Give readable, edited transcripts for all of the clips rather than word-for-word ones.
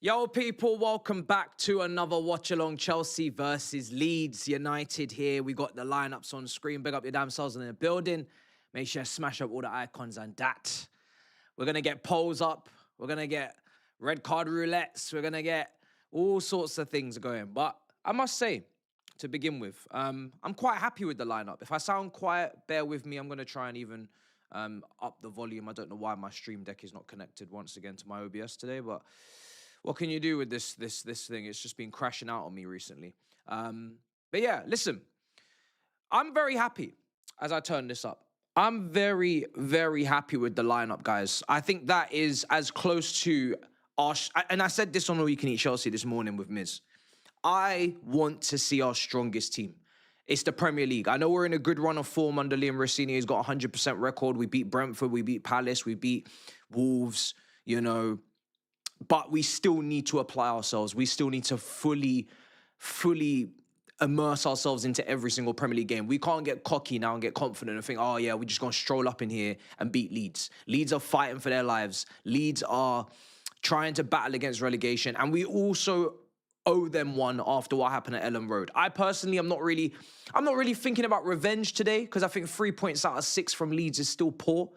Yo, people, welcome back to another watch-along. Chelsea versus Leeds United here. We got the lineups on screen. Big up your damn selves in the building. Make sure you smash up all the icons and that. We're going to get polls up. We're going to get red card roulettes. We're going to get all sorts of things going. But I must say, to begin with, I'm quite happy with the lineup. If I sound quiet, bear with me. I'm going to try and even up the volume. I don't know why my stream deck is not connected once again to my OBS today, but what can you do with this thing? It's just been crashing out on me recently. But yeah, listen, I'm very happy as I turn this up. I'm very, very happy with the lineup, guys. I think that is as close to our... And I said this on All You Can Eat Chelsea this morning with Miz. I want to see our strongest team. It's the Premier League. I know we're in a good run of form under Liam Rossini. He's got a 100% record. We beat Brentford. We beat Palace. We beat Wolves, you know... But we still need to apply ourselves. We still need to fully immerse ourselves into every single Premier League game. We can't get cocky now and get confident and think, oh yeah, we're just going to stroll up in here and beat Leeds. Leeds are fighting for their lives. Leeds are trying to battle against relegation. And we also owe them one after what happened at Ellen Road. I personally, I'm not really thinking about revenge today because I think 3 points out of 6 from Leeds is still poor.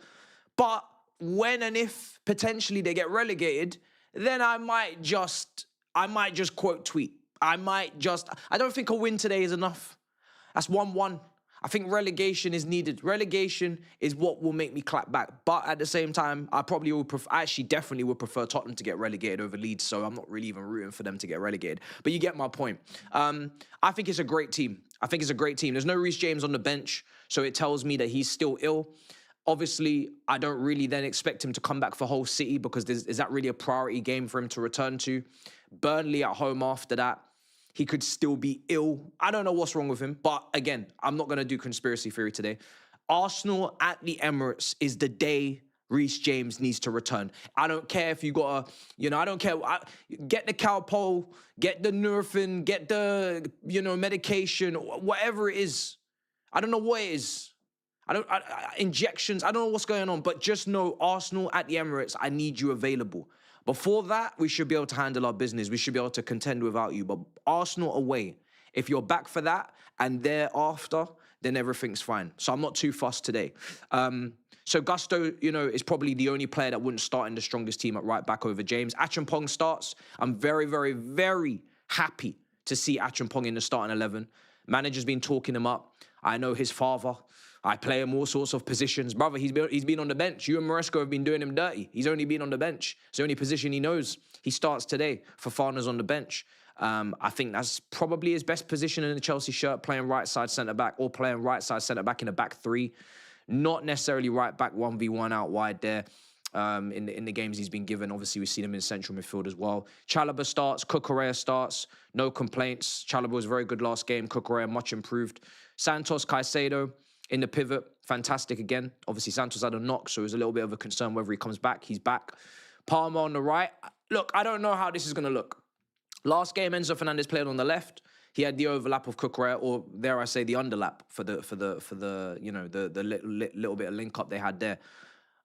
But when and if potentially they get relegated, then I might just quote tweet. I don't think a win today is enough. That's 1-1. I think relegation is needed. Relegation is what will make me clap back. But at the same time, I actually definitely would prefer Tottenham to get relegated over Leeds, so I'm not really even rooting for them to get relegated. But you get my point. I think it's a great team. There's no Reece James on the bench, so it tells me that he's still ill. Obviously, I don't really then expect him to come back for Hull City because is that really a priority game for him to return to? Burnley at home after that. He could still be ill. I don't know what's wrong with him. But again, I'm not going to do conspiracy theory today. Arsenal at the Emirates is the day Reece James needs to return. I don't care if you got I don't care. Get the Calpol, get the Nurofen, get the, medication, whatever it is. I don't know what it is. Injections, I don't know what's going on, but just know Arsenal at the Emirates, I need you available. Before that, we should be able to handle our business. We should be able to contend without you. But Arsenal away, if you're back for that and thereafter, then everything's fine. So I'm not too fussed today. So Gusto, is probably the only player that wouldn't start in the strongest team at right back over James. Acheampong starts. I'm very, very, very happy to see Acheampong in the starting 11. Manager's been talking him up. I know his father. I play him all sorts of positions. Brother, he's been on the bench. You and Maresco have been doing him dirty. He's only been on the bench. It's the only position he knows. He starts today. Fofana's on the bench. I think that's probably his best position in the Chelsea shirt, playing right side centre-back or playing right side centre-back in a back three. Not necessarily right back 1v1 out wide there in the games he's been given. Obviously, we've seen him in central midfield as well. Chalobah starts. Cucurella starts. No complaints. Chalobah was very good last game. Cucurella much improved. Santos, Caicedo in the pivot, fantastic again. Obviously, Santos had a knock, so it was a little bit of a concern whether he comes back. He's back. Palmer on the right. Look, I don't know how this is going to look. Last game, Enzo Fernandez played on the left. He had the overlap of Cucurella, or dare I say, the underlap for the little bit of link up they had there.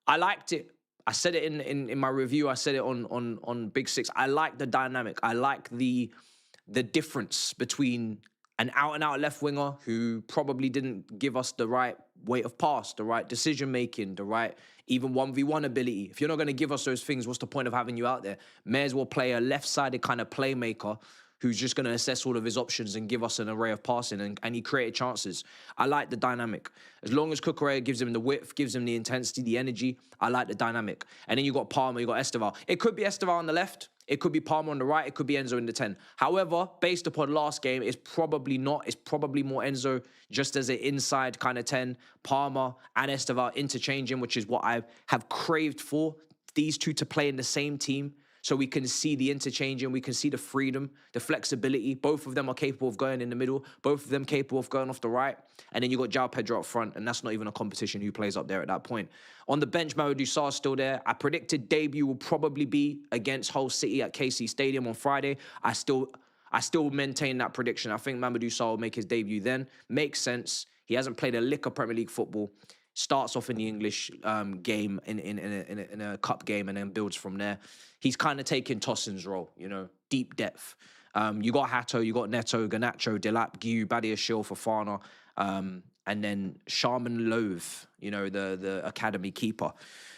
I liked it. I said it in my review. I said it on Big Six. I like the dynamic. I like the difference between an out-and-out left winger who probably didn't give us the right weight of pass, the right decision-making, the right even 1v1 ability. If you're not going to give us those things, what's the point of having you out there? May as well play a left-sided kind of playmaker who's just going to assess all of his options and give us an array of passing, and he created chances. I like the dynamic. As long as Cucurella gives him the width, gives him the intensity, the energy, I like the dynamic. And then you got Palmer, you got Esteval. It could be Esteval on the left. It could be Palmer on the right. It could be Enzo in the 10. However, based upon last game, it's probably not. It's probably more Enzo just as an inside kind of 10. Palmer and Esteval interchanging, which is what I have craved for. These two to play in the same team so we can see the interchanging, we can see the freedom, the flexibility. Both of them are capable of going in the middle. Both of them capable of going off the right. And then you got João Pedro up front, and that's not even a competition who plays up there at that point. On the bench, Mamadou Sarr's still there. I predicted debut will probably be against Hull City at KC Stadium on Friday. I still maintain that prediction. I think Mamadou Sarr will make his debut then. Makes sense. He hasn't played a lick of Premier League football. starts off in the English game in a cup game and then builds from there. He's kind of taking Tossin's role, you know, deep depth. You got Hato, you got Neto, Garnacho, Delap, Guiu, Badiashile, Fofana, and then Sharman Lowe, you know, the academy keeper.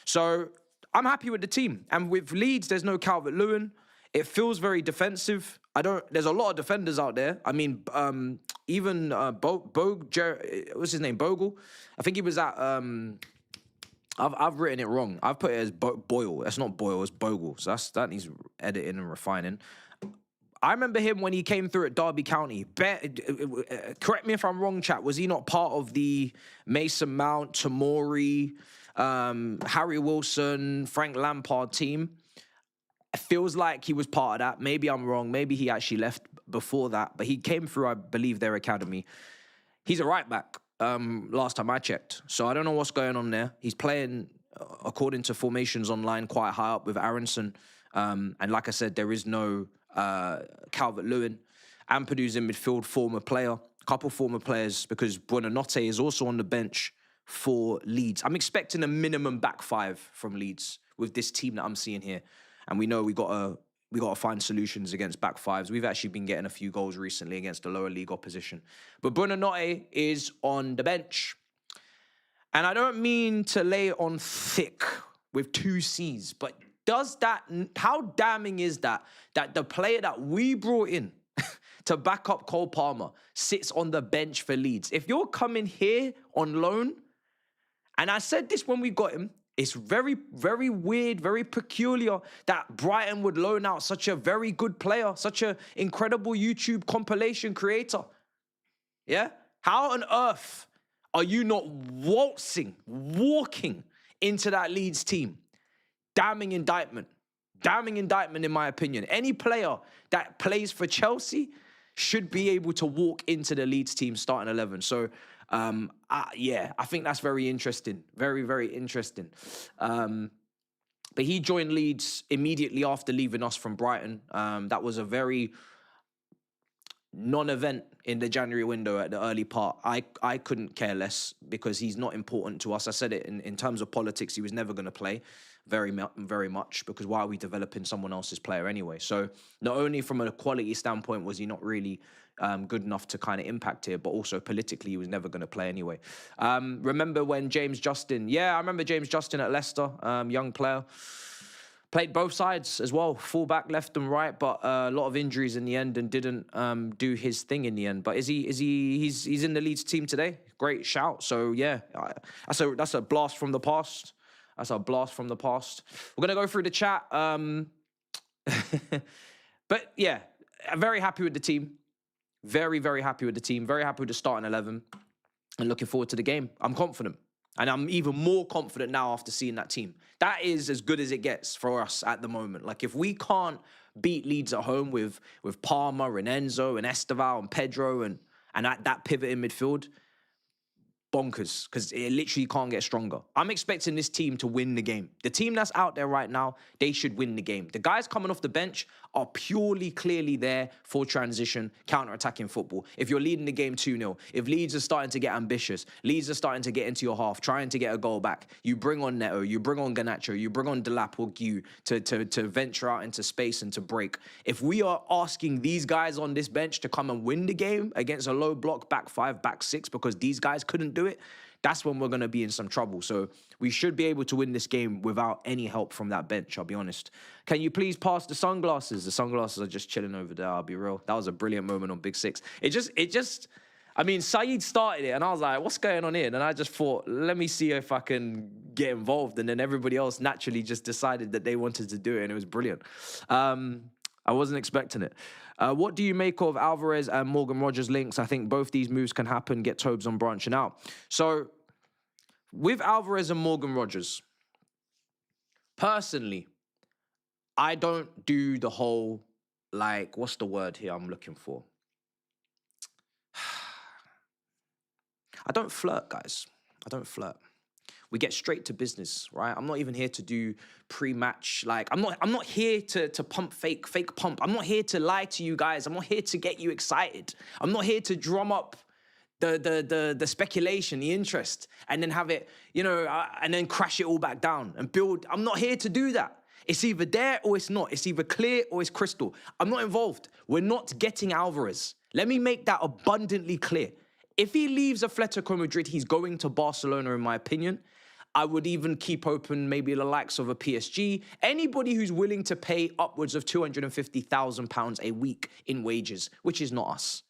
So I'm happy with the team. And with Leeds, there's no Calvert-Lewin. It feels very defensive. There's a lot of defenders out there. I mean, even what's his name? Bogle. I think he was at. I've written it wrong. I've put it as Boyle. That's not Boyle. It's Bogle. So that needs editing and refining. I remember him when he came through at Derby County. Correct me if I'm wrong, chat. Was he not part of the Mason Mount, Tamori, Harry Wilson, Frank Lampard team? It feels like he was part of that. Maybe I'm wrong. Maybe he actually left before that. But he came through, I believe, their academy. He's a right back, last time I checked. So I don't know what's going on there. He's playing, according to formations online, quite high up with Aronson. And like I said, there is no Calvert-Lewin. Ampadu's in midfield, former player. A couple former players, because Buonanotte is also on the bench for Leeds. I'm expecting a minimum back five from Leeds with this team that I'm seeing here. And we know we got to find solutions against back fives. We've actually been getting a few goals recently against the lower league opposition. But Buonanotte is on the bench. And I don't mean to lay it on thick with two C's, but how damning is that the player that we brought in to back up Cole Palmer sits on the bench for Leeds? If you're coming here on loan, and I said this when we got him, it's very, very weird, very peculiar that Brighton would loan out such a very good player, such an incredible YouTube compilation creator. Yeah? How on earth are you not walking into that Leeds team? Damning indictment. Damning indictment, in my opinion. Any player that plays for Chelsea should be able to walk into the Leeds team starting 11. So, I think that's very interesting. Very, very interesting. But he joined Leeds immediately after leaving us from Brighton. That was a very non-event in the January window at the early part. I couldn't care less because he's not important to us. I said it in terms of politics, he was never going to play very much, because why are we developing someone else's player anyway? So not only from a quality standpoint was he not really good enough to kind of impact here, but also politically he was never going to play anyway. Remember when James Justin, I remember James Justin at Leicester, young player. Played both sides as well, fullback, left and right, but a lot of injuries in the end and didn't do his thing in the end. But he's in the Leeds team today. Great shout. So yeah, that's a blast from the past. That's a blast from the past. We're gonna go through the chat. But yeah, I'm very happy with the team. Very, very happy with the team. Very happy with the starting 11, and looking forward to the game. I'm confident. And I'm even more confident now after seeing that team. That is as good as it gets for us at the moment. Like, if we can't beat Leeds at home with Palmer and Enzo and Esteval and Pedro and that pivot in midfield, bonkers, because it literally can't get stronger. I'm expecting this team to win the game. The team that's out there right now, they should win the game. The guys coming off the bench are clearly there for transition, counter-attacking football. If you're leading the game 2-0, if Leeds are starting to get ambitious, Leeds are starting to get into your half, trying to get a goal back, you bring on Neto, you bring on Garnacho, you bring on Delap or Guiu to venture out into space and to break. If we are asking these guys on this bench to come and win the game against a low block back five, back six, because these guys couldn't do it, that's when we're going to be in some trouble. So we should be able to win this game without any help from that bench, I'll be honest. Can you please pass the sunglasses? The sunglasses are just chilling over there, I'll be real. That was a brilliant moment on Big Six. I mean, Saeed started it, and I was like, what's going on here? And I just thought, let me see if I can get involved. And then everybody else naturally just decided that they wanted to do it, and it was brilliant. I wasn't expecting it. What do you make of Alvarez and Morgan Rogers links? I think both these moves can happen, get Tobes on branching out. So, with Alvarez and Morgan Rogers, personally, I don't do the whole, like, what's the word here I'm looking for? I don't flirt, guys. I don't flirt. We get straight to business, right? I'm not even here to do pre-match. Like, I'm not here to pump fake pump. I'm not here to lie to you guys. I'm not here to get you excited. I'm not here to drum up the speculation, the interest, and then have it, and then crash it all back down and build. I'm not here to do that. It's either there or it's not. It's either clear or it's crystal. I'm not involved. We're not getting Alvarez. Let me make that abundantly clear. If he leaves Atletico Madrid, he's going to Barcelona, in my opinion. I would even keep open maybe the likes of a PSG. Anybody who's willing to pay upwards of £250,000 a week in wages, which is not us.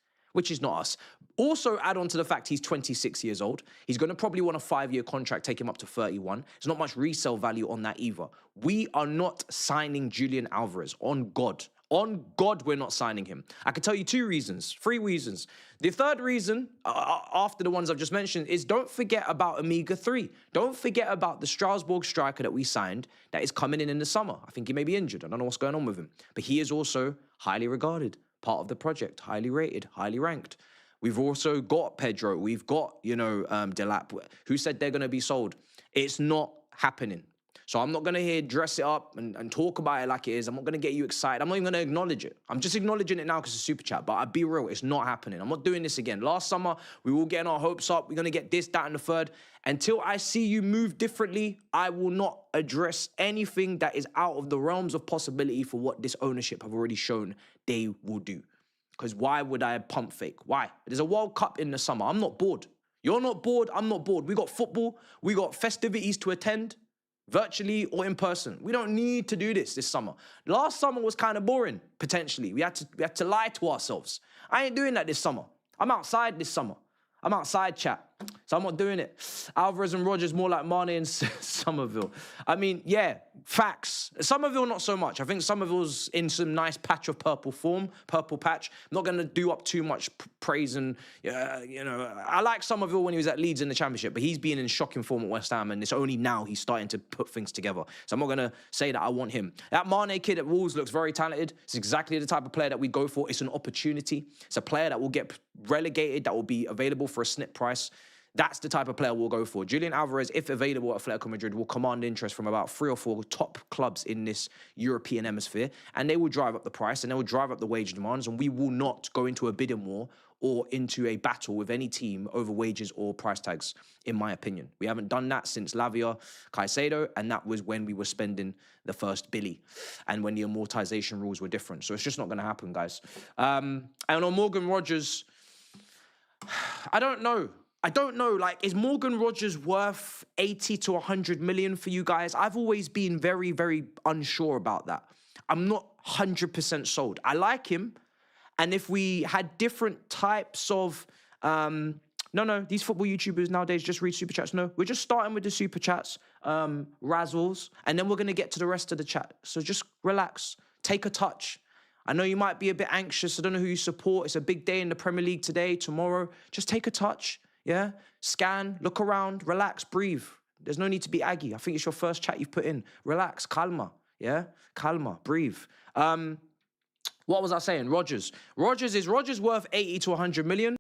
Also, add on to the fact he's 26 years old. He's going to probably want a 5-year contract, take him up to 31. There's not much resale value on that either. We are not signing Julian Alvarez, on God. On God, we're not signing him. I can tell you 3 reasons. The third reason, after the ones I've just mentioned, is don't forget about Omega 3. Don't forget about the Strasbourg striker that we signed that is coming in the summer. I think he may be injured. I don't know what's going on with him. But he is also highly regarded, part of the project, highly rated, highly ranked. We've also got Pedro. We've got, Delap, who said they're going to be sold. It's not happening. So I'm not going to here dress it up and talk about it like it is. I'm not going to get you excited. I'm not even going to acknowledge it. I'm just acknowledging it now because it's super chat. But I'll be real, it's not happening. I'm not doing this again. Last summer, we were getting our hopes up. We're going to get this, that, and the third. Until I see you move differently, I will not address anything that is out of the realms of possibility for what this ownership have already shown they will do. Because why would I pump fake? Why? There's a World Cup in the summer. I'm not bored. You're not bored. I'm not bored. We got football. We got festivities to attend, virtually or in person. We don't need to do this summer. Last summer was kind of boring, potentially. We had to lie to ourselves. I ain't doing that this summer. I'm outside this summer. I'm outside, chat. So I'm not doing it. Alvarez and Rodgers more like Mane and Somerville. I mean, yeah, facts. Somerville, not so much. I think Somerville's in some nice patch of purple patch. I'm not going to do up too much praise and, I like Somerville when he was at Leeds in the Championship, but he's been in shocking form at West Ham, and it's only now he's starting to put things together. So I'm not going to say that I want him. That Mane kid at Wolves looks very talented. It's exactly the type of player that we go for. It's an opportunity. It's a player that will get relegated, that will be available for a snip price. That's the type of player we'll go for. Julian Alvarez, if available at Atletico Madrid, will command interest from about 3 or 4 top clubs in this European hemisphere, and they will drive up the price and they will drive up the wage demands, and we will not go into a bidding war or into a battle with any team over wages or price tags, in my opinion. We haven't done that since Lavia, Caicedo, and that was when we were spending the first billy and when the amortization rules were different. So it's just not going to happen, guys. And on Morgan Rodgers, I don't know. Like, is Morgan Rodgers worth 80 to 100 million for you guys? I've always been very, very unsure about that. I'm not 100% sold. I like him. And if we had different types of... No, these football YouTubers nowadays just read super chats. No, we're just starting with the super chats, razzles, and then we're going to get to the rest of the chat. So just relax, take a touch. I know you might be a bit anxious. I don't know who you support. It's a big day in the Premier League today, tomorrow. Just take a touch. Yeah, scan, look around, relax, breathe. There's no need to be aggy. I think it's your first chat you've put in. Relax, calma, yeah? Calma, breathe. What was I saying? Rodgers. Is Rodgers worth 80 to 100 million?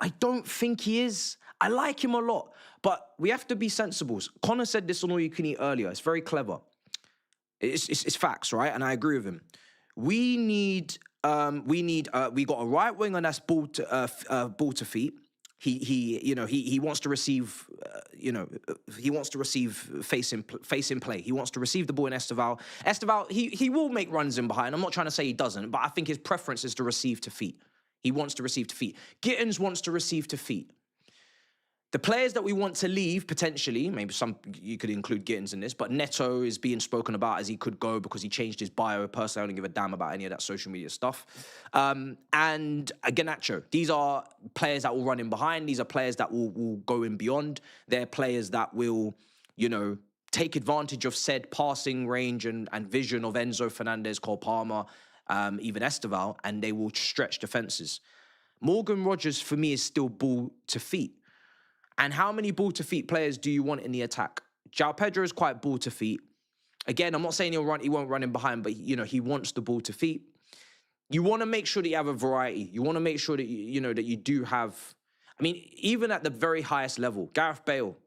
I don't think he is. I like him a lot, but we have to be sensible. Connor said this on All You Can Eat earlier. It's very clever. It's facts, right? And I agree with him. We got a right winger that's ball to feet. He wants to receive, face in play. He wants to receive the ball in Esteval. Esteval, he will make runs in behind. I'm not trying to say he doesn't, but I think his preference is to receive to feet. He wants to receive to feet. Gittins wants to receive to feet. The players that we want to leave, potentially, maybe you could include Gittins in this, but Neto is being spoken about as he could go because he changed his bio. Personally, I don't give a damn about any of that social media stuff. And Garnacho. These are players that will run in behind. These are players that will go in beyond. They're players that will, take advantage of said passing range and vision of Enzo Fernandez, Cole Palmer, even Esteval, and they will stretch defenses. Morgan Rodgers, for me, is still ball to feet. And how many ball-to-feet players do you want in the attack? João Pedro is quite ball-to-feet. Again, I'm not saying he won't run in behind, but, he wants the ball-to-feet. You want to make sure that you have a variety. You want to make sure that, that you do have... even at the very highest level, Gareth Bale,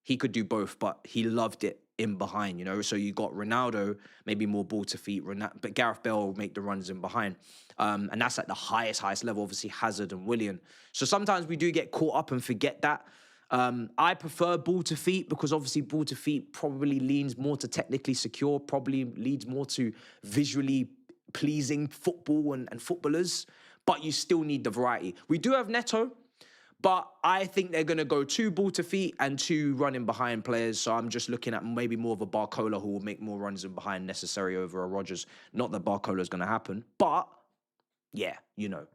he could do both, but he loved it in behind, you know. So you got Ronaldo, maybe more ball to feet, but Gareth Bale will make the runs in behind. And that's at the highest level, obviously Hazard and Willian. So sometimes we do get caught up and forget that. I prefer ball to feet because obviously ball to feet probably leans more to technically secure, probably leads more to visually pleasing football and footballers, but you still need the variety. We do have Neto, but I think they're going to go 2 ball to feet and 2 running behind players. So I'm just looking at maybe more of a Barcola who will make more runs in behind necessary over a Rodgers. Not that Barcola is going to happen, but yeah, you know,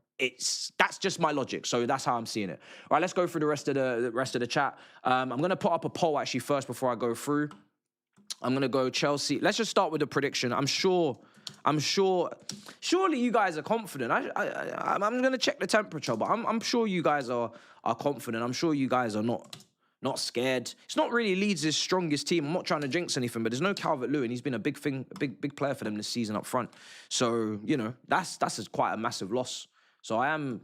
that's just my logic. So that's how I'm seeing it. All right, let's go through the rest of the chat. I'm going to put up a poll actually first before I go through. I'm going to go Chelsea. Let's just start with the prediction. I'm sure. Surely you guys are confident. I'm going to check the temperature, but I'm sure you guys are confident. I'm sure you guys are not scared. It's not really Leeds' strongest team. I'm not trying to jinx anything, but there's no Calvert-Lewin. He's been a big big player for them this season up front. So, you know, that's quite a massive loss. So I mean,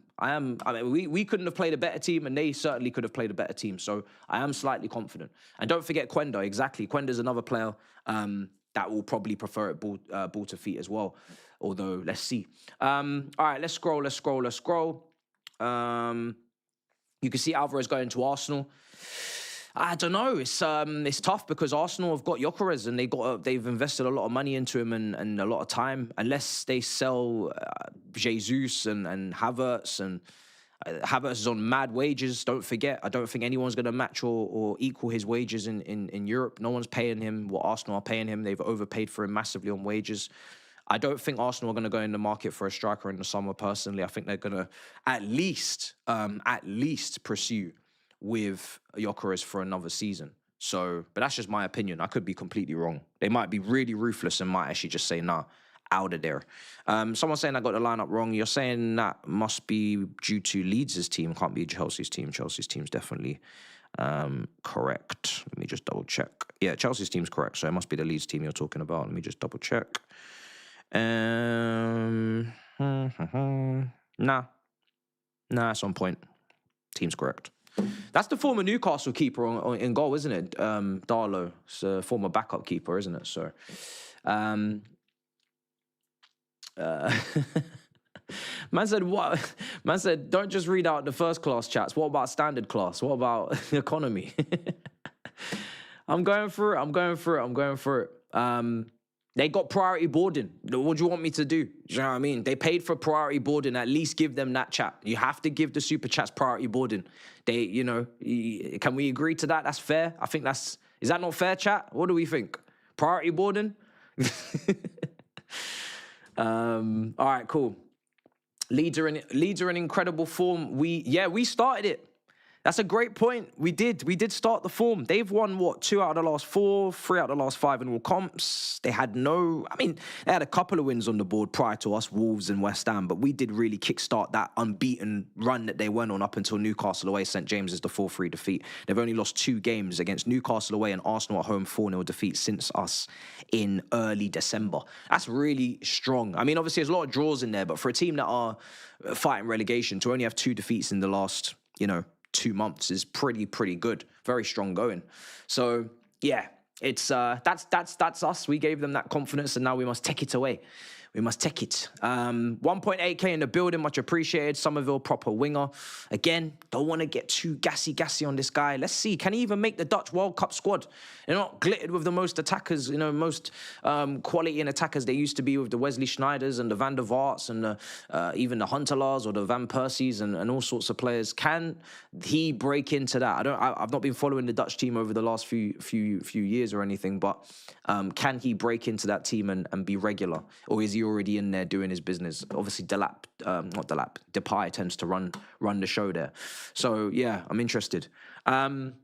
we couldn't have played a better team, and they certainly could have played a better team. So I am slightly confident. And don't forget Quenda, exactly. Quenda's another player that will probably prefer it ball to feet as well. Although, let's see. All right, let's scroll. You can see Alvarez going to Arsenal. I don't know. It's tough because Arsenal have got Gyökeres and they've invested a lot of money into him and a lot of time. Unless they sell Jesus and Havertz, and Havertz is on mad wages. Don't forget, I don't think anyone's going to match or equal his wages in Europe. No one's paying him what Arsenal are paying him. They've overpaid for him massively on wages. I don't think Arsenal are going to go in the market for a striker in the summer. Personally, I think they're going to at least pursue with Gyökeres for another season. So, but that's just my opinion. I could be completely wrong. They might be really ruthless and might actually just say, nah, out of there. Someone's saying I got the lineup wrong. You're saying that must be due to Leeds' team, can't be Chelsea's team. Chelsea's team's definitely correct. Let me just double check. Yeah, Chelsea's team's correct, so it must be the Leeds team you're talking about. Let me just double check. Nah, it's on point. Team's correct. That's the former Newcastle keeper in goal, isn't it? Darlow. It's a former backup keeper, isn't it? So, man said, what? Man said, don't just read out the first class chats. What about standard class? What about economy? I'm going through it. They got priority boarding. What do you want me to do? Do you know what I mean? They paid for priority boarding. At least give them that chat. You have to give the super chats priority boarding. They, you know, can we agree to that? That's fair. I think is that not fair, chat? What do we think? Priority boarding? All right, cool. Leeds are in incredible form. We started it. That's a great point. We did start the form. They've won, 2 out of the last 4, 3 out of the last 5 in all comps. They had they had a couple of wins on the board prior to us, Wolves and West Ham, but we did really kickstart that unbeaten run that they went on up until Newcastle away. St James's, the 4-3 defeat. They've only lost 2 games against Newcastle away and Arsenal at home, 4-0 defeat since us in early December. That's really strong. I mean, obviously there's a lot of draws in there, but for a team that are fighting relegation, to only have 2 defeats in the last, 2 months is pretty good. Very strong going. So yeah, it's that's us. We gave them that confidence, and now we must take it away. We must take it. 1.8k in the building, much appreciated. Somerville, proper winger. Again, don't want to get too gassy on this guy. Let's see, can he even make the Dutch World Cup squad? They're not glittered with the most attackers, most quality in attackers they used to be with the Wesley Schneiders and the Van der Vaarts and even the Huntelaars or the Van Persies and all sorts of players. Can he break into that? I've not been following the Dutch team over the last few years or anything, but can he break into that team and be regular, or is he already in there doing his business? Obviously, Depay tends to run the show there. So yeah, I'm interested. I'm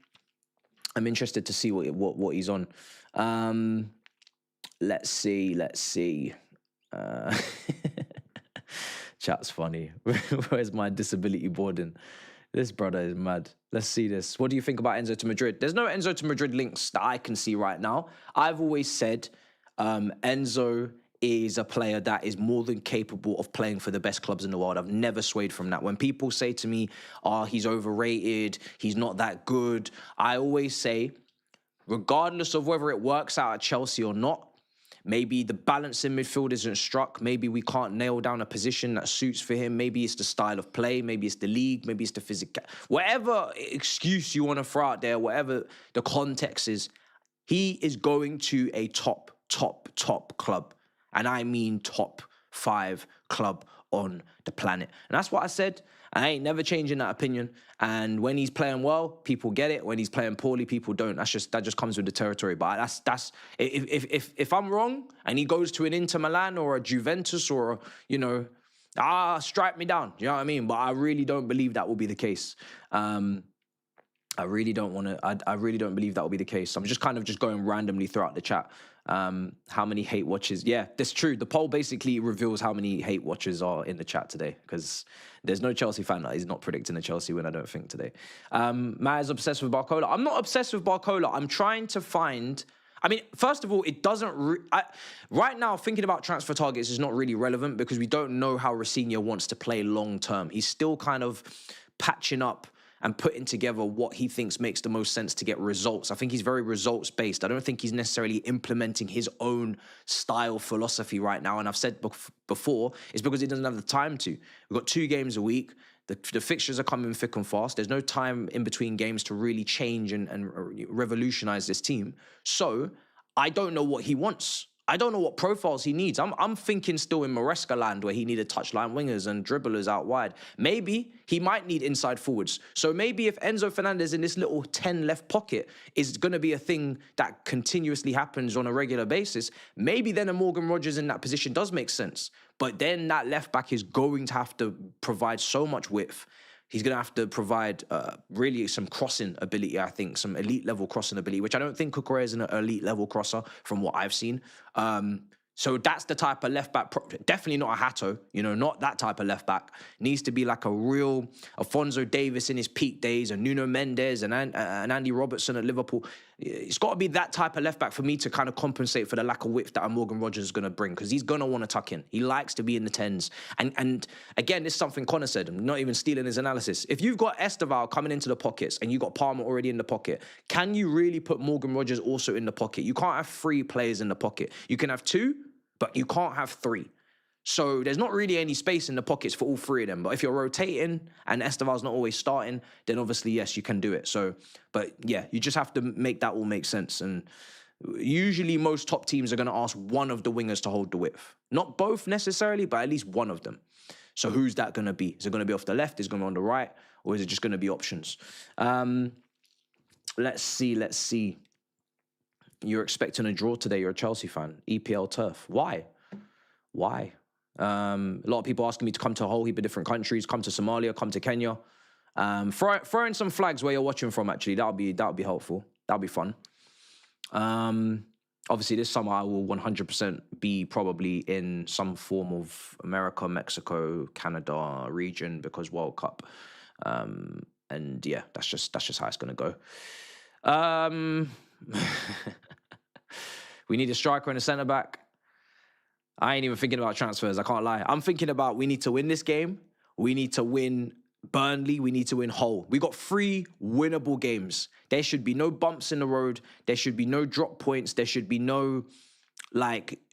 interested to see what he's on. Let's see. Chat's funny. Where's my disability boarding? This brother is mad. Let's see this. What do you think about Enzo to Madrid? There's no Enzo to Madrid links that I can see right now. I've always said Enzo is a player that is more than capable of playing for the best clubs in the world. I've never swayed from that. When people say to me, he's overrated, he's not that good, I always say, regardless of whether it works out at Chelsea or not. Maybe the balance in midfield isn't struck. Maybe we can't nail down a position that suits for him. Maybe it's the style of play. Maybe it's the league. Maybe it's the physical. Whatever excuse you want to throw out there, whatever the context is, he is going to a top club. And I mean top 5 club on the planet. And that's what I said. I ain't never changing that opinion. And when he's playing well, people get it. When he's playing poorly, people don't. That just comes with the territory. But that's if I'm wrong and he goes to an Inter Milan or a Juventus or strike me down. You know what I mean? But I really don't believe that will be the case. I really don't believe that will be the case. I'm just kind of going randomly throughout the chat. How many hate watchers? Yeah, that's true. The poll basically reveals how many hate watchers are in the chat today, because there's no Chelsea fan that is not predicting a Chelsea win, I don't think, today. Matt is obsessed with Barcola. I'm not obsessed with Barcola. I'm trying to find... I mean, first of all, it doesn't... right now, thinking about transfer targets is not really relevant because we don't know how Rosenior wants to play long term. He's still kind of patching up and putting together what he thinks makes the most sense to get results. I think he's very results-based. I don't think he's necessarily implementing his own style philosophy right now. And I've said before, it's because he doesn't have the time to. We've got 2 games a week. The fixtures are coming thick and fast. There's no time in between games to really change and revolutionize this team. So I don't know what he wants. I don't know what profiles he needs. I'm thinking still in Maresca land where he needed touchline wingers and dribblers out wide. Maybe he might need inside forwards. So maybe if Enzo Fernandez in this little 10 left pocket is going to be a thing that continuously happens on a regular basis, maybe then a Morgan Rogers in that position does make sense. But then that left back is going to have to provide so much width. He's going to have to provide really some crossing ability, I think, some elite level crossing ability, which I don't think Kukurea is an elite level crosser from what I've seen. So that's the type of left back, definitely not a Hato, not that type of left back. Needs to be like a real Alphonso Davies in his peak days, and Nuno Mendes and Andy Robertson at Liverpool. It's got to be that type of left back for me to kind of compensate for the lack of width that a Morgan Rogers is going to bring, because he's going to want to tuck in. He likes to be in the 10s. And again, this is something Connor said. I'm not even stealing his analysis. If you've got Esteval coming into the pockets and you've got Palmer already in the pocket, can you really put Morgan Rogers also in the pocket? You can't have 3 players in the pocket. You can have 2, but you can't have 3. So there's not really any space in the pockets for all 3 of them. But if you're rotating and Esteval's not always starting, then obviously, yes, you can do it. So, but yeah, you just have to make that all make sense. And usually most top teams are going to ask one of the wingers to hold the width. Not both necessarily, but at least one of them. So who's that going to be? Is it going to be off the left? Is it going to be on the right? Or is it just going to be options? Let's see. You're expecting a draw today. You're a Chelsea fan. EPL turf. Why? A lot of people asking me to come to a whole heap of different countries. Come to Somalia. Come to Kenya. Throw in some flags where you're watching from. Actually, that'll be helpful. That'll be fun. Obviously, this summer I will 100% be probably in some form of America, Mexico, Canada region because World Cup. And yeah, that's just how it's gonna go. We need a striker and a centre back. I ain't even thinking about transfers. I can't lie. I'm thinking about we need to win this game. We need to win Burnley. We need to win Hull. We got 3 winnable games. There should be no bumps in the road. There should be no drop points. There should be no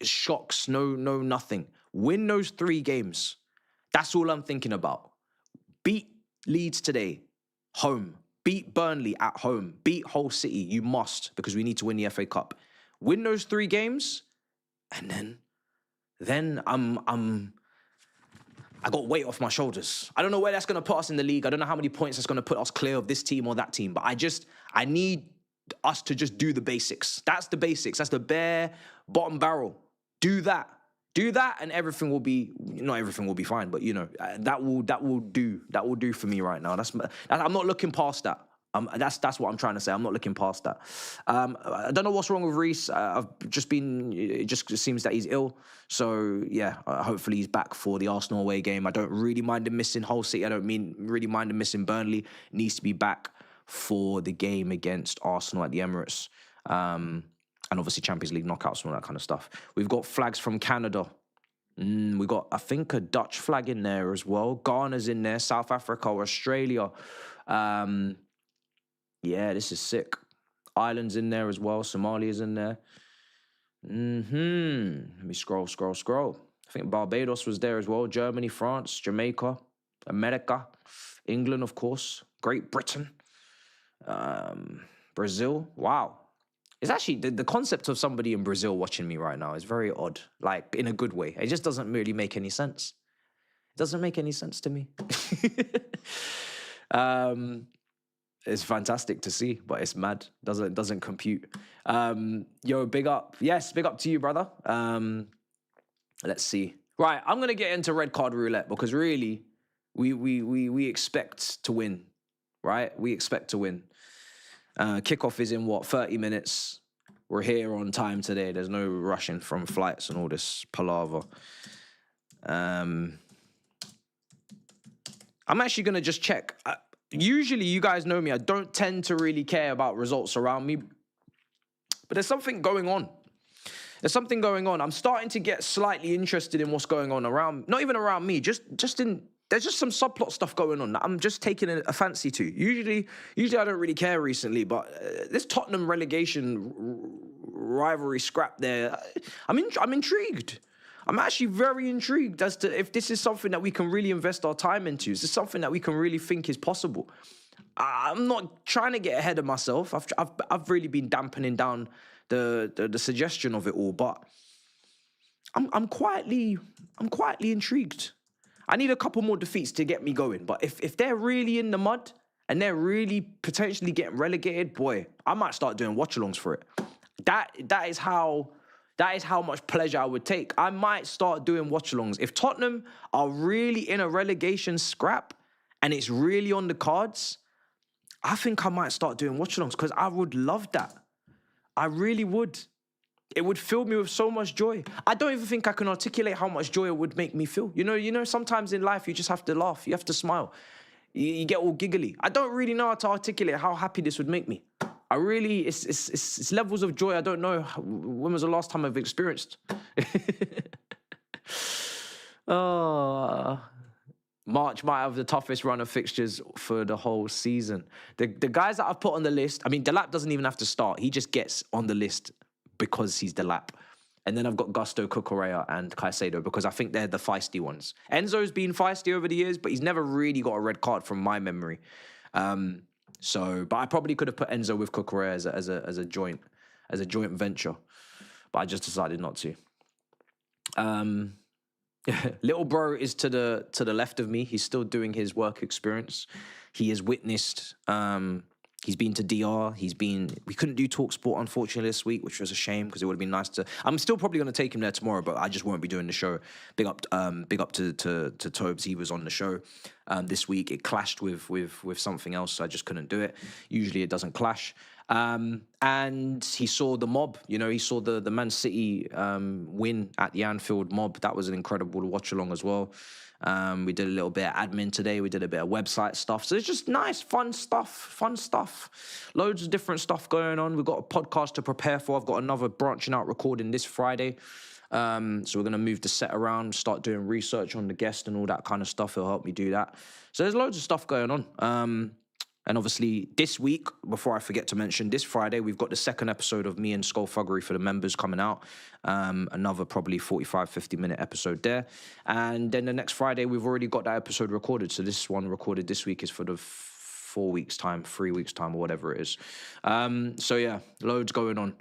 shocks. No nothing. Win those 3 games. That's all I'm thinking about. Beat Leeds today, home. Beat Burnley at home. Beat Hull City. You must, because we need to win the FA Cup. Win those 3 games, and then I got weight off my shoulders. I don't know where that's going to put us in the league. I don't know how many points that's going to put us clear of this team or that team. But I need us to just do the basics. That's the basics. That's the bare bottom barrel. Do that, and everything will be. Not everything will be fine, but that will do for me right now. I'm not looking past that. That's what I'm trying to say. I'm not looking past that. I don't know what's wrong with Reece. It just seems that he's ill. So, yeah, hopefully he's back for the Arsenal away game. I don't really mind him missing Hull City. I don't really mind him missing Burnley. Needs to be back for the game against Arsenal at the Emirates. And obviously Champions League knockouts and all that kind of stuff. We've got flags from Canada. We got, I think, a Dutch flag in there as well. Ghana's in there. South Africa, Australia. Yeah, this is sick. Ireland's in there as well. Somalia's in there. Let me scroll. I think Barbados was there as well. Germany, France, Jamaica, America, England, of course, Great Britain, Brazil. Wow. It's actually, the concept of somebody in Brazil watching me right now is very odd, like in a good way. It just doesn't really make any sense. It doesn't make any sense to me. It's fantastic to see, but it's mad. Doesn't compute. Yo, big up. Yes, big up to you, brother. Let's see. Right, I'm gonna get into red card roulette because really, we expect to win, right? We expect to win. Kickoff is in 30 minutes. We're here on time today. There's no rushing from flights and all this palaver. I'm actually gonna just check. Usually, you guys know me, I don't tend to really care about results around me. But there's something going on. I'm starting to get slightly interested in what's going on around, not even around me, there's just some subplot stuff going on that I'm just taking a fancy to. Usually I don't really care recently, but this Tottenham relegation rivalry scrap there, I'm intrigued. I'm actually very intrigued as to if this is something that we can really invest our time into. Is this something that we can really think is possible? I'm not trying to get ahead of myself. I've really been dampening down the suggestion of it all, but I'm quietly intrigued. I need a couple more defeats to get me going. But if they're really in the mud and they're really potentially getting relegated, boy, I might start doing watch-alongs for it. That is how much pleasure I would take. I might start doing watch-alongs. If Tottenham are really in a relegation scrap and it's really on the cards, I think I might start doing watch-alongs because I would love that. I really would. It would fill me with so much joy. I don't even think I can articulate how much joy it would make me feel. You know, sometimes in life you just have to laugh. You have to smile. You get all giggly. I don't really know how to articulate how happy this would make me. It's levels of joy I don't know. When was the last time I've experienced? March might have the toughest run of fixtures for the whole season. The guys that I've put on the list, I mean, Delap doesn't even have to start. He just gets on the list because he's Delap. And then I've got Gusto, Cucurella, and Caicedo because I think they're the feisty ones. Enzo's been feisty over the years, but he's never really got a red card from my memory. But I probably could have put Enzo with Cucurella as a joint venture, but I just decided not to. Little bro is to the left of me. He's still doing his work experience. He has witnessed. He's been to DR. We couldn't do TalkSport, unfortunately, this week, which was a shame because it would have been nice to. I'm still probably going to take him there tomorrow, but I just won't be doing the show. Big up to Tobes. He was on the show this week. It clashed with something else, so I just couldn't do it. Usually it doesn't clash. And he saw the mob. You know, he saw the Man City win at the Anfield mob. That was an incredible watch along as well. We did a little bit of admin today. We did a bit of website stuff. So it's just nice, fun stuff. Loads of different stuff going on. We've got a podcast to prepare for. I've got another branching out recording this Friday. So we're going to move the set around, start doing research on the guest and all that kind of stuff. It'll help me do that. So there's loads of stuff going on. And obviously this week, before I forget to mention, this Friday, we've got the second episode of me and Skull Thuggery for the members coming out. Another probably 45, 50-minute episode there. And then the next Friday, we've already got that episode recorded. So this one recorded this week is for the 4 weeks' time, 3 weeks' time, or whatever it is. So yeah, loads going on.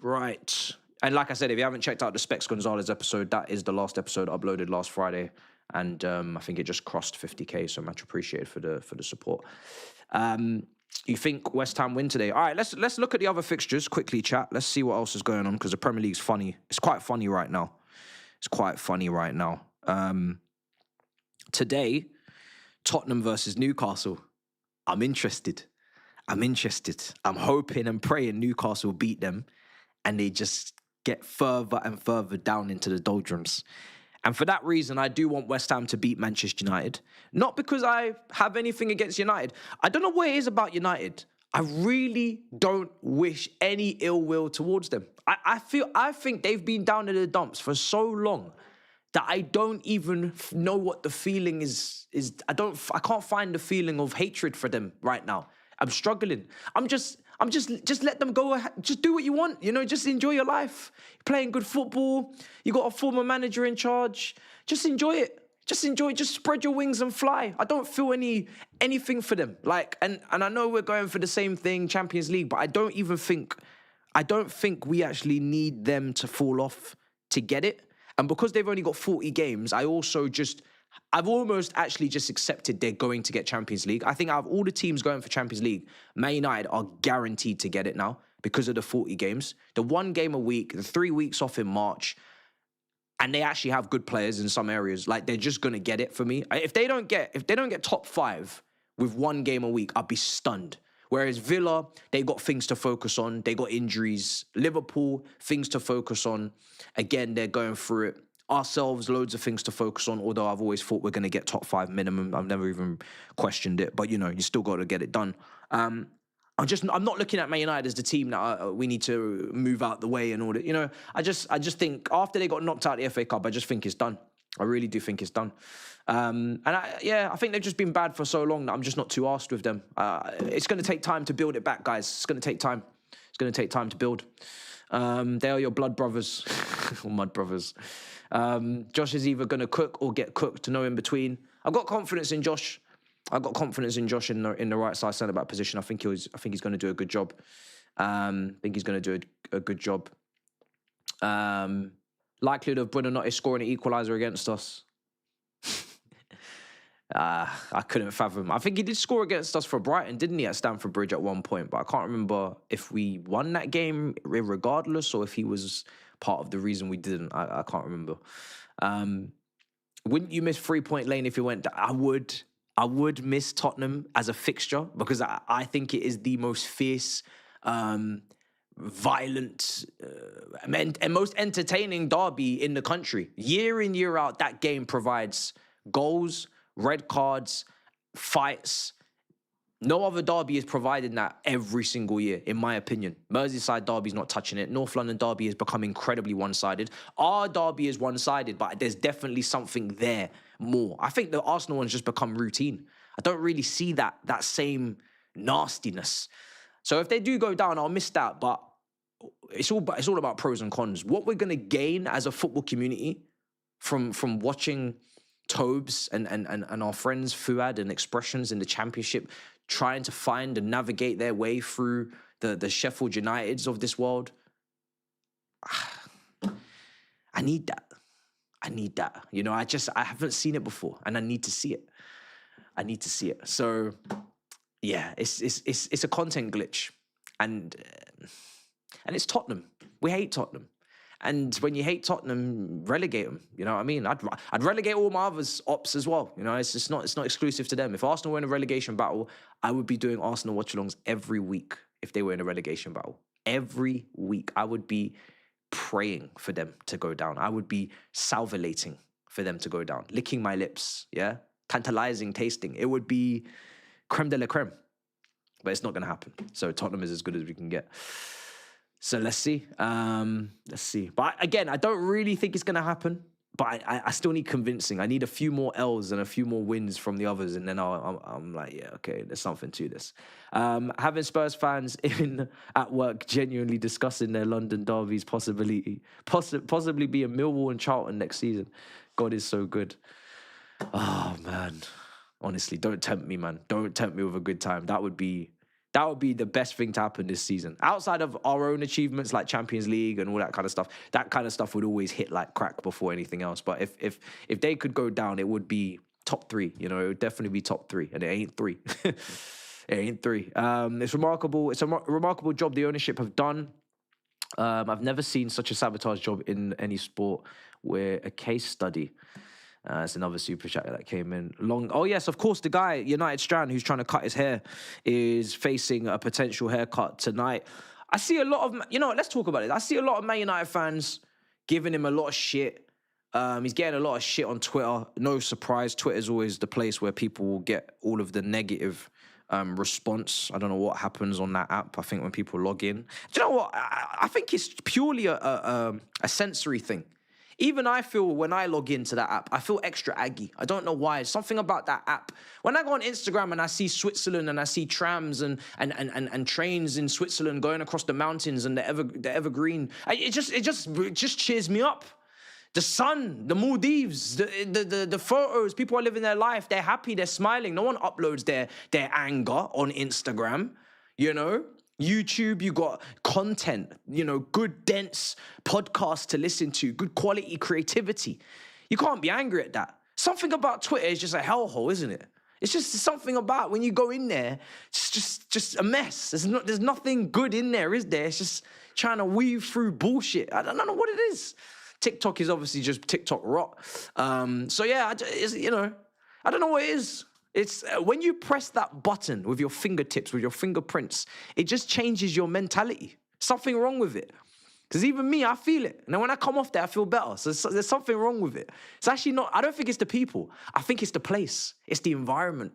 Right. And like I said, if you haven't checked out the Specs Gonzalez episode, that is the last episode uploaded last Friday. And I think it just crossed 50K, so much appreciated for the support. You think West Ham win today? All right, let's look at the other fixtures quickly, chat. Let's see what else is going on, because the Premier League's funny. It's quite funny right now. Today, Tottenham versus Newcastle. I'm interested. I'm hoping and praying Newcastle beat them and they just get further and further down into the doldrums. And for that reason, I do want West Ham to beat Manchester United. Not because I have anything against United. I don't know what it is about United. I really don't wish any ill will towards them. I think they've been down in the dumps for so long that I don't even know what the feeling is. I can't find the feeling of hatred for them right now. I'm struggling. I'm just I'm just let them go. Just do what you want. You know, just enjoy your life. You're playing good football. You got a former manager in charge. Just enjoy it. Just enjoy it. Just spread your wings and fly. I don't feel anything for them. Like, and I know we're going for the same thing, Champions League, but I don't think we actually need them to fall off to get it. And because they've only got 40 games, I've almost actually just accepted they're going to get Champions League. I think out of all the teams going for Champions League, Man United are guaranteed to get it now because of the 40 games. The 1 game a week, the 3 weeks off in March, and they actually have good players in some areas. Like, they're just going to get it for me. If they don't get top 5 with 1 game a week, I'd be stunned. Whereas Villa, they got things to focus on. They got injuries. Liverpool, things to focus on. Again, they're going through it. Ourselves, loads of things to focus on, although I've always thought we're going to get top 5 minimum. I've never even questioned it. But, you know, you still got to get it done. I'm not looking at Man United as the team that we need to move out the way and all that. You know, I just think after they got knocked out of the FA Cup, I just think it's done. I really do think it's done. I think they've just been bad for so long that I'm just not too arsed with them. It's going to take time to build it back, guys. It's going to take time. It's going to take time to build. They are your blood brothers or mud brothers. Josh is either going to cook or get cooked. No in between. I've got confidence in Josh. I've got confidence in Josh in the right side centre back position. I think he's going to do a good job. I think he's going to do a good job. Likelihood of Bruno not scoring an equaliser against us. I couldn't fathom. I think he did score against us for Brighton, didn't he, at Stamford Bridge at one point? But I can't remember if we won that game regardless or if he was part of the reason we didn't. I can't remember. Wouldn't you miss 3-point lane if you went? I would miss Tottenham as a fixture because I think it is the most fierce, violent, and most entertaining derby in the country. Year in, year out, that game provides goals, red cards, fights. No other derby is providing that every single year, in my opinion. Merseyside derby's not touching it. North London derby has become incredibly one-sided. Our derby is one-sided, but there's definitely something there more. I think the Arsenal one's just become routine. I don't really see that that nastiness. So if they do go down, I'll miss that. But it's all about pros and cons. What we're going to gain as a football community from watching Tobes and our friends Fuad and Expressions in the Championship trying to find and navigate their way through the Sheffield Uniteds of this world. I need that. You know, I haven't seen it before and I need to see it. So yeah, it's a content glitch. And it's Tottenham. We hate Tottenham. And when you hate Tottenham, relegate them. You know what I mean? I'd relegate all my others ops as well. You know, it's not exclusive to them. If Arsenal were in a relegation battle, I would be doing Arsenal watch-alongs every week if they were in a relegation battle. Every week. I would be praying for them to go down. I would be salvulating for them to go down. Licking my lips, yeah? Tantalizing tasting. It would be creme de la creme. But it's not going to happen. So Tottenham is as good as we can get. So let's see. But again, I don't really think it's going to happen. But I still need convincing. I need a few more L's and a few more wins from the others. And then I'm like, yeah, okay, there's something to this. Having Spurs fans at work genuinely discussing their London derbies possibly be a Millwall and Charlton next season. God is so good. Oh, man. Honestly, don't tempt me, man. Don't tempt me with a good time. That would be the best thing to happen this season. Outside of our own achievements like Champions League and all that kind of stuff would always hit like crack before anything else. But if they could go down, it would be top 3. You know, it would definitely be top 3, and it ain't 3. It ain't 3. It's remarkable. It's a remarkable job the ownership have done. I've never seen such a sabotage job in any sport. We're a case study. It's another super chat that came in. Oh, yes, of course, the guy, United Strand, who's trying to cut his hair, is facing a potential haircut tonight. I see a lot of... let's talk about it. I see a lot of Man United fans giving him a lot of shit. He's getting a lot of shit on Twitter. No surprise, Twitter's always the place where people will get all of the negative response. I don't know what happens on that app. I think when people log in... Do you know what? I think it's purely a sensory thing. Even I feel when I log into that app, I feel extra aggy. I don't know why. Something about that app. When I go on Instagram and I see Switzerland and I see trams and trains in Switzerland going across the mountains and the evergreen, it just cheers me up. The sun, the Maldives, the photos, people are living their life. They're happy, they're smiling. No one uploads their anger on Instagram, you know? YouTube, you got content, you know, good, dense podcasts to listen to, good quality creativity. You can't be angry at that. Something about Twitter is just a hellhole, isn't it? It's just something about when you go in there, it's just a mess. There's nothing good in there, is there? It's just trying to weave through bullshit. I don't know what it is. TikTok is obviously just TikTok rot. So yeah, I don't know what it is. It's when you press that button with your fingertips, with your fingerprints, it just changes your mentality. Something wrong with it. Because even me, I feel it. And then when I come off there, I feel better. So there's something wrong with it. It's actually not, I don't think it's the people. I think it's the place. It's the environment.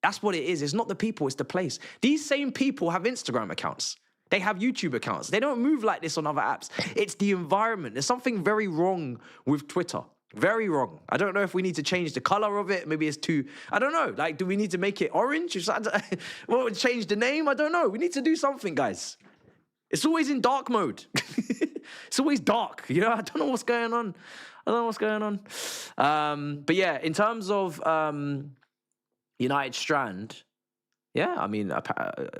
That's what it is. It's not the people, it's the place. These same people have Instagram accounts. They have YouTube accounts. They don't move like this on other apps. It's the environment. There's something very wrong with Twitter. Very wrong. I don't know if we need to change the color of it. Maybe it's too, I don't know. Like, do we need to make it orange? What would change the name? I don't know. We need to do something, guys. It's always in dark mode. It's always dark. You know, I don't know what's going on. But yeah, in terms of United Strand, yeah, I mean, I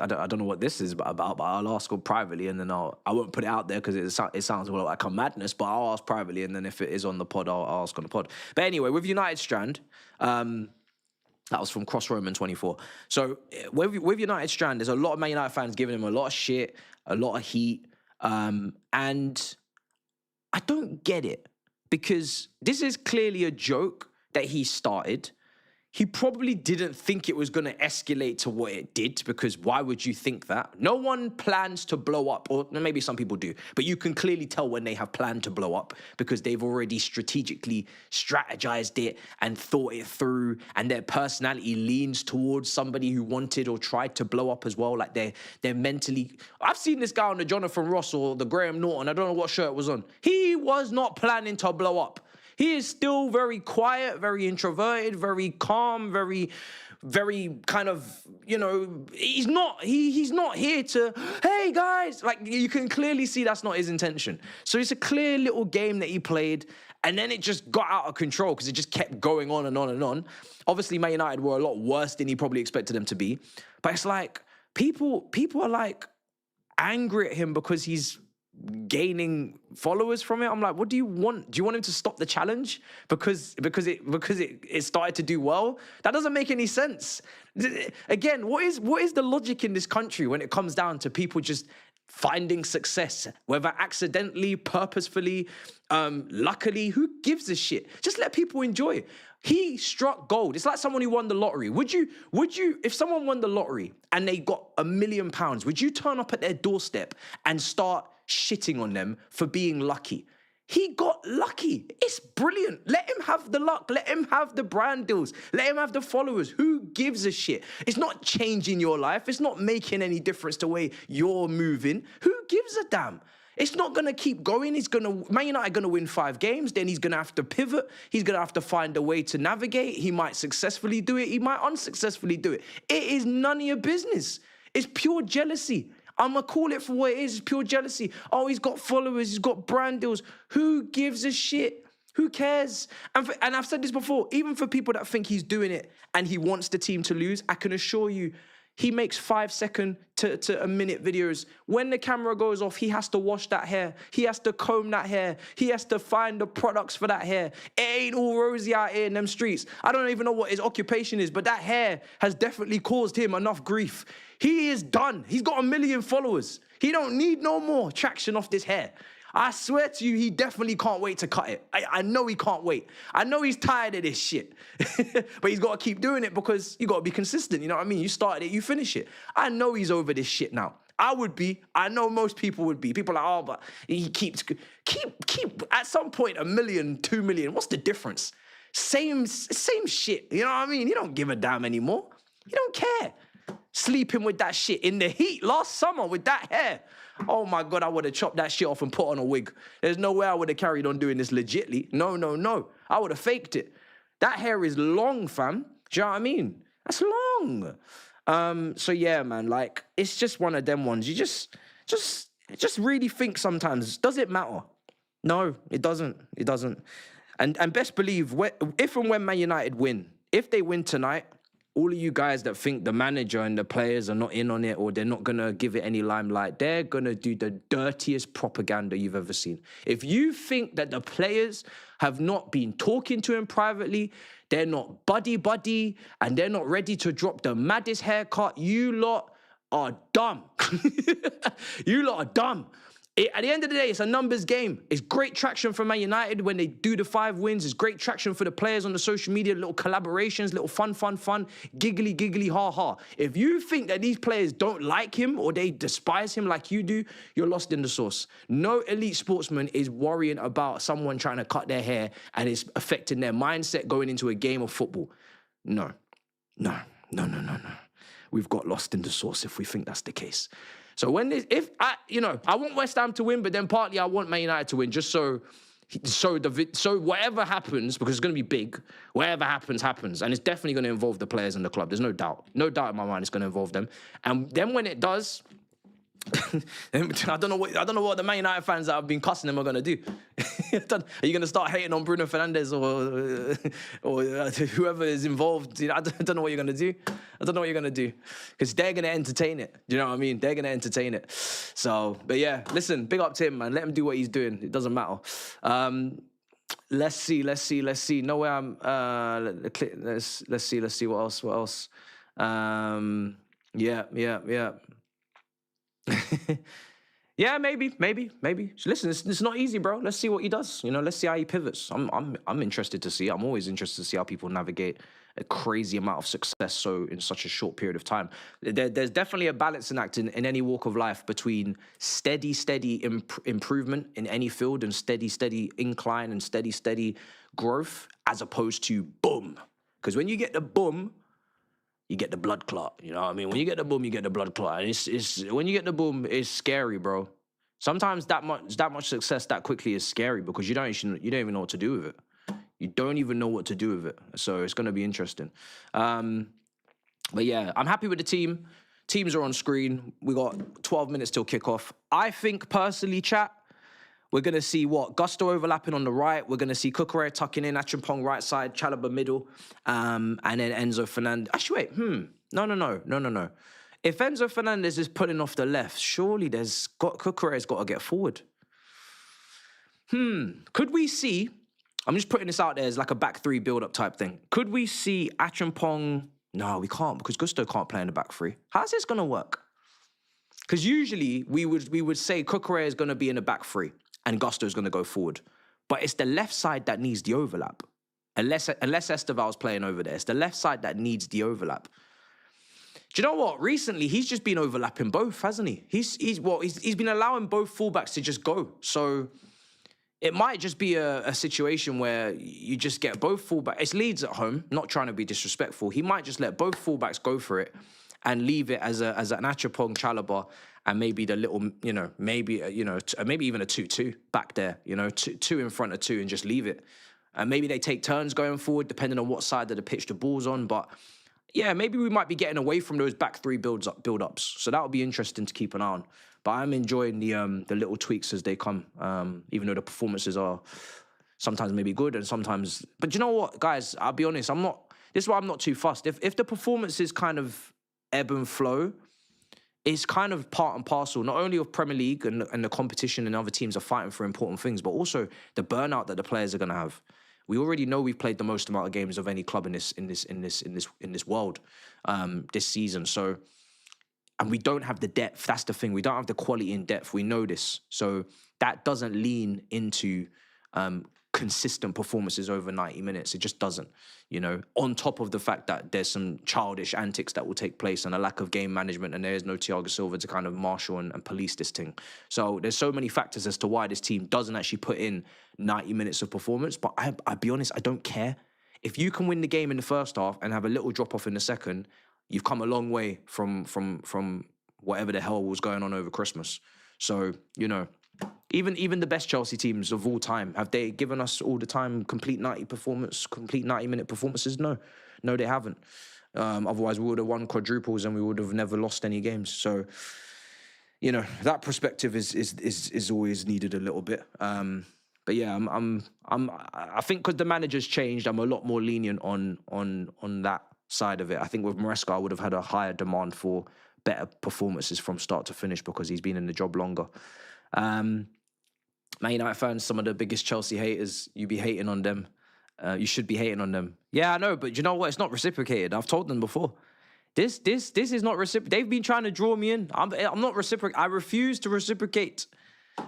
don't know what this is about, but I'll ask her privately, and then I won't put it out there because it sounds well like a madness, but I'll ask privately, and then if it is on the pod, I'll ask on the pod. But anyway, with United Strand, that was from Cross Roman 24. So with United Strand, there's a lot of Man United fans giving him a lot of shit, a lot of heat, and I don't get it because this is clearly a joke that he started. He probably didn't think it was going to escalate to what it did, because why would you think that? No one plans to blow up, or maybe some people do, but you can clearly tell when they have planned to blow up because they've already strategically strategized it and thought it through, and their personality leans towards somebody who wanted or tried to blow up as well. Like they're mentally... I've seen this guy on the Jonathan Ross or the Graham Norton, I don't know what shirt it was on. He was not planning to blow up. He is still very quiet, very introverted, very calm, very kind of, you know, he's not here to, hey guys, like you can clearly see that's not his intention. So it's a clear little game that he played, and then it just got out of control because it just kept going on and on and on. Obviously, Man United were a lot worse than he probably expected them to be, but it's like people are like angry at him because he's gaining followers from it. I'm like, what do you want? Do you want him to stop the challenge because it started to do well? That doesn't make any sense. Again, what is the logic in this country when it comes down to people just finding success, whether accidentally, purposefully, luckily? Who gives a shit? Just let people enjoy it. He struck gold. It's like someone who won the lottery. Would you, if someone won the lottery and they got £1 million, would you turn up at their doorstep and start shitting on them for being lucky? He got lucky. It's brilliant. Let him have the luck. Let him have the brand deals. Let him have the followers. Who gives a shit? It's not changing your life. It's not making any difference the way you're moving. Who gives a damn? It's not going to keep going. Man United going to win 5 games. Then he's going to have to pivot. He's going to have to find a way to navigate. He might successfully do it. He might unsuccessfully do it. It is none of your business. It's pure jealousy. I'm going to call it for what it is. It's pure jealousy. Oh, he's got followers. He's got brand deals. Who gives a shit? Who cares? And I've said this before, even for people that think he's doing it and he wants the team to lose, I can assure you, he makes 5-second to a minute videos. When the camera goes off, he has to wash that hair. He has to comb that hair. He has to find the products for that hair. It ain't all rosy out here in them streets. I don't even know what his occupation is, but that hair has definitely caused him enough grief. He is done. He's got 1 million followers. He don't need no more traction off this hair. I swear to you, he definitely can't wait to cut it. I know he can't wait. I know he's tired of this shit. But he's got to keep doing it because you got to be consistent. You know what I mean? You started it, you finish it. I know he's over this shit now. I would be. I know most people would be. People are like, oh, but he keep. At some point, 1 million, 2 million. What's the difference? Same shit. You know what I mean? You don't give a damn anymore. You don't care. Sleeping with that shit in the heat last summer with that hair. Oh my God, I would have chopped that shit off and put on a wig. There's no way I would have carried on doing this legitly. No, no, no. I would have faked it. That hair is long, fam. Do you know what I mean? That's long. So yeah, man, like, it's just one of them ones. You just really think sometimes, does it matter? No, it doesn't. It doesn't. And best believe, if and when Man United win, if they win tonight, all of you guys that think the manager and the players are not in on it or they're not going to give it any limelight, they're going to do the dirtiest propaganda you've ever seen. If you think that the players have not been talking to him privately, they're not buddy-buddy, and they're not ready to drop the maddest haircut, you lot are dumb. You lot are dumb. At the end of the day, it's a numbers game. It's great traction for Man United when they do the 5 wins. It's great traction for the players on the social media, little collaborations, little fun, giggly, ha. If you think that these players don't like him or they despise him like you do, you're lost in the sauce. No elite sportsman is worrying about someone trying to cut their hair and it's affecting their mindset going into a game of football. No. We've got lost in the sauce if we think that's the case. So I want West Ham to win, but then partly I want Man United to win, just so whatever happens, because it's going to be big, whatever happens, and it's definitely going to involve the players and the club. There's no doubt in my mind it's going to involve them. And then when it does, I don't know what the Man United fans that have been cussing them are going to do. Are you going to start hating on Bruno Fernandes or whoever is involved? I don't know what you're going to do. I don't know what you're going to do, because they're going to entertain it. Do you know what I mean? They're going to entertain it. So, but yeah, listen, big up to him, man. Let him do what he's doing. It doesn't matter. Let's see. No way I'm. Let's see what else. Yeah. Yeah, maybe. Listen, it's not easy, bro. Let's see what he does. Let's see how he pivots. I'm interested to see. I'm always interested to see how people navigate a crazy amount of success in such a short period of time. There's definitely a balancing act in any walk of life between steady improvement in any field and steady incline and steady growth, as opposed to boom. Because when you get the boom, you get the blood clot. You know what I mean? When you get the boom, you get the blood clot. And it's when you get the boom, it's scary, bro. Sometimes that much success that quickly is scary because you don't even know what to do with it. You don't even know what to do with it. So it's going to be interesting. But yeah, I'm happy with the team. Teams are on screen. We got 12 minutes till kickoff. I think personally, chat, we're going to see Gusto overlapping on the right. We're going to see Cucurella tucking in, Acheampong right side, Chalobah middle, and then Enzo Fernandez. Actually, wait, No. If Enzo Fernandez is pulling off the left, surely Cucurella's got to get forward. Could we see, I'm just putting this out there as like a back 3 build-up type thing. Could we see Acheampong? No, we can't, because Gusto can't play in the back 3. How's this going to work? Because usually we would say Cucurella is going to be in the back 3 and Gusto's going to go forward. But it's the left side that needs the overlap. Unless Esteval's playing over there. It's the left side that needs the overlap. Do you know what? Recently, he's just been overlapping both, hasn't he? He's been allowing both fullbacks to just go. So it might just be a situation where you just get both fullbacks. It's Leeds at home, not trying to be disrespectful. He might just let both fullbacks go for it and leave it as an Acheampong, Chalobah, and maybe the little, maybe even a 2-2 back there, two in front of 2 and just leave it. And maybe they take turns going forward, depending on what side of the pitch the ball's on. But yeah, maybe we might be getting away from those back 3 build-ups. So that would be interesting to keep an eye on. But I'm enjoying the little tweaks as they come, even though the performances are sometimes maybe good and sometimes... But you know what, guys? I'll be honest, this is why I'm not too fussed. If the performances kind of ebb and flow, it's kind of part and parcel, not only of Premier League and the competition and other teams are fighting for important things, but also the burnout that the players are going to have. We already know we've played the most amount of games of any club in this world this season. So, and we don't have the depth. That's the thing. We don't have the quality in depth. We know this. So that doesn't lean into consistent performances over 90 minutes. It just doesn't, on top of the fact that there's some childish antics that will take place and a lack of game management, and there is no Thiago Silva to kind of marshal and police this thing. So there's so many factors as to why this team doesn't actually put in 90 minutes of performance. But I'll be honest, I don't care. If you can win the game in the first half and have a little drop-off in the second, you've come a long way from whatever the hell was going on over Christmas. So, you know, even the best Chelsea teams of all time, have they given us all the time complete 90-minute performances? No, they haven't. Otherwise, we would have won quadruples and we would have never lost any games. So, you know, that perspective is always needed a little bit. But yeah, I think because the manager's changed, I'm a lot more lenient on that side of it. I think with Maresca, I would have had a higher demand for better performances from start to finish because he's been in the job longer. Man United fans, some of the biggest Chelsea haters, you be hating on them. You should be hating on them. Yeah, I know, but you know what? It's not reciprocated. I've told them before. This is not reciprocated. They've been trying to draw me in. I'm not reciprocating. I refuse to reciprocate.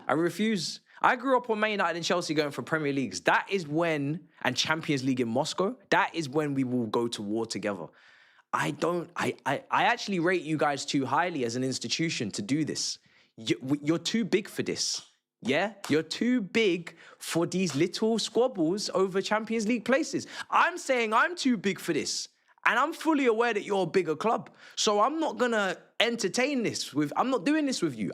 I refuse. I grew up on Man United and Chelsea going for Premier Leagues. That is when, and Champions League in Moscow, that is when we will go to war together. I actually rate you guys too highly as an institution to do this. You're too big for this. Yeah? You're too big for these little squabbles over Champions League places. I'm saying I'm too big for this. And I'm fully aware that you're a bigger club. So I'm not going to entertain this I'm not doing this with you.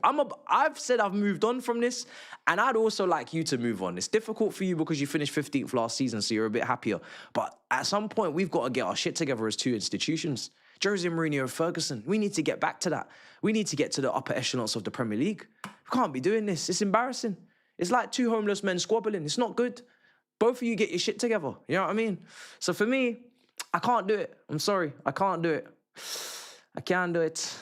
I've said I've moved on from this, and I'd also like you to move on. It's difficult for you because you finished 15th last season, so you're a bit happier. But at some point, we've got to get our shit together as two institutions. Jose Mourinho and Ferguson, we need to get back to that. We need to get to the upper echelons of the Premier League. We can't be doing this. It's embarrassing. It's like two homeless men squabbling. It's not good. Both of you get your shit together. You know what I mean? So for me, I can't do it. I'm sorry. I can't do it. I can't do it.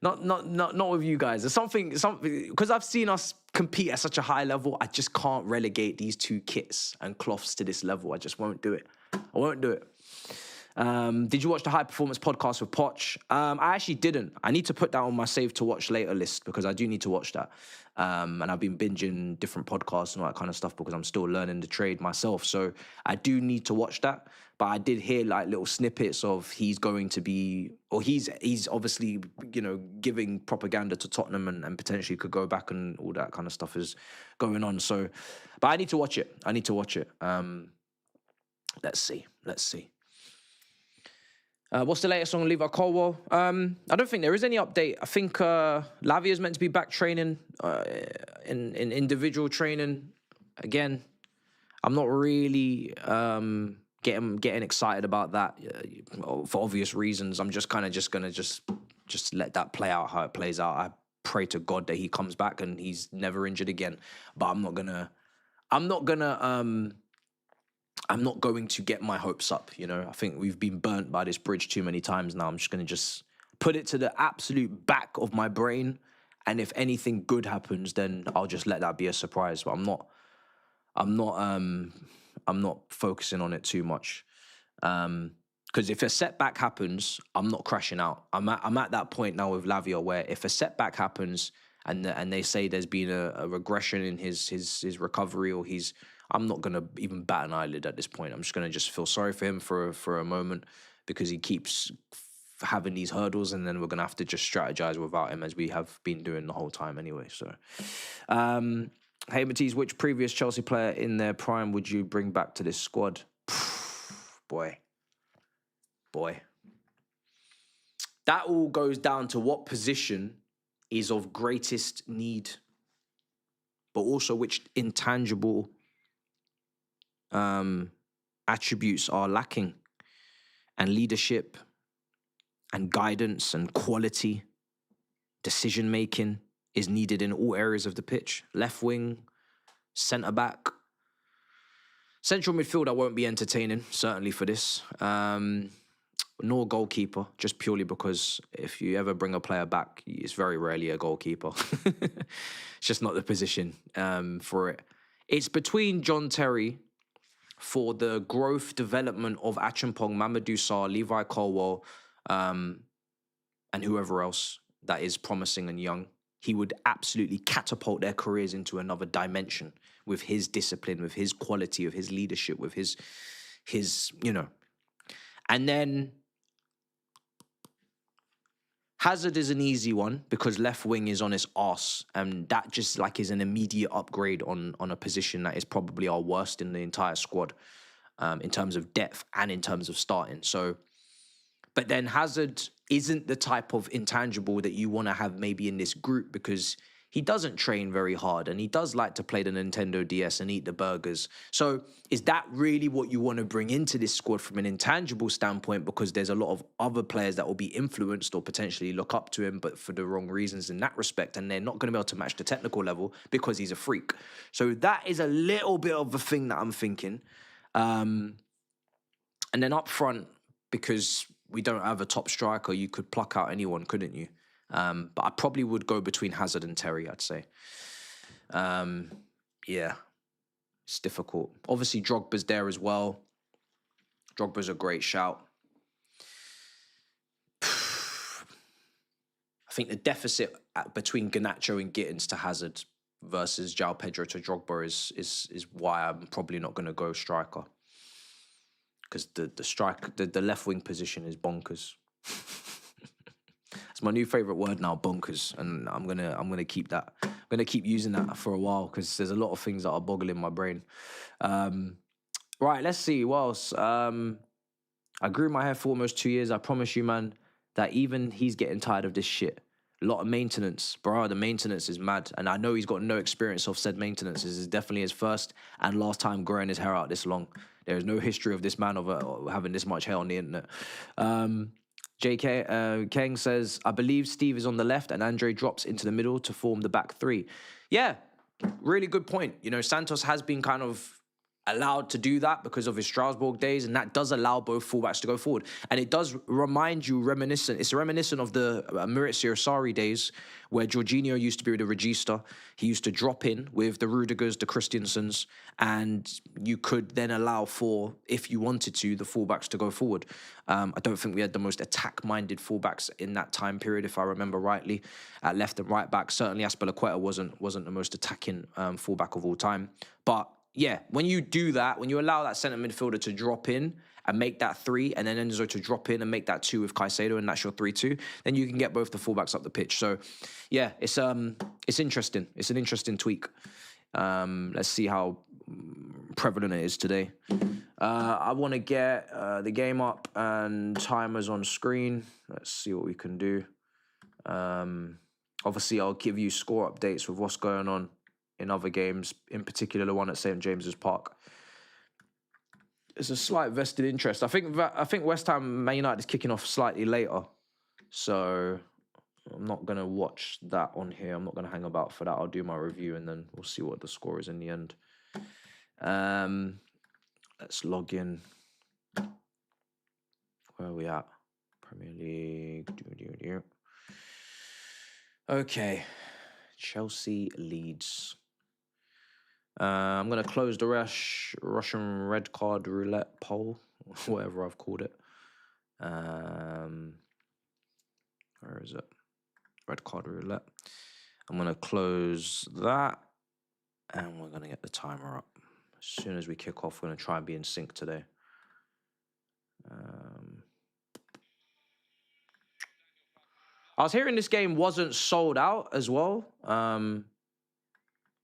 Not with you guys. There's something, because I've seen us compete at such a high level, I just can't relegate these two kits and cloths to this level. I just won't do it. I won't do it. Did you watch the High Performance podcast with Poch? I actually didn't. I need to put that on my save to watch later list because I do need to watch that. And I've been binging different podcasts and all that kind of stuff because I'm still learning the trade myself. So I do need to watch that. But I did hear like little snippets of he's going to be, or he's obviously, you know, giving propaganda to Tottenham and potentially could go back and all that kind of stuff is going on. So, but I need to watch it. Let's see. What's the latest on Levi Colwell? I don't think there is any update. I think Lavia is meant to be back training in individual training. Again, I'm not really getting excited about that for obvious reasons. I'm just kind of just gonna let that play out how it plays out. I pray to God that he comes back and he's never injured again. But I'm not going to get my hopes up, you know. I think we've been burnt by this bridge too many times now. I'm just going to put it to the absolute back of my brain, and if anything good happens, then I'll just let that be a surprise. But I'm not focusing on it too much. Because if a setback happens, I'm not crashing out. I'm at that point now with Lavia where if a setback happens and they say there's been a regression in his recovery or I'm not going to even bat an eyelid at this point. I'm just going to just feel sorry for him for a moment because he keeps having these hurdles, and then we're going to have to just strategize without him as we have been doing the whole time anyway. So, hey, Matisse, which previous Chelsea player in their prime would you bring back to this squad? Boy. That all goes down to what position is of greatest need, but also which intangible attributes are lacking, and leadership and guidance and quality decision making is needed in all areas of the pitch. Left wing, centre back, central midfield I won't be entertaining certainly for this, nor goalkeeper, just purely because if you ever bring a player back, it's very rarely a goalkeeper. It's just not the position for it. It's between John Terry for the growth development of Achampong, Mamadou Sarr, Levi Colwell, and whoever else that is promising and young. He would absolutely catapult their careers into another dimension with his discipline, with his quality, with his leadership, with his, you know. And then Hazard is an easy one because left wing is on his arse, and that just like is an immediate upgrade on a position that is probably our worst in the entire squad. in terms of depth and in terms of starting. So, but then Hazard isn't the type of intangible that you want to have maybe in this group, because he doesn't train very hard and he does like to play the Nintendo DS and eat the burgers. So is that really what you want to bring into this squad from an intangible standpoint? Because there's a lot of other players that will be influenced or potentially look up to him, but for the wrong reasons in that respect. And they're not going to be able to match the technical level because he's a freak. So that is a little bit of a thing that I'm thinking. And then up front, because we don't have a top striker, you could pluck out anyone, couldn't you? But I probably would go between Hazard and Terry, I'd say. Yeah, it's difficult. Obviously, Drogba's there as well. Drogba's a great shout. I think the deficit between Garnacho and Gittins to Hazard versus João Pedro to Drogba is why I'm probably not going to go striker. Because the left wing position is bonkers. It's my new favorite word now, bonkers, and I'm gonna keep that. I'm gonna keep using that for a while because there's a lot of things that are boggling my brain. Right, let's see what else. I grew my hair for almost 2 years. I promise you, man, that even he's getting tired of this shit. A lot of maintenance, bro. The maintenance is mad, and I know he's got no experience of said maintenance. This is definitely his first and last time growing his hair out this long. There is no history of this man of having this much hair on the internet. JK Kang says, I believe Steve is on the left and Andre drops into the middle to form the back three. Yeah, really good point. You know, Santos has been kind of allowed to do that because of his Strasbourg days, and that does allow both fullbacks to go forward. And it does remind you, it's reminiscent of the Maurizio Sarri days where Jorginho used to be with the Regista. He used to drop in with the Rudigers, the Christiansens, and you could then allow for, if you wanted to, the fullbacks to go forward. I don't think we had the most attack-minded fullbacks in that time period, if I remember rightly, at left and right back. Certainly Azpilicueta wasn't the most attacking fullback of all time. But yeah, when you do that, when you allow that centre midfielder to drop in and make that three, and then Enzo to drop in and make that two with Caicedo, and that's your 3-2, then you can get both the fullbacks up the pitch. So, yeah, it's interesting. It's an interesting tweak. Let's see how prevalent it is today. I want to get the game up and timers on screen. Let's see what we can do. Obviously, I'll give you score updates with what's going on in other games, in particular the one at St. James's Park. It's a slight vested interest. I think West Ham Man United is kicking off slightly later, so I'm not going to watch that on here. I'm not going to hang about for that. I'll do my review and then we'll see what the score is in the end. Let's log in. Where are we at? Premier League. Okay. Chelsea, Leeds. I'm going to close the Russian red card roulette poll, whatever I've called it. Where is it? Red card roulette. I'm going to close that, and we're going to get the timer up. As soon as we kick off, we're going to try and be in sync today. I was hearing this game wasn't sold out as well.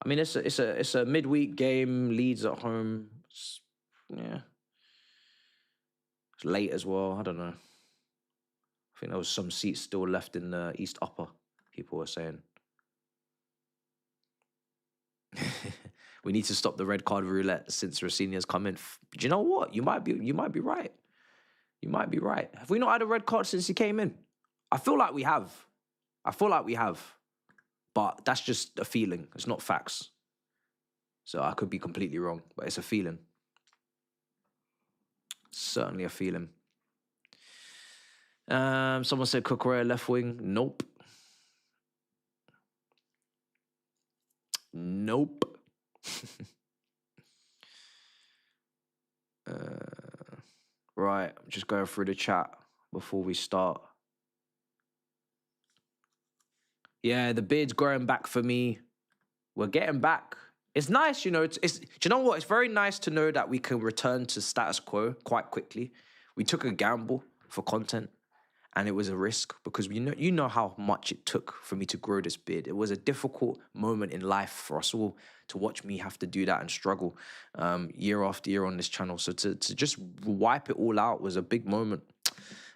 I mean, it's a midweek game. Leeds at home. It's late as well. I don't know. I think there was some seats still left in the East Upper. People were saying. We need to stop the red card roulette since Rossinia's come in. Do you know what? You might be right. You might be right. Have we not had a red card since he came in? I feel like we have. But that's just a feeling. It's not facts. So I could be completely wrong, but it's a feeling. Certainly a feeling. Someone said Cucurella left wing. Nope. Right, I'm just going through the chat before we start. Yeah, the beard's growing back for me. We're getting back. It's nice, you know. Do you know what? It's very nice to know that we can return to status quo quite quickly. We took a gamble for content, And it was a risk because you know how much it took for me to grow this beard. It was a difficult moment in life for us all to watch me have to do that and struggle year after year on this channel. So to just wipe it all out was a big moment.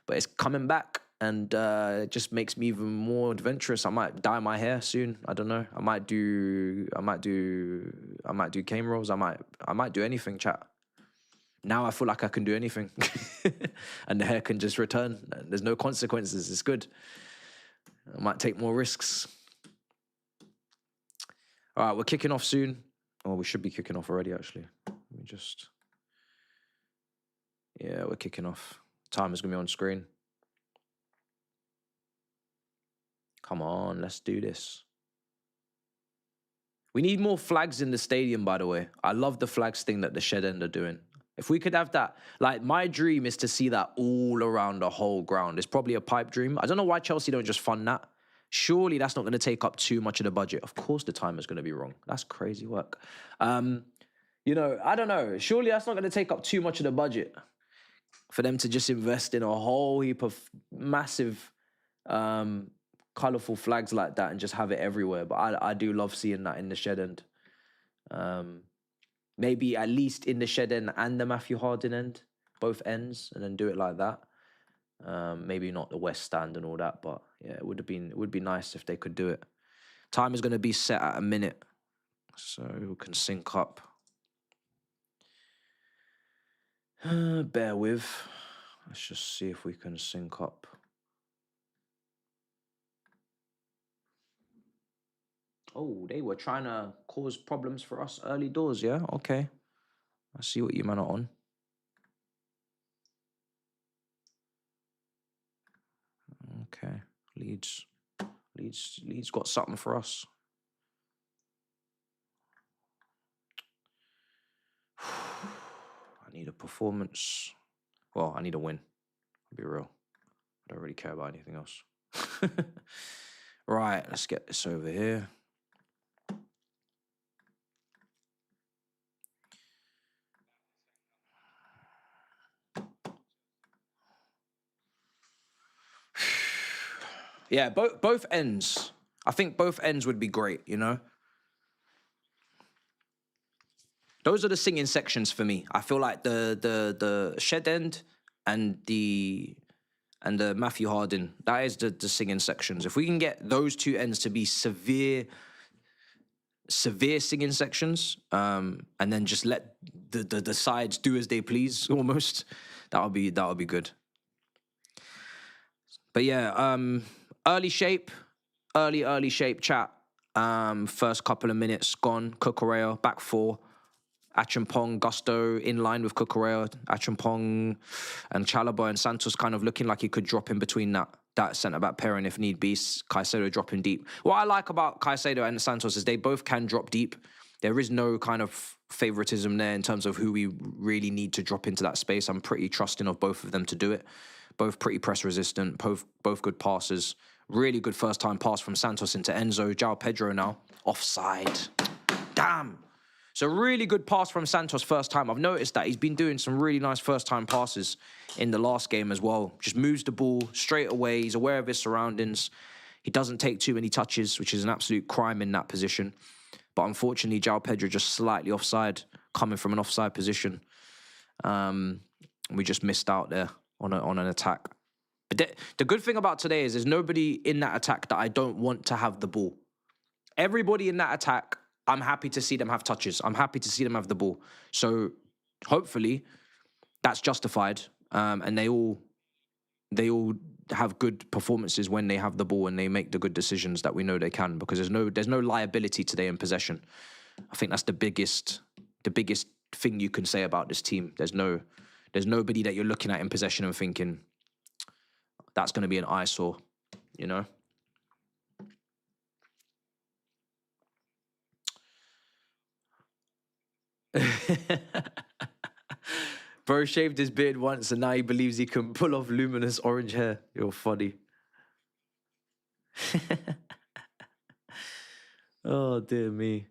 But it's coming back, and it just makes me even more adventurous. I might dye my hair soon. I don't know. I might do cane rolls. I might do anything, chat. Now I feel like I can do anything. And the hair can just return. There's no consequences. It's good. I might take more risks. All right, we're kicking off soon. Oh, we should be kicking off already, actually. Let me just... Yeah, we're kicking off. Timer's going to be on screen. Come on, let's do this. We need more flags in the stadium, by the way. I love the flags thing that the Shed End are doing. If we could have that, like, my dream is to see that all around the whole ground. It's probably a pipe dream. I don't know why Chelsea don't just fund that. Surely that's not going to take up too much of the budget. Of course the timer's going to be wrong. That's crazy work. You know, I don't know. Surely that's not going to take up too much of the budget for them to just invest in a whole heap of massive, colourful flags like that and just have it everywhere. But I do love seeing that in the Shed End. Maybe at least in the Shed End and the Matthew Harding end, both ends, and then do it like that. Maybe not the West Stand and all that, but yeah, it would be nice if they could do it. Time is going to be set at a minute, so we can sync up. Bear with. Let's just see if we can sync up. Oh, they were trying to cause problems for us early doors, yeah? Okay. I see what you man are on. Okay. Leeds got something for us. I need a performance. Well, I need a win. I'll be real. I don't really care about anything else. Right, let's get this over here. Yeah, both ends. I think both ends would be great, you know? Those are the singing sections for me. I feel like the Shed End and the Matthew Harding, that is the singing sections. If we can get those two ends to be severe singing sections, and then just let the sides do as they please, almost, that would be good. But yeah, early shape, chat. First couple of minutes gone. Cucurella back four. Achampong, Gusto in line with Cucurella. Achampong and Chalobah and Santos kind of looking like he could drop in between that centre-back pairing if need be. Caicedo dropping deep. What I like about Caicedo and Santos is they both can drop deep. There is no kind of favoritism there in terms of who we really need to drop into that space. I'm pretty trusting of both of them to do it. Both pretty press resistant, both good passes. Really good first-time pass from Santos into Enzo. João Pedro now. Offside. Damn. It's a really good pass from Santos first time. I've noticed that he's been doing some really nice first-time passes in the last game as well. Just moves the ball straight away. He's aware of his surroundings. He doesn't take too many touches, which is an absolute crime in that position. But unfortunately, João Pedro just slightly offside, coming from an offside position. We just missed out there on an attack. But the good thing about today is there's nobody in that attack that I don't want to have the ball. Everybody in that attack, I'm happy to see them have touches. I'm happy to see them have the ball. So hopefully that's justified. And they all have good performances when they have the ball and they make the good decisions that we know they can, because there's no liability today in possession. I think that's the biggest thing you can say about this team. There's nobody that you're looking at in possession and thinking that's going to be an eyesore, you know? Bro shaved his beard once and now he believes he can pull off luminous orange hair. You're funny. Oh, dear me.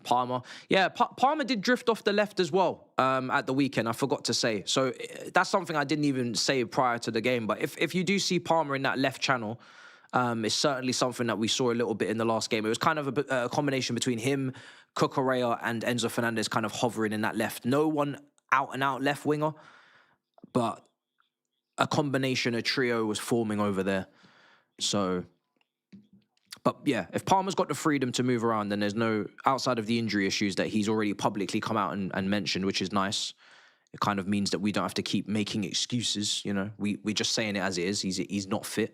Palmer. Yeah, Palmer did drift off the left as well at the weekend. I forgot to say. So that's something I didn't even say prior to the game. But if you do see Palmer in that left channel, it's certainly something that we saw a little bit in the last game. It was kind of a combination between him, Cucurella, and Enzo Fernandez kind of hovering in that left. No one out-and-out left winger, but a combination, a trio was forming over there. So... But yeah, if Palmer's got the freedom to move around, then there's no, outside of the injury issues that he's already publicly come out and mentioned, which is nice. It kind of means that we don't have to keep making excuses, you know. We're just saying it as it is. He's not fit.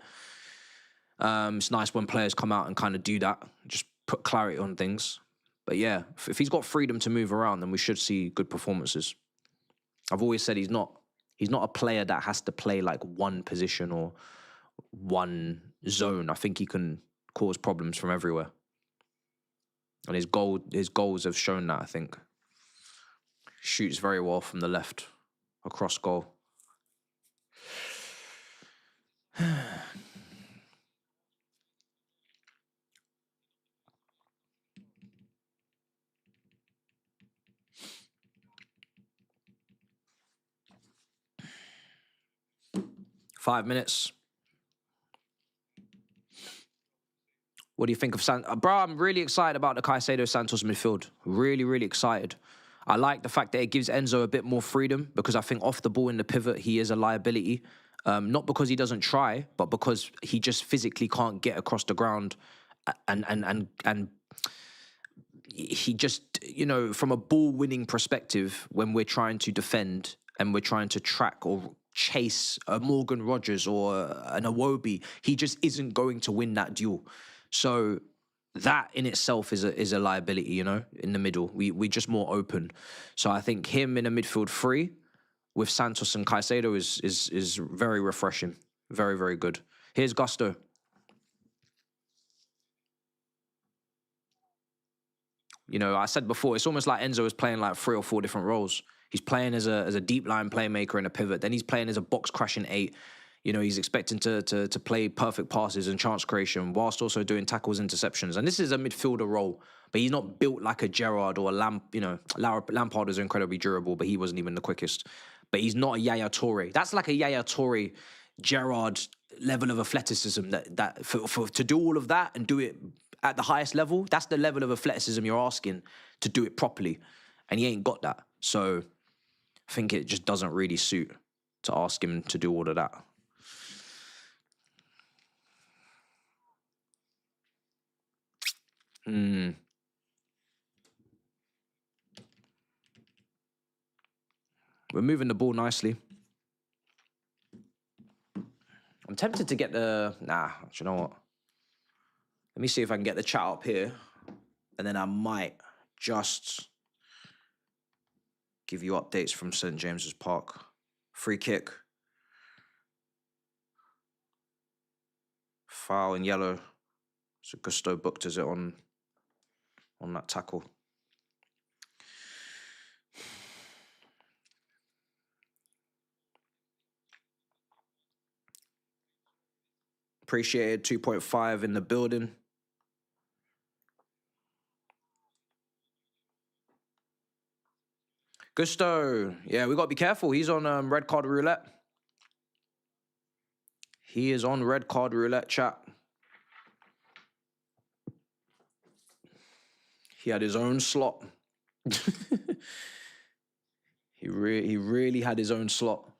It's nice when players come out and kind of do that, just put clarity on things. But yeah, if he's got freedom to move around, then we should see good performances. I've always said he's not a player that has to play like one position or one zone. I think he can cause problems from everywhere. And his goals have shown that, I think. Shoots very well from the left, across goal. Five minutes. What do you think of Bro, I'm really excited about the Caicedo-Santos midfield. Really, really excited. I like the fact that it gives Enzo a bit more freedom because I think off the ball in the pivot, he is a liability. Not because he doesn't try, but because he just physically can't get across the ground. And he just, you know, from a ball-winning perspective, when we're trying to defend and we're trying to track or chase a Morgan Rogers or an Iwobi, he just isn't going to win that duel. So that in itself is a liability, you know, in the middle. We're just more open. So I think him in a midfield three with Santos and Caicedo is very refreshing. Very, very good. Here's Gusto. You know, I said before, it's almost like Enzo is playing like 3 or 4 different roles. He's playing as a deep line playmaker and a pivot. Then he's playing as a box crashing 8. You know, he's expecting to play perfect passes and chance creation whilst also doing tackles, interceptions. And this is a midfielder role, but he's not built like a Gerrard or a Lampard is incredibly durable, but he wasn't even the quickest. But he's not a Yaya Toure. That's like a Yaya Toure, Gerrard level of athleticism that for to do all of that and do it at the highest level, that's the level of athleticism you're asking to do it properly. And he ain't got that. So I think it just doesn't really suit to ask him to do all of that. We're moving the ball nicely. I'm tempted to get the... Nah, do you know what? Let me see if I can get the chat up here. And then I might just give you updates from St. James's Park. Free kick. Foul and yellow. So Gusto booked as it on that tackle. Appreciated 2.5 in the building. Gusto. Yeah, we got to be careful. He's on red card roulette. He is on red card roulette, chat. He had his own slot. He really had his own slot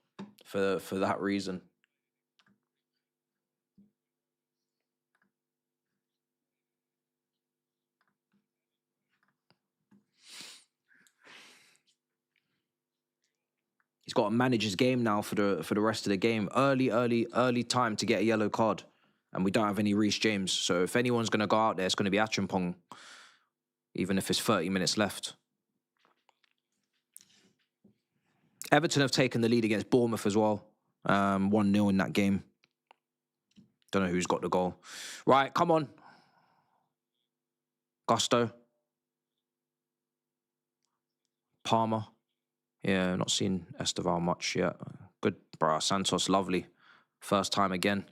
for that reason. He's got to manage his game now for the rest of the game. Early time to get a yellow card. And we don't have any Reece James. So if anyone's going to go out there, it's going to be Achimpong. Even if it's 30 minutes left. Everton have taken the lead against Bournemouth as well. 1-0 in that game. Don't know who's got the goal. Right, come on. Gusto. Palmer. Yeah, not seen Esteval much yet. Good, bro. Santos, lovely. First time again.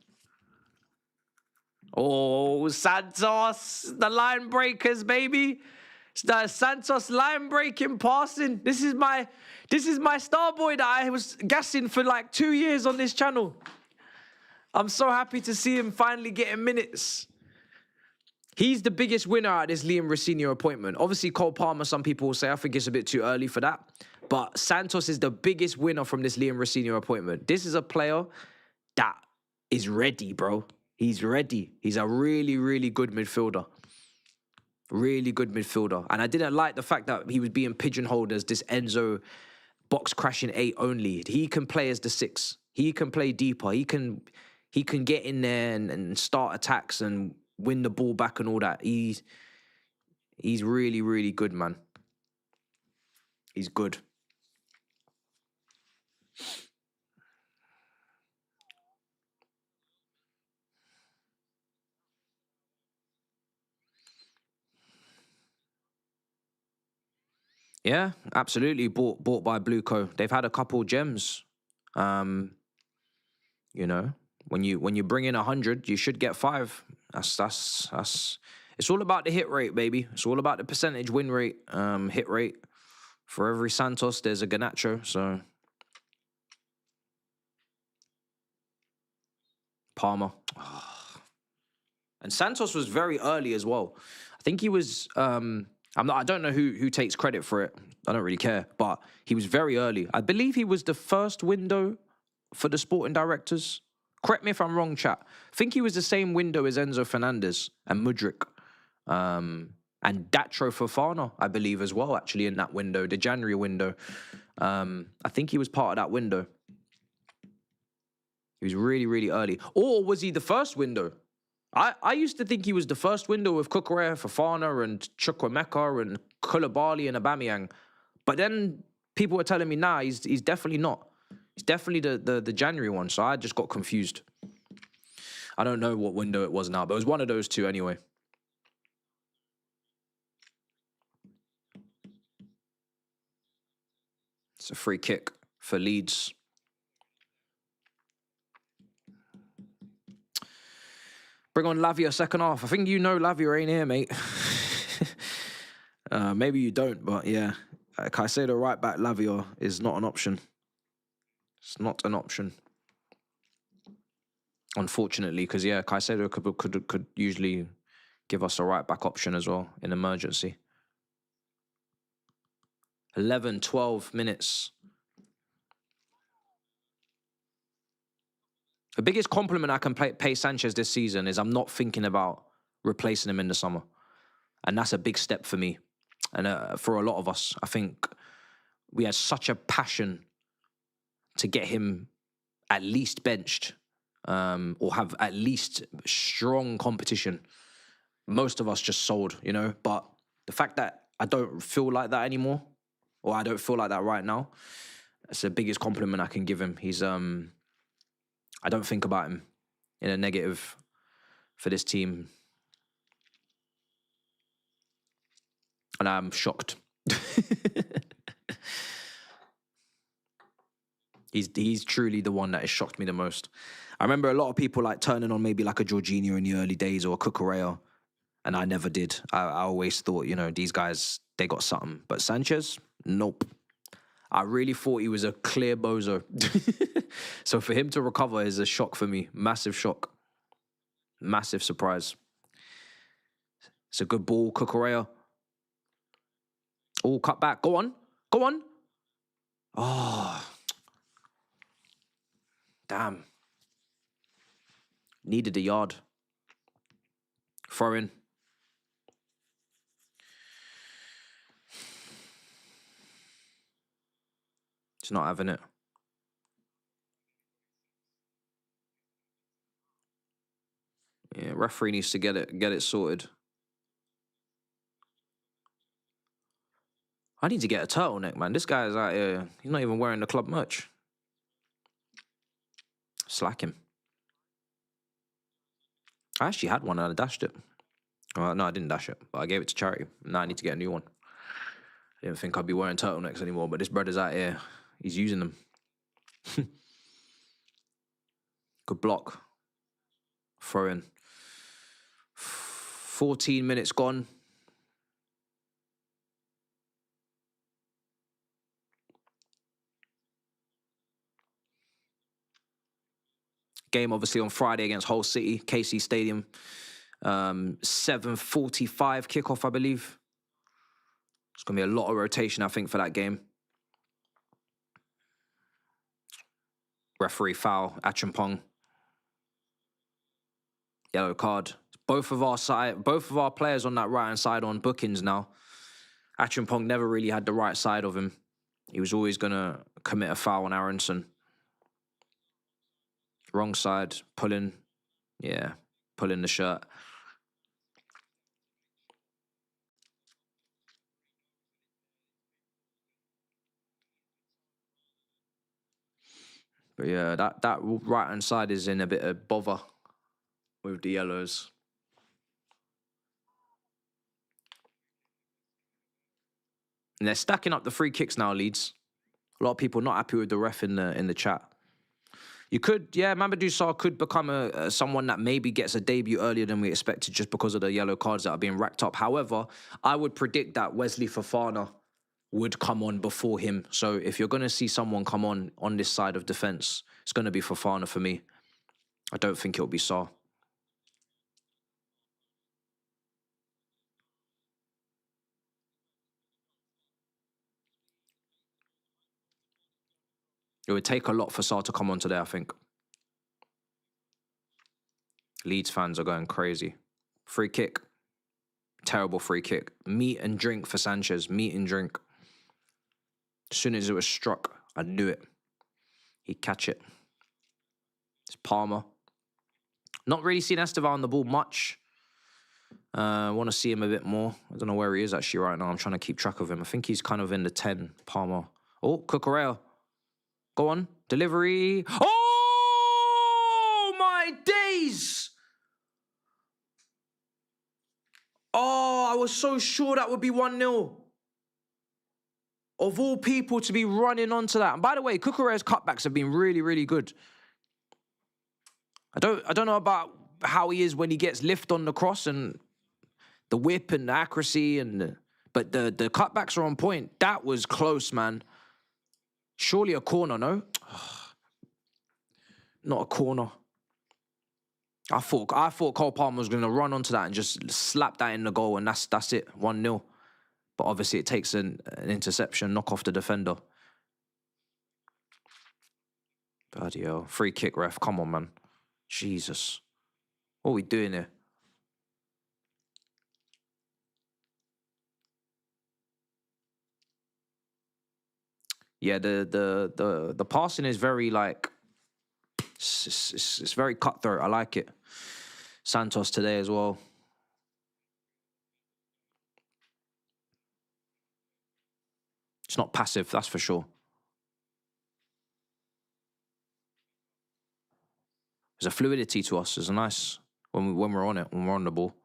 Oh, Santos. The line breakers, baby. It's that Santos line breaking passing. This is my star boy that I was gassing for like 2 years on this channel. I'm so happy to see him finally getting minutes. He's the biggest winner at this Liam Rossinho appointment. Obviously, Cole Palmer, some people will say, I think it's a bit too early for that. But Santos is the biggest winner from this Liam Rossinho appointment. This is a player that is ready, bro. He's ready. He's a really, really good midfielder. Really good midfielder. And I didn't like the fact that he was being pigeonholed as this Enzo box crashing 8 only. He can play as the 6. He can play deeper. He can get in there and start attacks and win the ball back and all that. He's really, really good, man. He's good. Yeah, absolutely. Bought by Blueco. They've had a couple gems. You know, when you bring in 100, you should get 5. That's. It's all about the hit rate, baby. It's all about the percentage win rate, hit rate. For every Santos, there's a Garnacho. So Palmer. And Santos was very early as well. I think he was. I don't know who takes credit for it. I don't really care, but he was very early. I believe he was the first window for the sporting directors. Correct me if I'm wrong, chat. I think he was the same window as Enzo Fernandez and Mudryk. And Datro Fofana, I believe, as well, actually, in that window, the January window. I think he was part of that window. He was really, really early. Or was he the first window? I used to think he was the first window with Cucurella, Fofana, and Chukwuemeka, and Koulibaly, and Aubameyang. But then people were telling me, nah, he's definitely not. He's definitely the January one, so I just got confused. I don't know what window it was now, but it was one of those two anyway. It's a free kick for Leeds. Bring on Lavia second half. I think you know Lavia ain't here, mate. Maybe you don't, but yeah. Caicedo right back Lavia is not an option. It's not an option. Unfortunately, because yeah, Caicedo could usually give us a right back option as well in emergency. 11, 12 minutes. The biggest compliment I can pay Sanchez this season is I'm not thinking about replacing him in the summer. And that's a big step for me. And for a lot of us, I think we had such a passion to get him at least benched or have at least strong competition. Most of us just sold, you know. But the fact that I don't feel like that anymore, or I don't feel like that right now, it's the biggest compliment I can give him. He's... I don't think about him in a negative for this team. And I'm shocked. He's truly the one that has shocked me the most. I remember a lot of people like turning on maybe like a Jorginho in the early days or a Cucurella, and I never did. I always thought, you know, these guys, they got something. But Sanchez, nope. I really thought he was a clear bozo. So for him to recover is a shock for me. Massive shock. Massive surprise. It's a good ball, Cucurella. Oh, cut back. Go on. Go on. Oh. Damn. Needed a yard. Throw in. It's not having it. Yeah, referee needs to get it sorted. I need to get a turtleneck, man. This guy's out here. He's not even wearing the club merch. Slack him. I actually had one and I dashed it. No, I didn't dash it, but I gave it to charity. Now I need to get a new one. I didn't think I'd be wearing turtlenecks anymore, but this brother's out here. He's using them. Good block. Throw in. 14 minutes gone. Game obviously on Friday against Hull City, KC Stadium. 7:45 kickoff, I believe. It's going to be a lot of rotation, I think, for that game. Referee foul, Acheampong. Yellow card. Both of our players on that right-hand side on bookings now. Acheampong never really had the right side of him. He was always going to commit a foul on Aronson. Wrong side, pulling. Yeah, pulling the shirt. But yeah, that right-hand side is in a bit of bother with the yellows. And they're stacking up the free kicks now, Leeds. A lot of people not happy with the ref in the chat. You could, yeah, Mamadou Sarr could become someone that maybe gets a debut earlier than we expected just because of the yellow cards that are being racked up. However, I would predict that Wesley Fofana would come on before him. So if you're going to see someone come on this side of defence, it's going to be Fofana for me. I don't think it'll be Sarr. It would take a lot for Sarr to come on today, I think. Leeds fans are going crazy. Free kick. Terrible free kick. Meat and drink for Sanchez. Meat and drink. As soon as it was struck, I knew it. He'd catch it. It's Palmer. Not really seen Esteval on the ball much. I want to see him a bit more. I don't know where he is actually right now. I'm trying to keep track of him. I think he's kind of in the 10, Palmer. Oh, Cucurella. Go on. Delivery. Oh, my days. Oh, I was so sure that would be 1-0. Of all people to be running onto that. And by the way, Cucurella's cutbacks have been really, really good. I don't know about how he is when he gets lift on the cross and the whip and the accuracy but the cutbacks are on point. That was close, man. Surely a corner, no? Not a corner. I thought Cole Palmer was going to run onto that and just slap that in the goal, and that's it, 1-0. But obviously it takes an interception, knock off the defender. Bloody hell. Free kick, ref. Come on, man. Jesus. What are we doing here? Yeah, the passing is very, like, it's very cutthroat. I like it. Santos today as well. It's not passive, that's for sure. There's a fluidity to us. There's a nice when we're on it, when we're on the ball.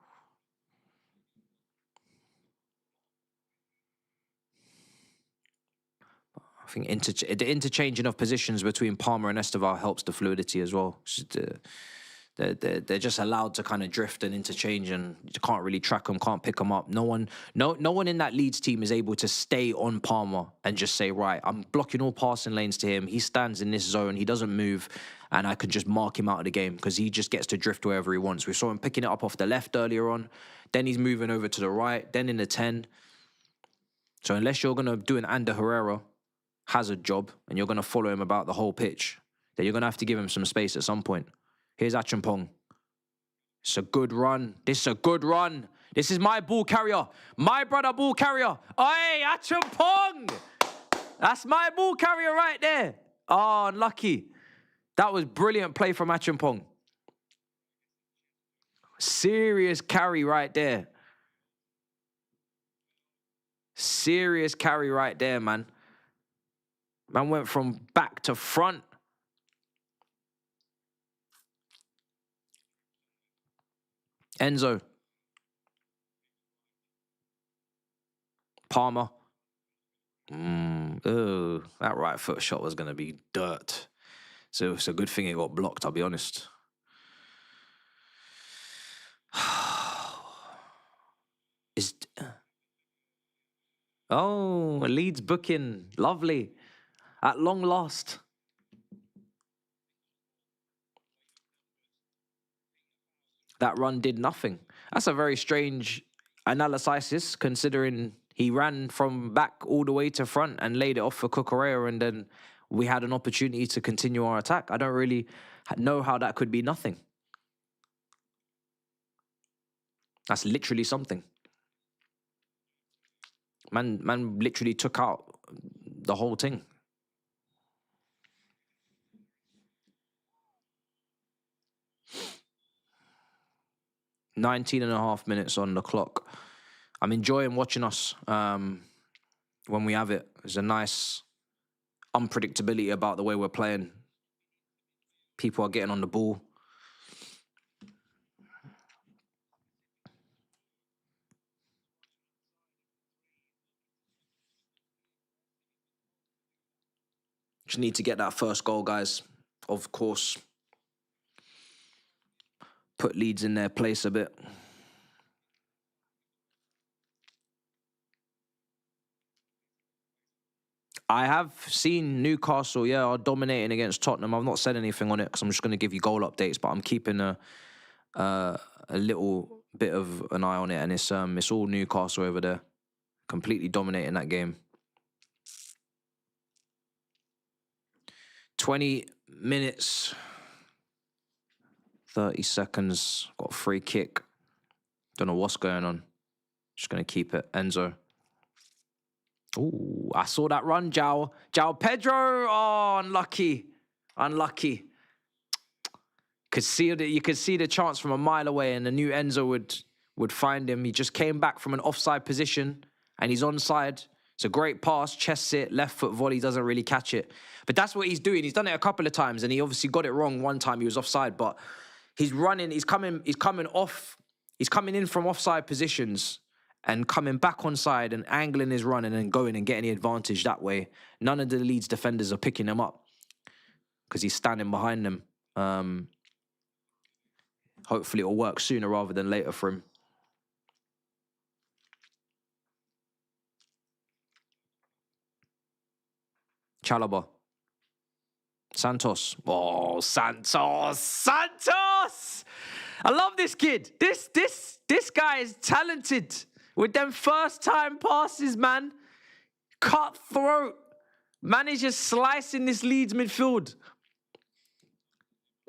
I think the interchanging of positions between Palmer and Esteval helps the fluidity as well. They're just allowed to kind of drift and interchange, and you can't really track them, can't pick them up. No one in that Leeds team is able to stay on Palmer and just say, right, I'm blocking all passing lanes to him. He stands in this zone, he doesn't move, and I can just mark him out of the game because he just gets to drift wherever he wants. We saw him picking it up off the left earlier on. Then he's moving over to the right, then in the 10. So unless you're going to do an Ander Herrera hazard job and you're going to follow him about the whole pitch, then you're going to have to give him some space at some point. Here's Acheampong. It's a good run. This is a good run. This is my ball carrier. My brother ball carrier. Oi, Acheampong! That's my ball carrier right there. Oh, unlucky. That was brilliant play from Acheampong. Serious carry right there. Serious carry right there, man. Man went from back to front. Enzo. Palmer. Oh, that right foot shot was going to be dirt. So it's a good thing it got blocked, I'll be honest. Oh, a Leeds booking. Lovely. At long last. that run did nothing. That's a very strange analysis, considering he ran from back all the way to front and laid it off for Cucurella, and then we had an opportunity to continue our attack. I don't really know how that could be nothing. That's literally something. Man literally took out the whole thing. "19.5 minutes on the clock." I'm enjoying watching us when we have it. There's a nice unpredictability about the way we're playing. People are getting on the ball. Just need to get that first goal, guys. Of course. Put Leeds in their place a bit. I have seen Newcastle, are dominating against Tottenham. I've not said anything on it because I'm just going to give you goal updates, but I'm keeping a little bit of an eye on it, and it's all Newcastle over there, completely dominating that game. 20 minutes, 30 seconds. Got a free kick. Don't know what's going on. Just going to keep it. Enzo. Ooh, I saw that run, João Pedro. Oh, unlucky. Unlucky. You could see the chance from a mile away, and the new Enzo would find him. He just came back from an offside position, and he's onside. It's a great pass, chest it, left foot volley, doesn't really catch it. But that's what he's doing. He's done it a couple of times, and he obviously got it wrong one time. He was offside, but he's running. He's coming in from offside positions and coming back onside and angling his run and then going and getting the advantage that way. None of the Leeds defenders are picking him up because he's standing behind them. Hopefully it'll work sooner rather than later for him. Chalobah. Santos. Oh, Santos! I love this kid. This guy is talented with them first-time passes, man. Cutthroat. Manager slicing this Leeds midfield.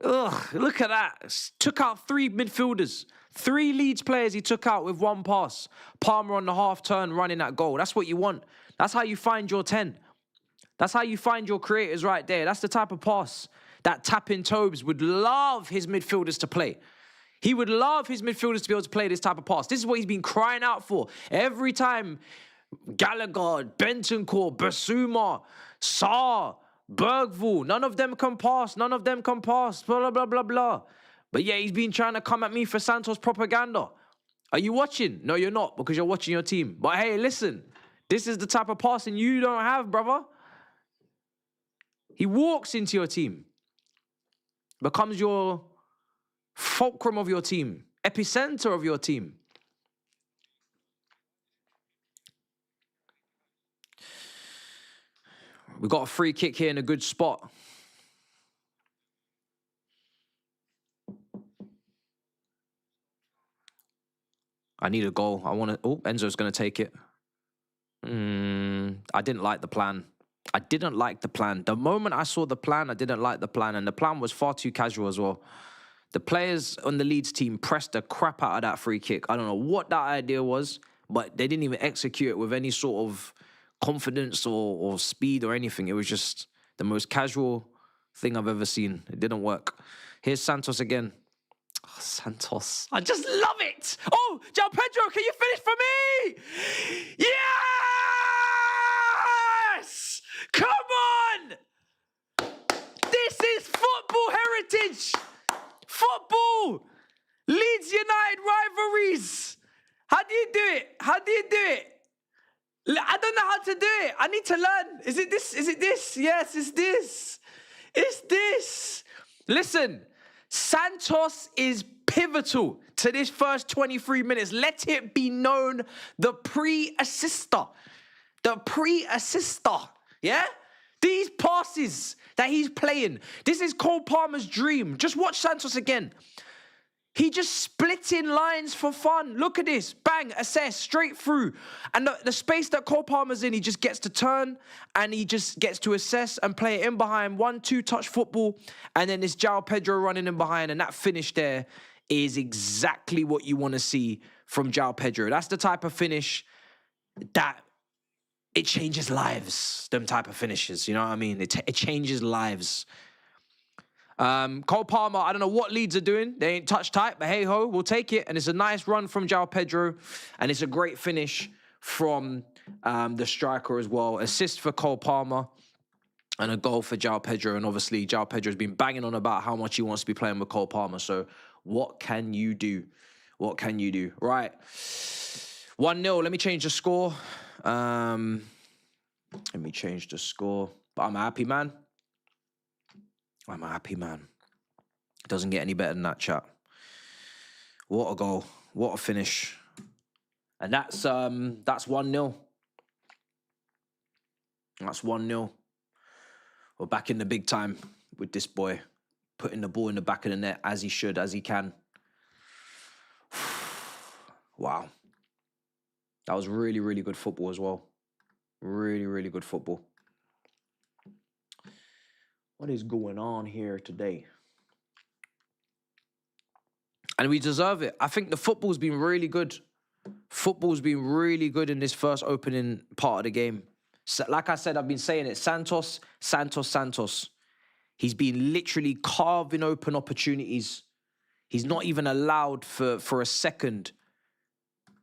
Ugh, look at that. Took out 3 midfielders. 3 Leeds players he took out with 1 pass. Palmer on the half turn running that goal. That's what you want. That's how you find your 10. That's how you find your creators right there. That's the type of pass that Tapping Tobes would love his midfielders to play. He would love his midfielders to be able to play this type of pass. This is what he's been crying out for. Every time Gallagher, Bentancur, Basuma, Sarr, Bergvall, none of them can pass. None of them can pass. Blah, blah, blah, blah, blah. But yeah, he's been trying to come at me for Santos propaganda. Are you watching? No, you're not, because you're watching your team. But hey, listen. This is the type of passing you don't have, brother. He walks into your team. Becomes your fulcrum of your team. Epicenter of your team. We got a free kick here in a good spot. I need a goal. Enzo's going to take it. I didn't like the plan. The moment I saw the plan, I didn't like the plan. And the plan was far too casual as well. The players on the Leeds team pressed the crap out of that free kick. I don't know what that idea was, but they didn't even execute it with any sort of confidence or speed or anything. It was just the most casual thing I've ever seen. It didn't work. Here's Santos again. Oh, Santos. I just love it. Oh, João Pedro, can you finish for me? Yes! Come on! This is football heritage. Football. Leeds United rivalries. How do you do it? I don't know how to do it. I need to learn. Is it this? Yes, it's this. It's this. Listen, Santos is pivotal to this first 23 minutes. Let it be known, the pre-assister. Yeah? These passes that he's playing. This is Cole Palmer's dream. Just watch Santos again. He just splitting lines for fun. Look at this. Bang, assess, straight through. And the space that Cole Palmer's in, he just gets to turn and he just gets to assess and play it in behind. 1-2 touch football. And then this João Pedro running in behind. And that finish there is exactly what you want to see from João Pedro. That's the type of finish that it changes lives. Them type of finishes, you know what I mean? It changes lives. Cole Palmer, I don't know what Leeds are doing. They ain't touch tight, but hey-ho, we'll take it. And it's a nice run from João Pedro. And it's a great finish from the striker as well. Assist for Cole Palmer and a goal for João Pedro. And obviously, João Pedro's been banging on about how much he wants to be playing with Cole Palmer. So what can you do? What can you do? Right. 1-0. Let me change the score. Let me change the score. But I'm a happy man. I'm a happy man. Doesn't get any better than that, chat. What a goal. What a finish. And that's 1-0. That's 1-0. We're back in the big time with this boy. Putting the ball in the back of the net as he should, as he can. Wow. That was really, really good football as well. Really, really good football. What is going on here today? And we deserve it. I think the football's been really good. Football's been really good in this first opening part of the game. So, like I said, I've been saying it. Santos. He's been literally carving open opportunities. He's not even allowed for a second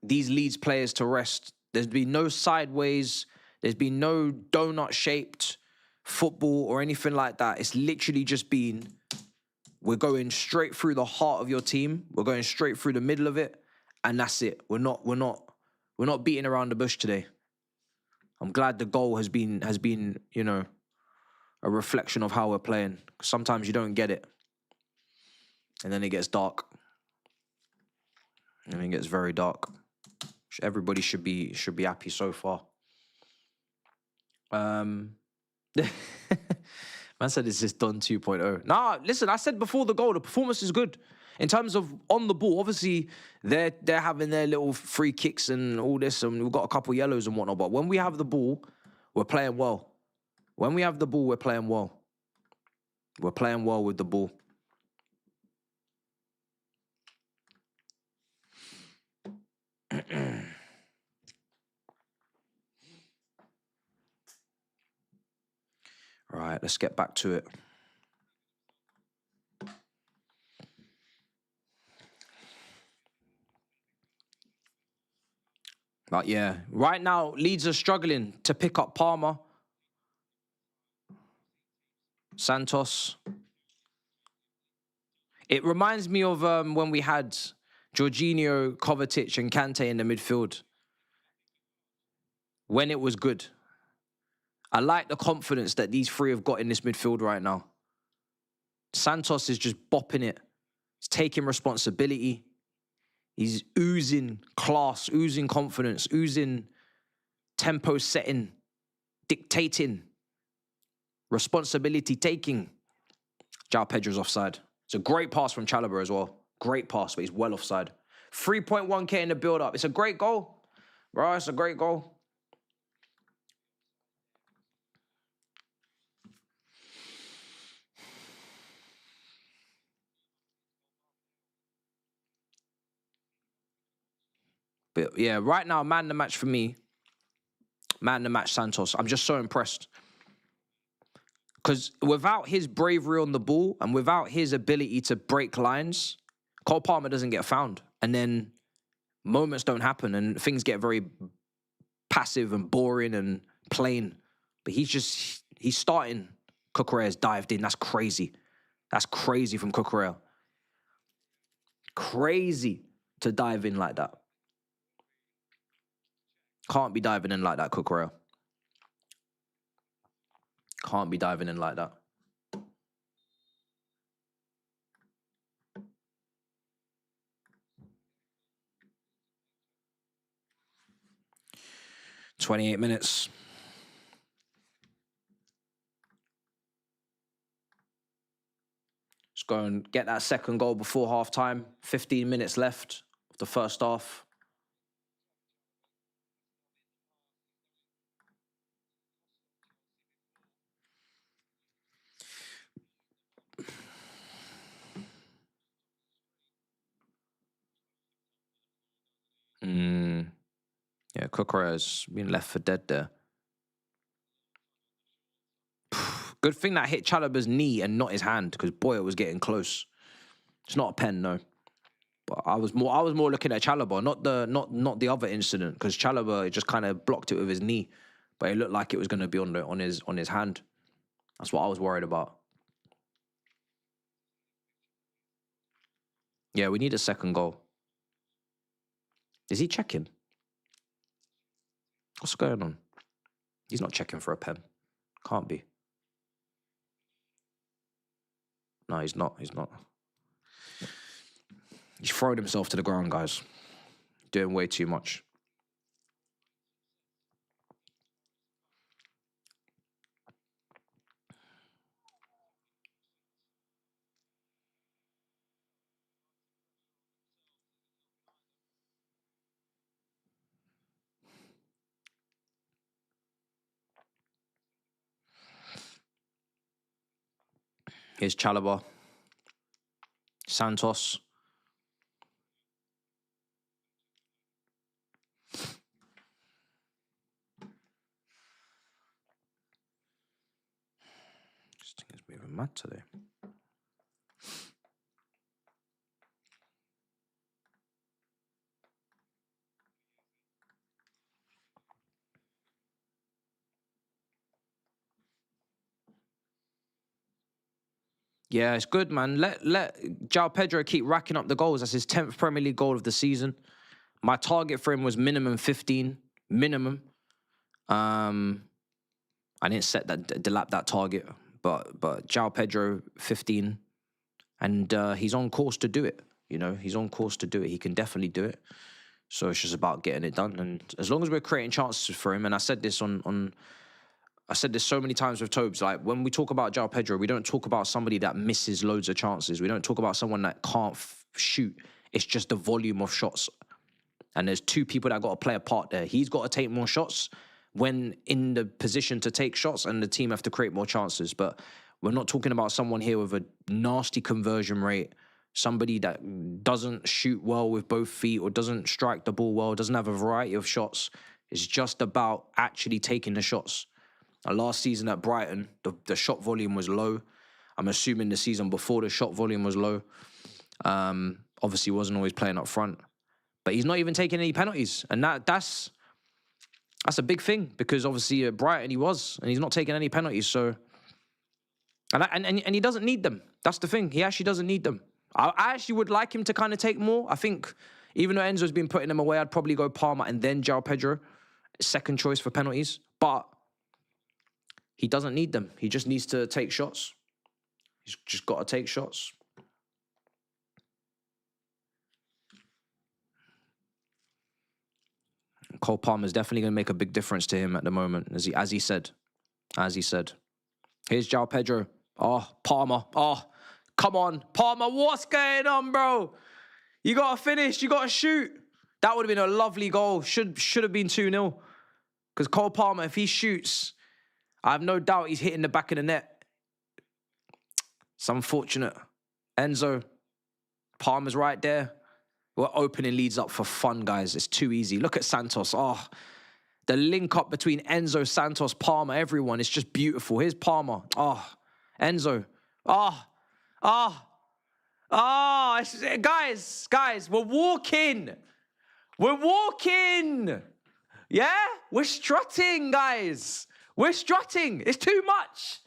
these Leeds players to rest. There's been no sideways. There's been no donut-shaped football or anything like that. It's literally just been, we're going straight through the heart of your team. We're going straight through the middle of it, and that's it. We're not beating around the bush today. I'm glad the goal has been, you know, a reflection of how we're playing. Sometimes you don't get it, and then it gets dark, and it gets very dark. Everybody should be happy so far. Man said it's just done 2.0. Nah, listen, I said before the goal, the performance is good. In terms of on the ball, obviously, they're having their little free kicks and all this, and we've got a couple yellows and whatnot, but when we have the ball, we're playing well. When we have the ball, we're playing well. We're playing well with the ball. Right, let's get back to it. But yeah, right now, Leeds are struggling to pick up Palmer. Santos. It reminds me of when we had Jorginho, Kovacic and Kante in the midfield. When it was good. I like the confidence that these three have got in this midfield right now. Santos is just bopping it. He's taking responsibility. He's oozing class, oozing confidence, oozing tempo setting, dictating, responsibility taking. João Pedro's offside. It's a great pass from Chalobah as well. Great pass, but he's well offside. 3.1k in the build-up. It's a great goal. Bro, it's a great goal. But yeah, right now, man of the match for me, man of the match Santos. I'm just so impressed. Because without his bravery on the ball and without his ability to break lines, Cole Palmer doesn't get found. And then moments don't happen and things get very passive and boring and plain. But he's starting. Cucurella's dived in. That's crazy. That's crazy from Cucurella. Crazy to dive in like that. Can't be diving in like that, Cucurella. Can't be diving in like that. "28 minutes. Let's go and get that second goal before half-time. 15 minutes left of the first half. Yeah, Cucurella's been left for dead there. Good thing that hit Chalobah's knee and not his hand, because boy, it was getting close. It's not a pen, no. But I was more looking at Chalobah, not the other incident, because Chalobah just kind of blocked it with his knee, but it looked like it was going to be on his hand. That's what I was worried about. Yeah, we need a second goal. Is he checking? What's going on? He's not checking for a pen. Can't be. No, he's not. He's not. He's throwing himself to the ground, guys. Doing way too much. Here's Chalobah. Santos. This thing is moving mad today. Yeah, it's good, man. Let João Pedro keep racking up the goals. That's his 10th Premier League goal of the season. My target for him was minimum 15. Minimum. I didn't set that target, but João Pedro 15, and he's on course to do it. You know, he's on course to do it. He can definitely do it. So it's just about getting it done. And as long as we're creating chances for him, and I said this I said this so many times with Tobes, like when we talk about João Pedro, we don't talk about somebody that misses loads of chances. We don't talk about someone that can't shoot. It's just the volume of shots. And there's two people that got to play a part there. He's got to take more shots when in the position to take shots, and the team have to create more chances. But we're not talking about someone here with a nasty conversion rate, somebody that doesn't shoot well with both feet or doesn't strike the ball well, doesn't have a variety of shots. It's just about actually taking the shots. Last season at Brighton, the shot volume was low. I'm assuming the season before the shot volume was low. Obviously, wasn't always playing up front. But he's not even taking any penalties. And that's a big thing, because obviously at Brighton he was, and he's not taking any penalties. So, and he doesn't need them. That's the thing. He actually doesn't need them. I actually would like him to kind of take more. I think even though Enzo's been putting them away, I'd probably go Palmer and then João Pedro, second choice for penalties. But he doesn't need them. He just needs to take shots. He's just got to take shots. Cole Palmer's definitely going to make a big difference to him at the moment, as he said. Here's João Pedro. Oh, Palmer. Oh, come on. Palmer, what's going on, bro? You got to finish. You got to shoot. That would have been a lovely goal. Should have been 2-0. Because Cole Palmer, if he shoots, I have no doubt he's hitting the back of the net. It's unfortunate. Enzo, Palmer's right there. We're opening Leeds up for fun, guys. It's too easy. Look at Santos. Oh, the link up between Enzo, Santos, Palmer, everyone. It's just beautiful. Here's Palmer. Oh, Enzo. Guys, we're walking. We're walking. Yeah? We're strutting, guys. We're strutting. It's too much.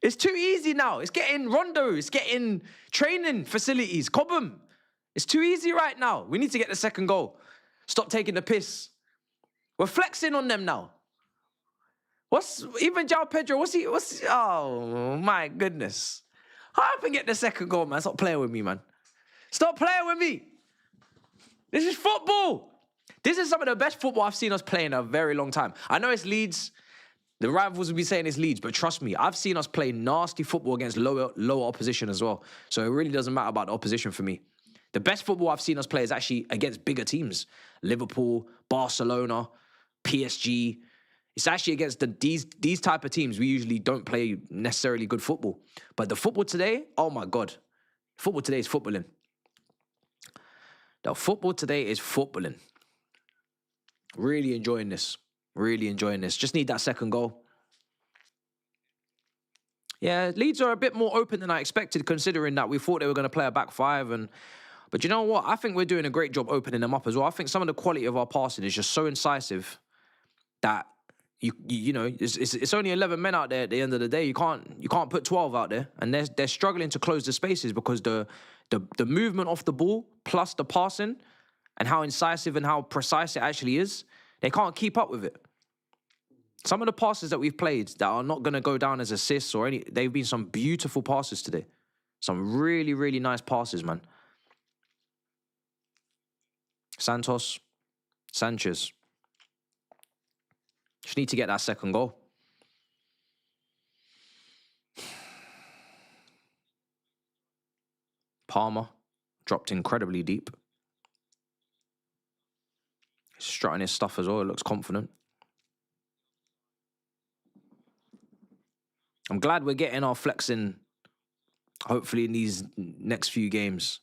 It's too easy now. It's getting Rondo. It's getting training facilities. Cobham. It's too easy right now. We need to get the second goal. Stop taking the piss. We're flexing on them now. Even João Pedro, oh, my goodness. Hurry up and get the second goal, man. Stop playing with me, man. Stop playing with me. This is football. This is some of the best football I've seen us play in a very long time. I know it's Leeds. The rivals will be saying it's Leeds, but trust me, I've seen us play nasty football against lower opposition as well. So it really doesn't matter about the opposition for me. The best football I've seen us play is actually against bigger teams. Liverpool, Barcelona, PSG. It's actually against these type of teams we usually don't play necessarily good football. But the football today, oh my God. Football today is footballing. The football today is footballing. Really enjoying this. Really enjoying this. Just need that second goal. Yeah, Leeds are a bit more open than I expected, considering that we thought they were going to play a back five. But you know what? I think we're doing a great job opening them up as well. I think some of the quality of our passing is just so incisive that you know it's only 11 men out there at the end of the day. You can't put 12 out there, and they're struggling to close the spaces because the movement off the ball plus the passing and how incisive and how precise it actually is, they can't keep up with it. Some of the passes that we've played that are not going to go down as assists or any, they've been some beautiful passes today. Some really, really nice passes, man. Santos, Sanchez. Just need to get that second goal. Palmer dropped incredibly deep. He's strutting his stuff as well. It looks confident. I'm glad we're getting our flexing, hopefully, in these next few games.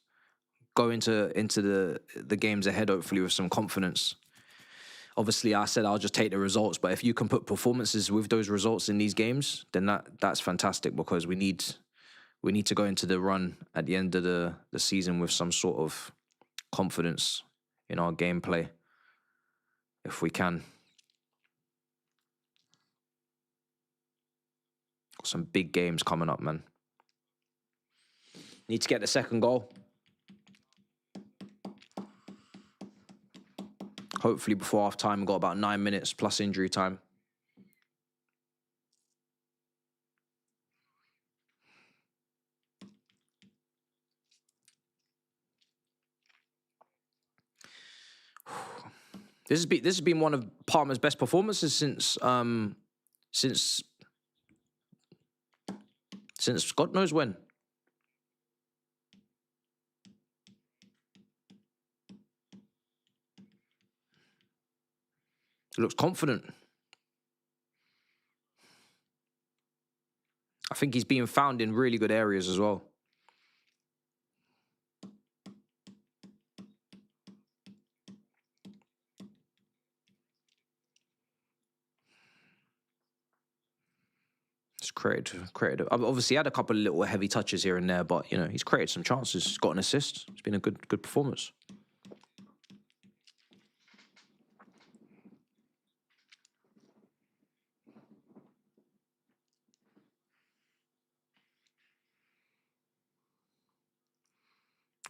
Go into the games ahead, hopefully, with some confidence. Obviously, I said I'll just take the results, but if you can put performances with those results in these games, then that's fantastic, because we need to go into the run at the end of the season with some sort of confidence in our gameplay, if we can. Got some big games coming up, man. Need to get the second goal. Hopefully before half time, we've got about 9 minutes plus injury time. This has been one of Palmer's best performances since God knows when. He looks confident. I think he's being found in really good areas as well. He's created. Obviously, he had a couple of little heavy touches here and there, but you know, he's created some chances. He's got an assist. It's been a good performance.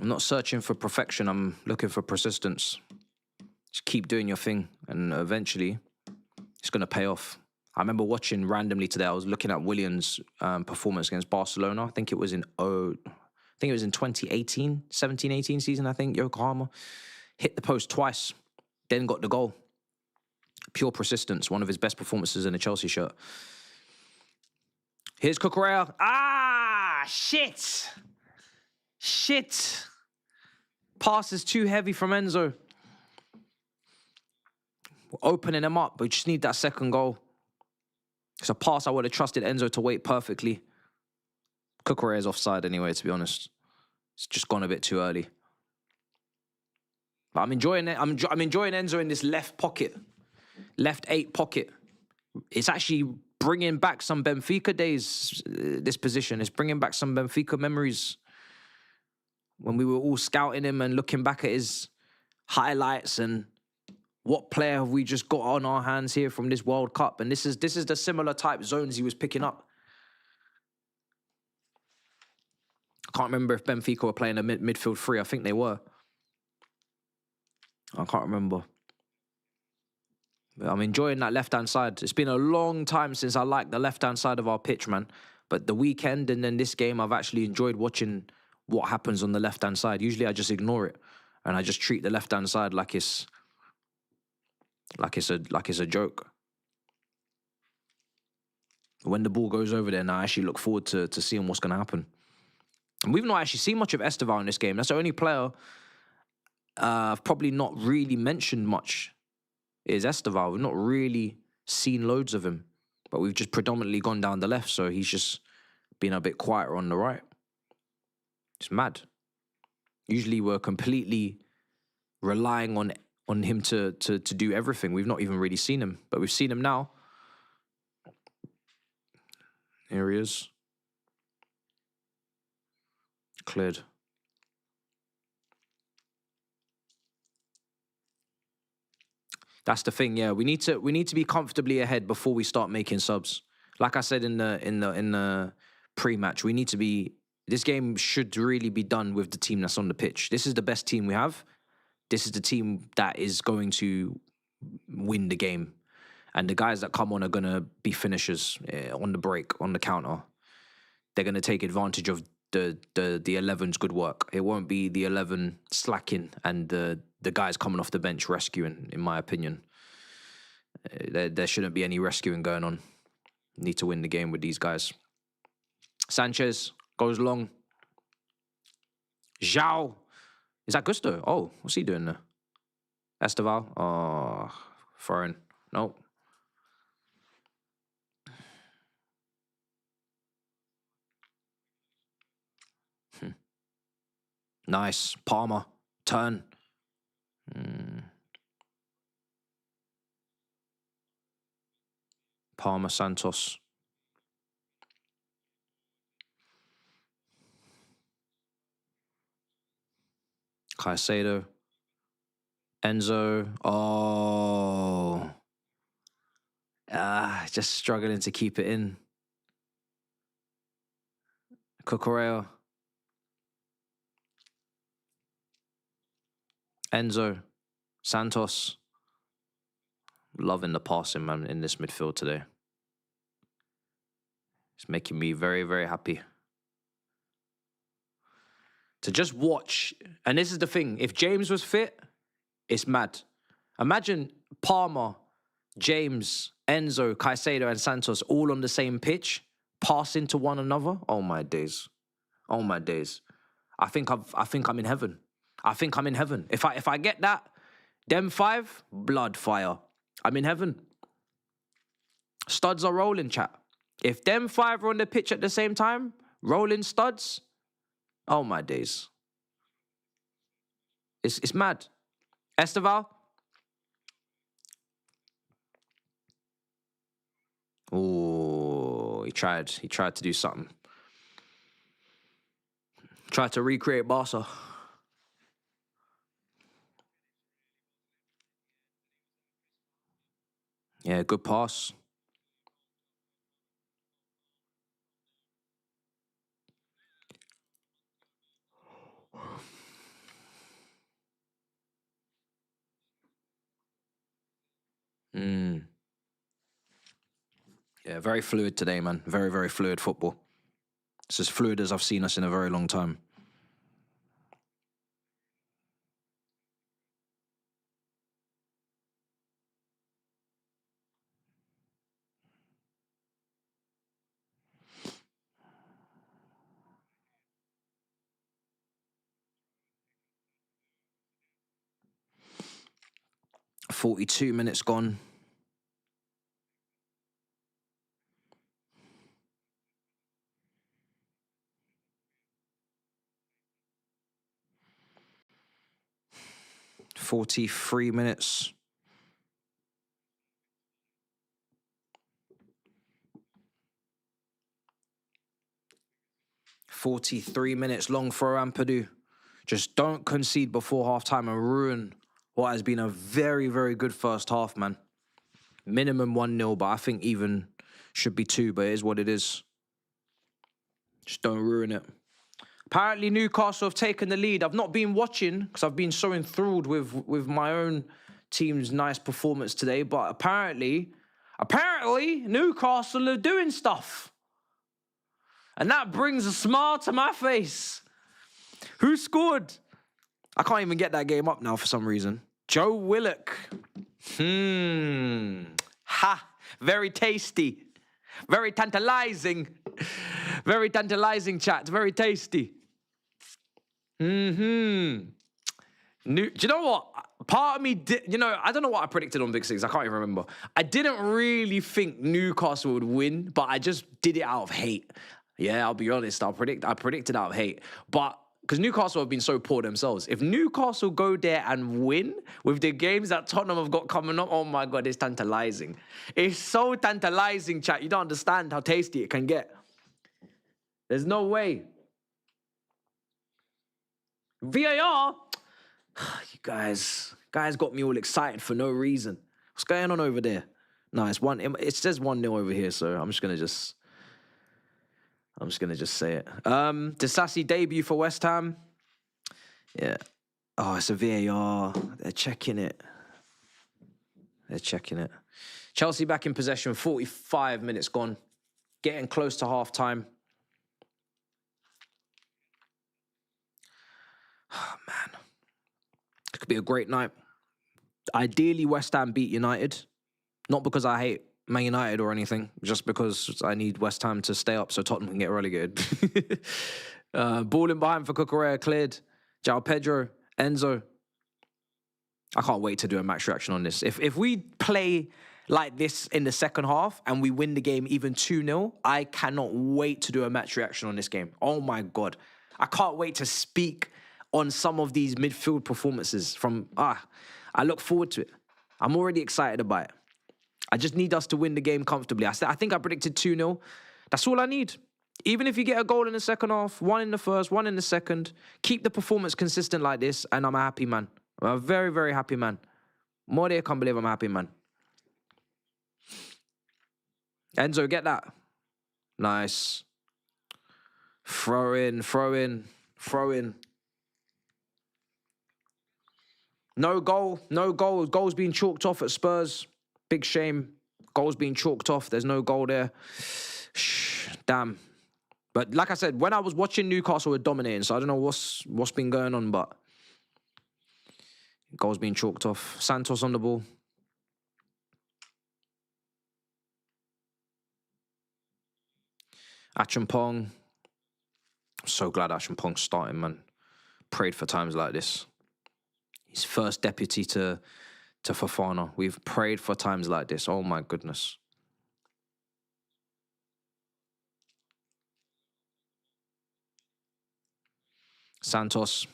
I'm not searching for perfection. I'm looking for persistence. Just keep doing your thing, and eventually, it's going to pay off. I remember watching randomly today. I was looking at Williams' performance against Barcelona. I think it was in 2018, 17-18 season. I think Yokohama hit the post twice, then got the goal. Pure persistence. One of his best performances in a Chelsea shirt. Here's Cucurella. Ah, shit. Pass is too heavy from Enzo. We're opening him up, but we just need that second goal. It's a pass I would have trusted Enzo to wait perfectly. Cucurella's offside anyway, to be honest. It's just gone a bit too early. But I'm enjoying it. I'm enjoying Enzo in this left pocket. Left 8 pocket. It's actually bringing back some Benfica days, this position. It's bringing back some Benfica memories. When we were all scouting him and looking back at his highlights and what player have we just got on our hands here from this World Cup. And this is the similar type zones he was picking up. I can't remember if Benfica were playing a midfield 3. I think they were. I can't remember. But I'm enjoying that left-hand side. It's been a long time since I liked the left-hand side of our pitch, man. But the weekend and then this game, I've actually enjoyed watching what happens on the left-hand side. Usually I just ignore it. And I just treat the left-hand side like it's a joke. When the ball goes over there now, I actually look forward to seeing what's going to happen. And we've not actually seen much of Esteval in this game. That's the only player I've probably not really mentioned much is Esteval. We've not really seen loads of him, but we've just predominantly gone down the left, so he's just been a bit quieter on the right. It's mad. Usually we're completely relying on him to do everything. We've not even really seen him, but we've seen him now. Here he is. Cleared. That's the thing, yeah. We need to be comfortably ahead before we start making subs. Like I said in the pre-match, we need to be. This game should really be done with the team that's on the pitch. This is the best team we have. This is the team that is going to win the game, and the guys that come on are gonna be finishers on the break, on the counter. They're gonna take advantage of the 11's good work. It won't be the 11 slacking and the guys coming off the bench rescuing, in my opinion. There shouldn't be any rescuing going on. Need to win the game with these guys. Sanchez goes long. Zhao. Is that Gusto? Oh, what's he doing there? Esteval. Oh, foreign. Nope. Nice. Palmer. Turn. Palmer, Santos. Caicedo. Enzo. Oh. Just struggling to keep it in. Cucurella. Enzo. Santos. Loving the passing, man, in this midfield today. It's making me very, very happy. To just watch, and this is the thing, if James was fit, it's mad. Imagine Palmer, James, Enzo, Caicedo, and Santos all on the same pitch, passing to one another. Oh my days. Oh my days. I think I'm in heaven. I think I'm in heaven. If I get that, them five, blood fire. I'm in heaven. Studs are rolling, chat. If them five are on the pitch at the same time, rolling studs, oh my days. It's mad. Esteval. Oh, he tried to do something. Tried to recreate Barca. Yeah, good pass. Yeah, very fluid today, man. Very, very fluid football. It's as fluid as I've seen us in a very long time. "42 minutes gone. "43 minutes. "43 minutes long for Ampadu. Just don't concede before half-time and ruin what has been a very, very good first half, man. Minimum 1-0, but I think even should be 2, but it is what it is. Just don't ruin it. Apparently Newcastle have taken the lead. I've not been watching because I've been so enthralled with my own team's nice performance today, but apparently Newcastle are doing stuff. And that brings a smile to my face. Who scored? I can't even get that game up now for some reason. Joe Willock. Ha. Very tasty. Very tantalizing. Very tantalizing, chat. Very tasty. Do you know what? Part of me did, I don't know what I predicted on Big Six. I can't even remember. I didn't really think Newcastle would win, but I just did it out of hate. Yeah, I'll be honest. I predicted out of hate. But because Newcastle have been so poor themselves. If Newcastle go there and win with the games that Tottenham have got coming up, oh my God, it's tantalizing. It's so tantalizing, chat. You don't understand how tasty it can get. There's no way. VAR? You guys got me all excited for no reason. What's going on over there? No, it says 1-0 over here, so I'm just gonna say it. Disasi debut for West Ham. Yeah. Oh, it's a VAR. They're checking it. Chelsea back in possession. 45 minutes gone. Getting close to half time. Oh, man. It could be a great night. Ideally, West Ham beat United. Not because I hate Man United or anything, just because I need West Ham to stay up so Tottenham can get relegated. Balling behind for Cucurella cleared. João Pedro, Enzo. I can't wait to do a match reaction on this. If we play like this in the second half and we win the game even 2-0, I cannot wait to do a match reaction on this game. Oh my God. I can't wait to speak on some of these midfield performances I look forward to it. I'm already excited about it. I just need us to win the game comfortably. I think I predicted 2-0. That's all I need. Even if you get a goal in the second half, 1 in the first, 1 in the second, keep the performance consistent like this, and I'm a happy man. I'm a very, very happy man. More than I can't believe I'm a happy man. Enzo, get that. Nice. Throw in. No goal. Goal's being chalked off at Spurs. Big shame. Goal's being chalked off. There's no goal there. Damn. But like I said, when I was watching, Newcastle were dominating, so I don't know what's been going on, but goal's being chalked off. Santos on the ball. Achampong. So glad Achampong's starting, man. Prayed for times like this. His first deputy to Fofana. We've prayed for times like this. Oh my goodness. Santos.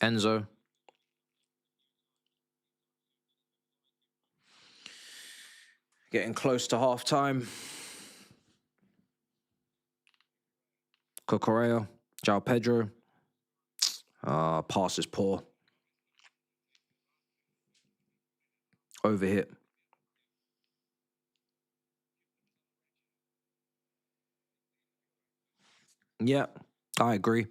Enzo. Getting close to half time. Cucurella. João Pedro. Pass is poor. Overhit. Yeah, I agree.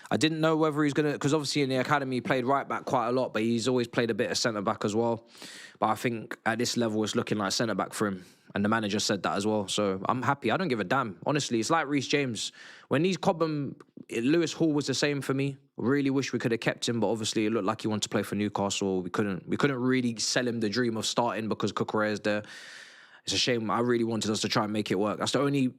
I didn't know whether he's going to... Because obviously in the academy he played right back quite a lot, but he's always played a bit of centre-back as well. But I think at this level it's looking like centre-back for him. And the manager said that as well. So I'm happy. I don't give a damn. Honestly, it's like Reece James. When these Cobham... Lewis Hall was the same for me. Really wish we could have kept him, but obviously it looked like he wanted to play for Newcastle. We couldn't really sell him the dream of starting because Cucurella is there. It's a shame. I really wanted us to try and make it work. That's the only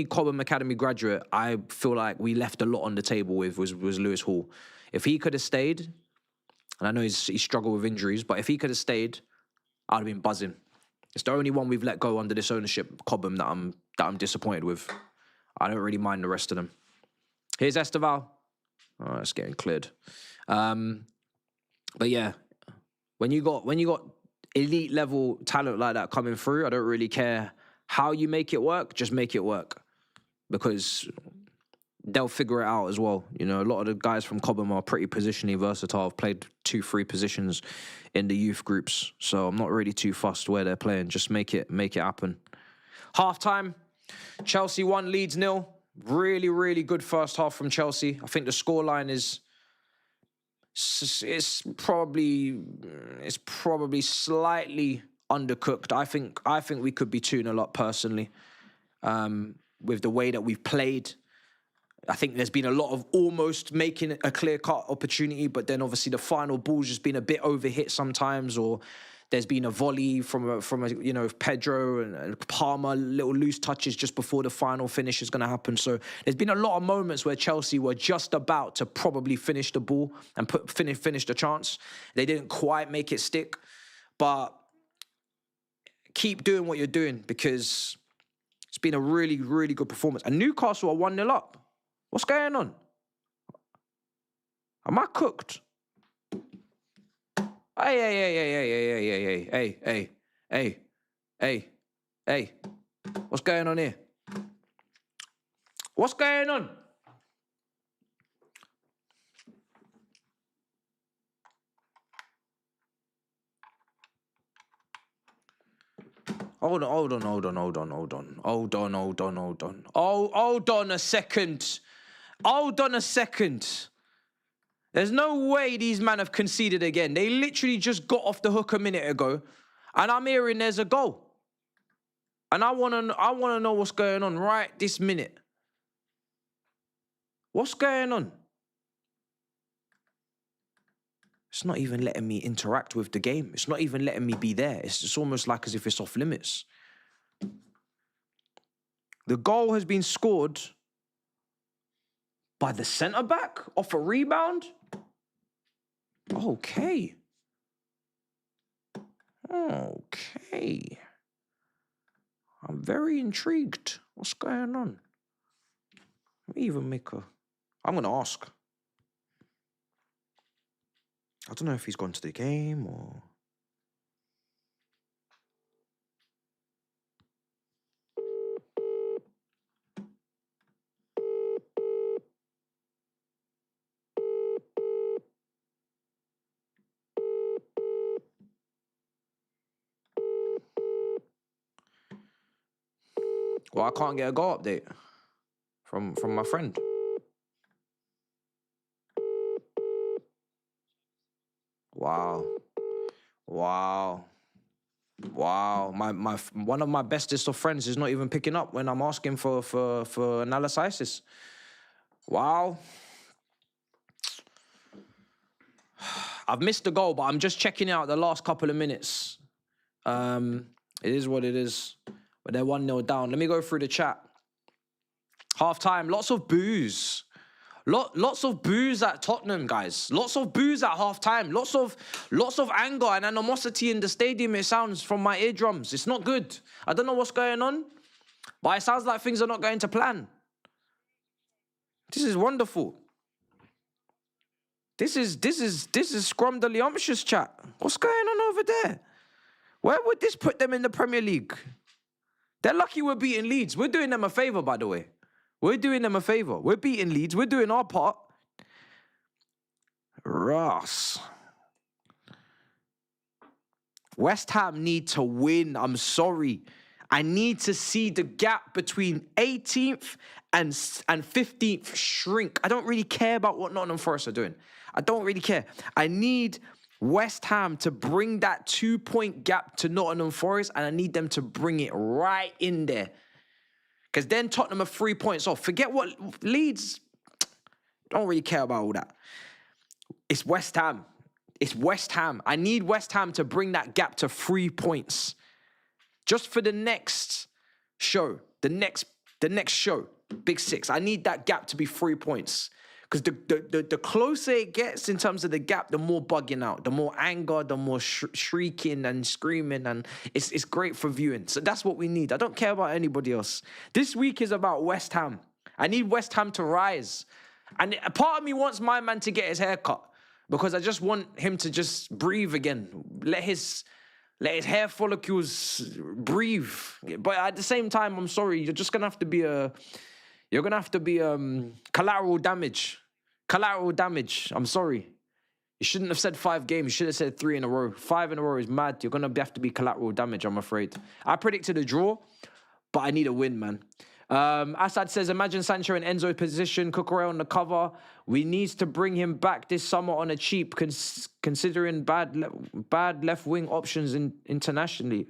Cobham Academy graduate I feel like we left a lot on the table with was Lewis Hall. If he could have stayed, and I know he struggled with injuries, but if he could have stayed, I'd have been buzzing. It's the only one we've let go under this ownership, Cobham, that I'm disappointed with. I don't really mind the rest of them. Here's Esteval. Oh, it's getting cleared. But yeah, when you got elite level talent like that coming through, I don't really care how you make it work, just make it work. Because they'll figure it out as well. You know, a lot of the guys from Cobham are pretty positionally versatile. I've played 2-3 positions in the youth groups, so I'm not really too fussed where they're playing. Just make it happen. Half time, Chelsea 1, Leeds 0. Really, really good first half from Chelsea. I think the scoreline is probably slightly undercooked. I think we could be 2-0 up personally. With the way that we've played, I think there's been a lot of almost making a clear-cut opportunity, but then obviously the final ball's just been a bit overhit sometimes, or There's been a volley from a you know, Pedro and Palmer, little loose touches just before the final finish is going to happen. So there's been a lot of moments where Chelsea were just about to probably finish the ball and finish the chance. They didn't quite make it stick, but keep doing what you're doing because it's been a really, really good performance. And Newcastle are 1-0 up. What's going on? Am I cooked? Hey. What's going on here? What's going on? Hold on a second. There's no way these men have conceded again. They literally just got off the hook a minute ago, and I'm hearing there's a goal. And I wanna know what's going on right this minute. What's going on? It's not even letting me interact with the game. It's not even letting me be there. It's just almost like as if it's off limits. The goal has been scored by the centre-back off a rebound? Okay. I'm very intrigued. What's going on? Let me even make a... I'm going to ask. I don't know if he's gone to the game or... Well, I can't get a goal update from my friend. Wow. My one of my bestest of friends is not even picking up when I'm asking for analysis. Wow. I've missed the goal, but I'm just checking out the last couple of minutes. It is what it is. But they're 1-0 down. Let me go through the chat. Half time, lots of boos. Lots of boos at Tottenham, guys. Lots of boos at half time. Lots of anger and animosity in the stadium, it sounds, from my eardrums. It's not good. I don't know what's going on, but it sounds like things are not going to plan. This is wonderful. This is scrumdiddlyumptious chat. What's going on over there? Where would this put them in the Premier League? They're lucky we're beating Leeds. We're doing them a favour, by the way. We're doing them a favour. We're beating Leeds. We're doing our part. Ross. West Ham need to win. I'm sorry. I need to see the gap between 18th and 15th shrink. I don't really care about what Nottingham Forest are doing. I don't really care. I need West Ham to bring that 2-point gap to Nottingham Forest, and I need them to bring it right in there. Because then Tottenham are 3 points off. Forget what Leeds... Don't really care about all that. It's West Ham. It's West Ham. I need West Ham to bring that gap to 3 points. Just for the next show. The next show. Big Six. I need that gap to be 3 points. Because the closer it gets in terms of the gap, the more bugging out, the more anger, the more shrieking and screaming, and it's great for viewing. So that's what we need. I don't care about anybody else. This week is about West Ham. I need West Ham to rise. And a part of me wants my man to get his hair cut because I just want him to just breathe again. Let his hair follicles breathe. But at the same time, I'm sorry, you're just gonna have to be collateral damage. Collateral damage. I'm sorry. You shouldn't have said 5 games. You should have said 3 in a row. 5 in a row is mad. You're going to have to be collateral damage, I'm afraid. I predicted a draw, but I need a win, man. Assad says, imagine Sancho in Enzo's position, Cucurella on the cover. We need to bring him back this summer on a cheap, considering bad left-wing options internationally.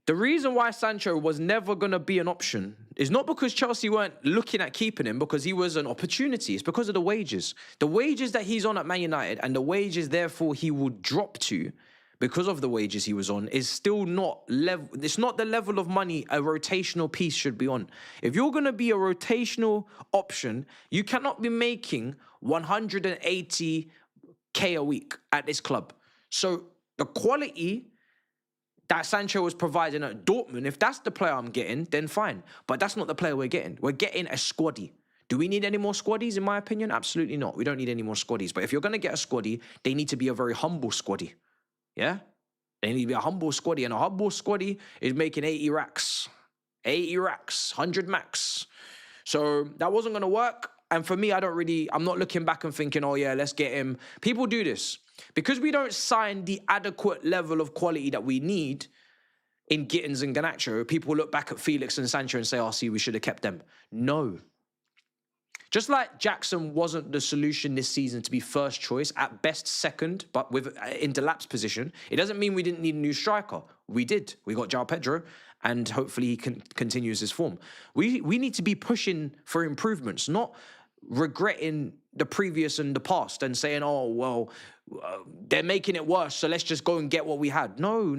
The reason why Sancho was never going to be an option is not because Chelsea weren't looking at keeping him, because he was an opportunity. It's because of the wages. The wages that he's on at Man United and the wages, therefore, he would drop to because of the wages he was on is still not level. It's not the level of money a rotational piece should be on. If you're going to be a rotational option, you cannot be making 180k a week at this club. So the quality that Sancho was providing at Dortmund, if that's the player I'm getting, then fine. But that's not the player we're getting. We're getting a squaddy. Do we need any more squaddies, in my opinion? Absolutely not. We don't need any more squaddies. But if you're going to get a squaddy, they need to be a very humble squaddy. Yeah? They need to be a humble squaddy. And a humble squaddy is making 80 racks. 80 racks. 100 max. So that wasn't going to work. And for me, I'm not looking back and thinking, oh yeah, let's get him. People do this. Because we don't sign the adequate level of quality that we need in Gittins and Garnacho, people look back at Felix and Sancho and say, oh, see, we should have kept them. No. Just like Jackson wasn't the solution this season to be first choice, at best second, but in Delap's position, it doesn't mean we didn't need a new striker. We did. We got João Pedro, and hopefully he continues his form. We need to be pushing for improvements, not regretting the previous and the past and saying, oh, well, they're making it worse, so let's just go and get what we had. No.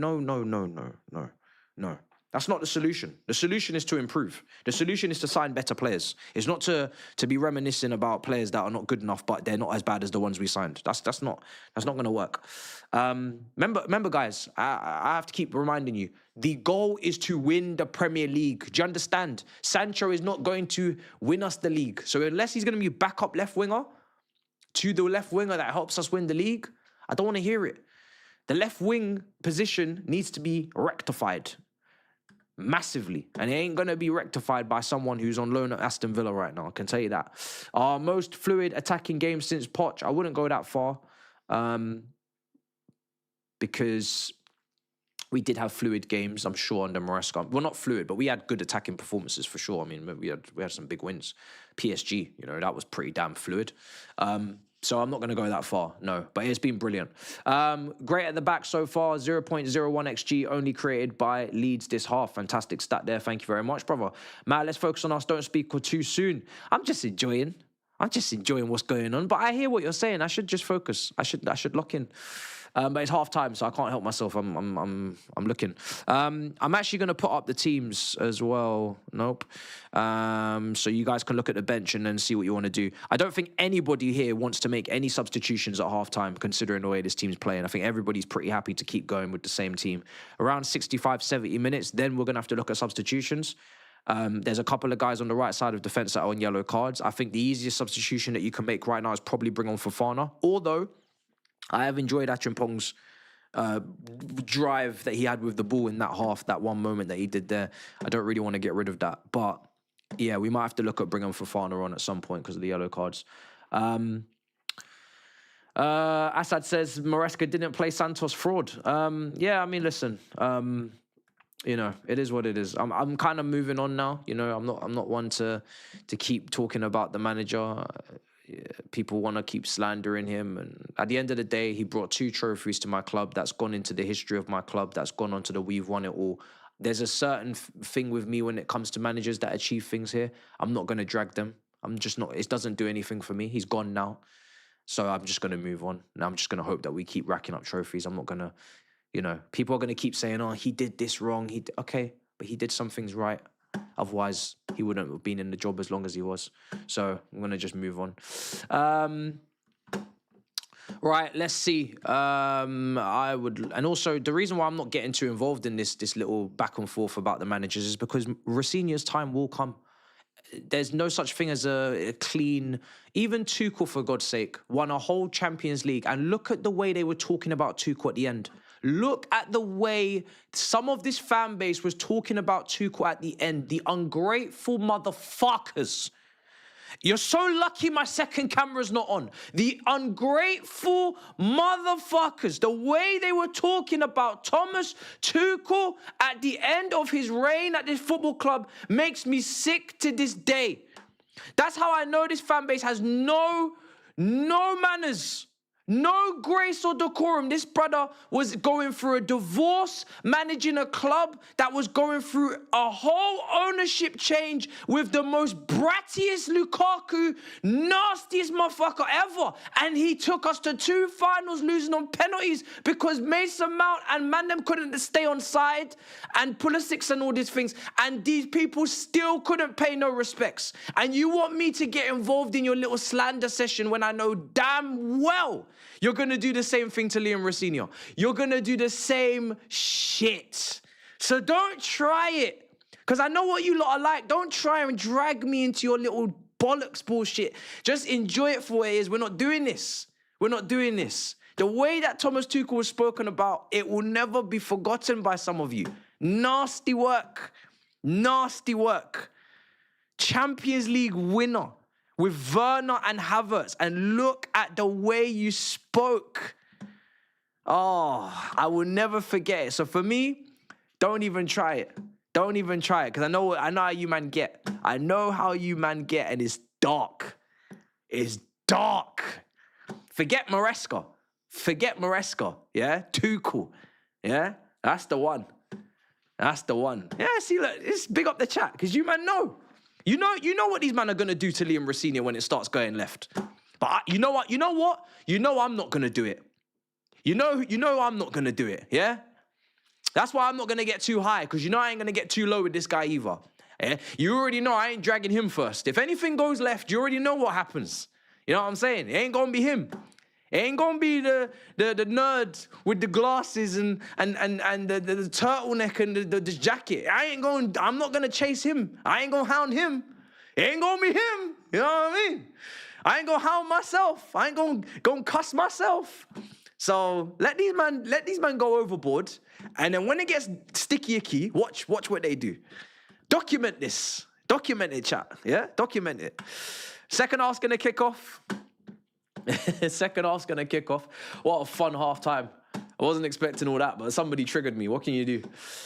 That's not the solution. The solution is to improve. The solution is to sign better players. It's not to be reminiscing about players that are not good enough, but they're not as bad as the ones we signed. That's not going to work. Remember, guys, I have to keep reminding you, the goal is to win the Premier League. Do you understand? Sancho is not going to win us the league. So unless he's going to be backup left winger to the left winger that helps us win the league, I don't want to hear it. The left wing position needs to be rectified. Massively. And it ain't going to be rectified by someone who's on loan at Aston Villa right now. I can tell you that. Our most fluid attacking game since Poch. I wouldn't go that far. Because we did have fluid games, I'm sure, under Maresca. Well, not fluid, but we had good attacking performances for sure. I mean, we had some big wins. PSG, that was pretty damn fluid. So I'm not going to go that far, no. But it's been brilliant. Great at the back so far. 0.01 XG only created by Leeds this half. Fantastic stat there. Thank you very much, brother. Matt, let's focus on us. Don't speak too soon. I'm just enjoying what's going on. But I hear what you're saying. I should just focus. I should lock in. But it's half time, so I can't help myself. I'm looking. I'm actually going to put up the teams as well. Nope. So you guys can look at the bench and then see what you want to do. I don't think anybody here wants to make any substitutions at half time, considering the way this team's playing. I think everybody's pretty happy to keep going with the same team. Around 65, 70 minutes, then we're going to have to look at substitutions. There's a couple of guys on the right side of defence that are on yellow cards. I think the easiest substitution that you can make right now is probably bring on Fofana. Although I have enjoyed Achimpong's drive that he had with the ball in that half, that one moment that he did there. I don't really want to get rid of that. But, yeah, we might have to look at bringing Fofana on at some point because of the yellow cards. Assad says Maresca didn't play Santos fraud. Yeah, I mean, listen, it is what it is. I'm kind of moving on now. I'm not one to keep talking about the manager. People want to keep slandering him, and at the end of the day, he brought 2 trophies to my club. That's gone into the history of my club. That's gone onto the we've won it all. There's a certain thing with me when it comes to managers that achieve things here. I'm not going to drag them. I'm just not. It doesn't do anything for me. He's gone now, so I'm just going to move on. Now I'm just going to hope that we keep racking up trophies. I'm not going to, people are going to keep saying, "Oh, he did this wrong." Okay, but he did some things right. Otherwise, he wouldn't have been in the job as long as he was. So I'm going to just move on. Right, let's see. And also, the reason why I'm not getting too involved in this little back and forth about the managers is because Rafinha's time will come. There's no such thing as a clean... Even Tuchel, for God's sake, won a whole Champions League. And look at the way they were talking about Tuchel at the end. Look at the way some of this fan base was talking about Tuchel at the end. The ungrateful motherfuckers. You're so lucky my second camera's not on. The ungrateful motherfuckers. The way they were talking about Thomas Tuchel at the end of his reign at this football club makes me sick to this day. That's how I know this fan base has no manners. No grace or decorum. This brother was going through a divorce, managing a club that was going through a whole ownership change with the most brattiest Lukaku, nastiest motherfucker ever. And he took us to 2 finals losing on penalties because Mason Mount and Mandem couldn't stay on side and Pulisic and all these things. And these people still couldn't pay no respects. And you want me to get involved in your little slander session when I know damn well you're going to do the same thing to Liam Rosinha. You're going to do the same shit. So don't try it. Because I know what you lot are like. Don't try and drag me into your little bollocks bullshit. Just enjoy it for what it is. We're not doing this. We're not doing this. The way that Thomas Tuchel was spoken about, it will never be forgotten by some of you. Nasty work. Nasty work. Champions League winner with Werner and Havertz, and look at the way you spoke. Oh, I will never forget it. So for me, don't even try it. Don't even try it, because I know how you man get. I know how you man get, and it's dark. It's dark. Forget Maresca. Forget Maresca, yeah? Tuchel, yeah? That's the one. That's the one. Yeah, see, look, it's big up the chat, because you man know. You know what these men are going to do to Liam Rosinha when it starts going left. But you know what? You know what? You know I'm not going to do it. You know I'm not going to do it, yeah? That's why I'm not going to get too high, because you know I ain't going to get too low with this guy either. Yeah? You already know I ain't dragging him first. If anything goes left, you already know what happens. You know what I'm saying? It ain't going to be him. It ain't gonna be the nerd with the glasses and the turtleneck and the jacket. I'm not gonna chase him. I ain't gonna hound him. It ain't gonna be him. You know what I mean? I ain't gonna hound myself. I ain't gonna cuss myself. So let these man go overboard. And then when it gets sticky icky, watch what they do. Document this. Document it, chat. Yeah? Document it. Second half's gonna kick off. Second half's going to kick off. What a fun half time. I wasn't expecting all that, but somebody triggered me. What can you do?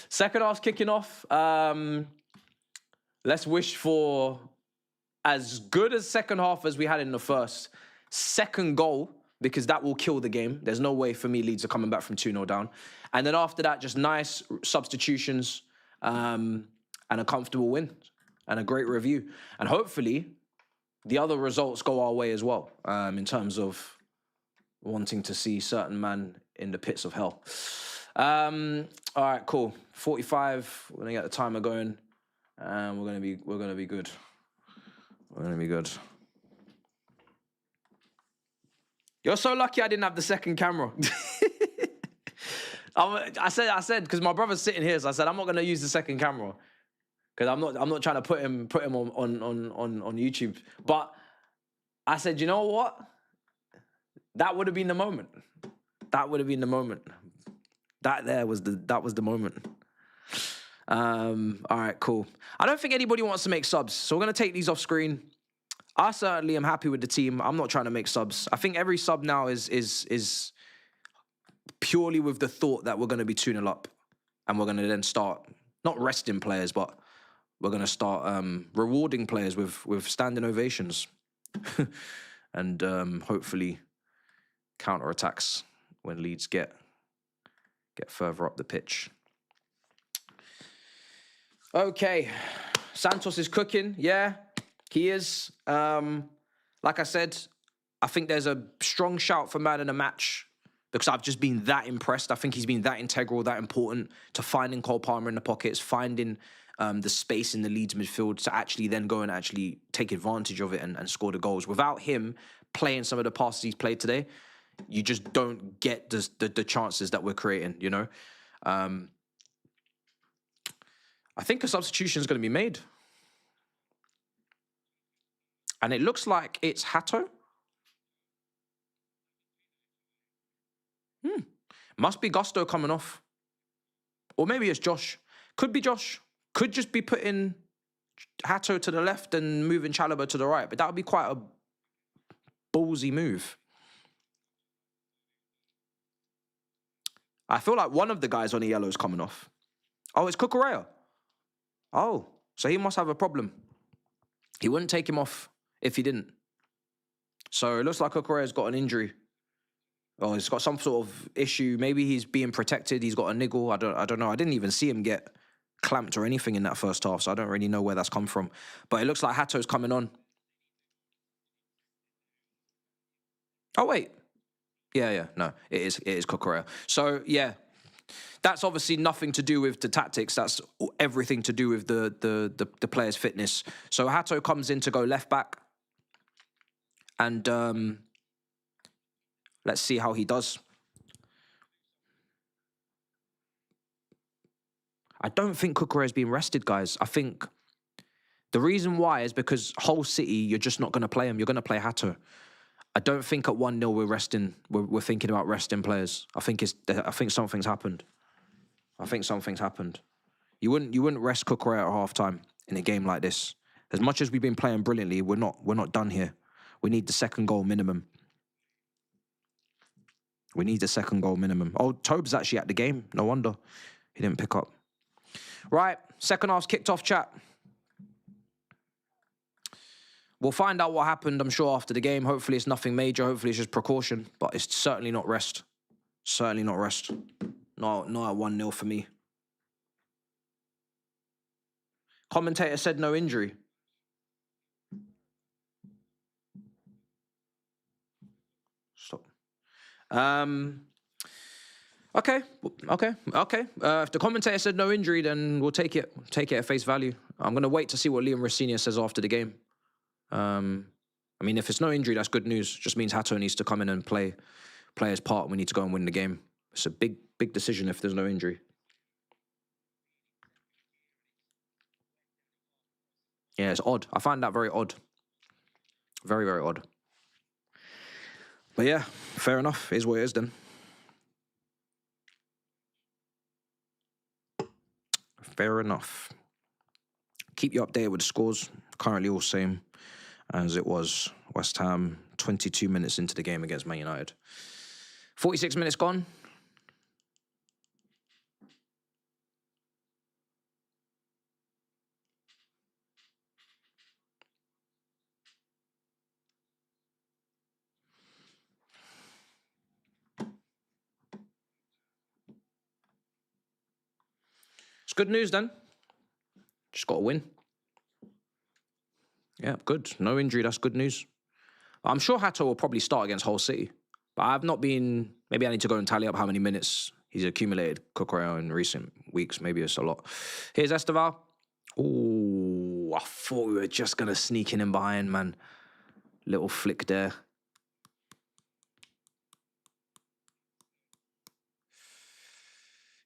Second half's kicking off. Let's wish for as good a second half as we had in the first. Second goal, because that will kill the game. There's no way for me Leeds are coming back from 2-0 down. And then after that, just nice substitutions and a comfortable win and a great review. And hopefully the other results go our way as well, in terms of wanting to see certain man in the pits of hell. All right, cool. 45. We're gonna get the timer going, and we're gonna be good. We're gonna be good. You're so lucky I didn't have the second camera. I said because my brother's sitting here, so I said I'm not gonna use the second camera. Because I'm not trying to put him on YouTube. But I said, you know what? That would have been the moment. That would have been the moment. That was the moment. All right, cool. I don't think anybody wants to make subs, so we're gonna take these off screen. I certainly am happy with the team. I'm not trying to make subs. I think every sub now is purely with the thought that we're gonna be 2-0 up, and we're gonna then start not resting players, but we're going to start rewarding players with standing ovations and hopefully counter-attacks when Leeds get further up the pitch. Okay, Santos is cooking. Yeah, he is. Like I said, I think there's a strong shout for man of the match because I've just been that impressed. I think he's been that integral, that important to finding Cole Palmer in the pockets, finding the space in the Leeds midfield to actually then go and actually take advantage of it and score the goals. Without him playing some of the passes he's played today, you just don't get the chances that we're creating, you know? I think a substitution is going to be made. And it looks like it's Hato. Must be Gusto coming off. Or maybe it's Josh. Could be Josh. Could just be putting Hato to the left and moving Chalobah to the right. But that would be quite a ballsy move. I feel like one of the guys on the yellow is coming off. Oh, it's Cucurella. Oh, so he must have a problem. He wouldn't take him off if he didn't. So it looks like Cucurella's got an injury. Oh, he's got some sort of issue. Maybe he's being protected. He's got a niggle. I don't know. I didn't even see him get clamped or anything in that first half, so I don't really know where that's come from. But it looks like Hato's coming on. Oh, wait. Yeah. No, it is Cucurella. So, yeah, that's obviously nothing to do with the tactics. That's everything to do with the player's fitness. So Hato comes in to go left back. And let's see how he does. I don't think Cucurella is being rested, guys. I think the reason why is because Hull City, you're just not going to play him. You're going to play Hato. I don't think at 1-0 we're resting. We're thinking about resting players. I think something's happened. You wouldn't rest Cucurella at halftime in a game like this. As much as we've been playing brilliantly, we're not done here. We need the second goal minimum. Oh, Tobe's actually at the game. No wonder he didn't pick up. Right, second half's kicked off, chat. We'll find out what happened, I'm sure, after the game. Hopefully it's nothing major. Hopefully it's just precaution. But it's certainly not rest. Not at 1-0 for me. Commentator said no injury. Stop. Okay. If the commentator said no injury, then we'll take it at face value. I'm going to wait to see what Liam Rossini says after the game. I mean, if it's no injury, that's good news. Just means Hato needs to come in and play his part. We need to go and win the game. It's a big decision if there's no injury. Yeah, it's odd. I find that very odd. Very, very odd. But yeah, fair enough. It is what it is then. Fair enough. Keep you updated with the scores. Currently all same as it was. West Ham, 22 minutes into the game against Man United. 46 minutes gone. It's good news then. Just got to win. Yeah, good. No injury, that's good news. I'm sure Hato will probably start against Hull City. But I've not been... Maybe I need to go and tally up how many minutes he's accumulated Cucurella in recent weeks. Maybe it's a lot. Here's Esteval. Oh, I thought we were just going to sneak in behind, man. Little flick there.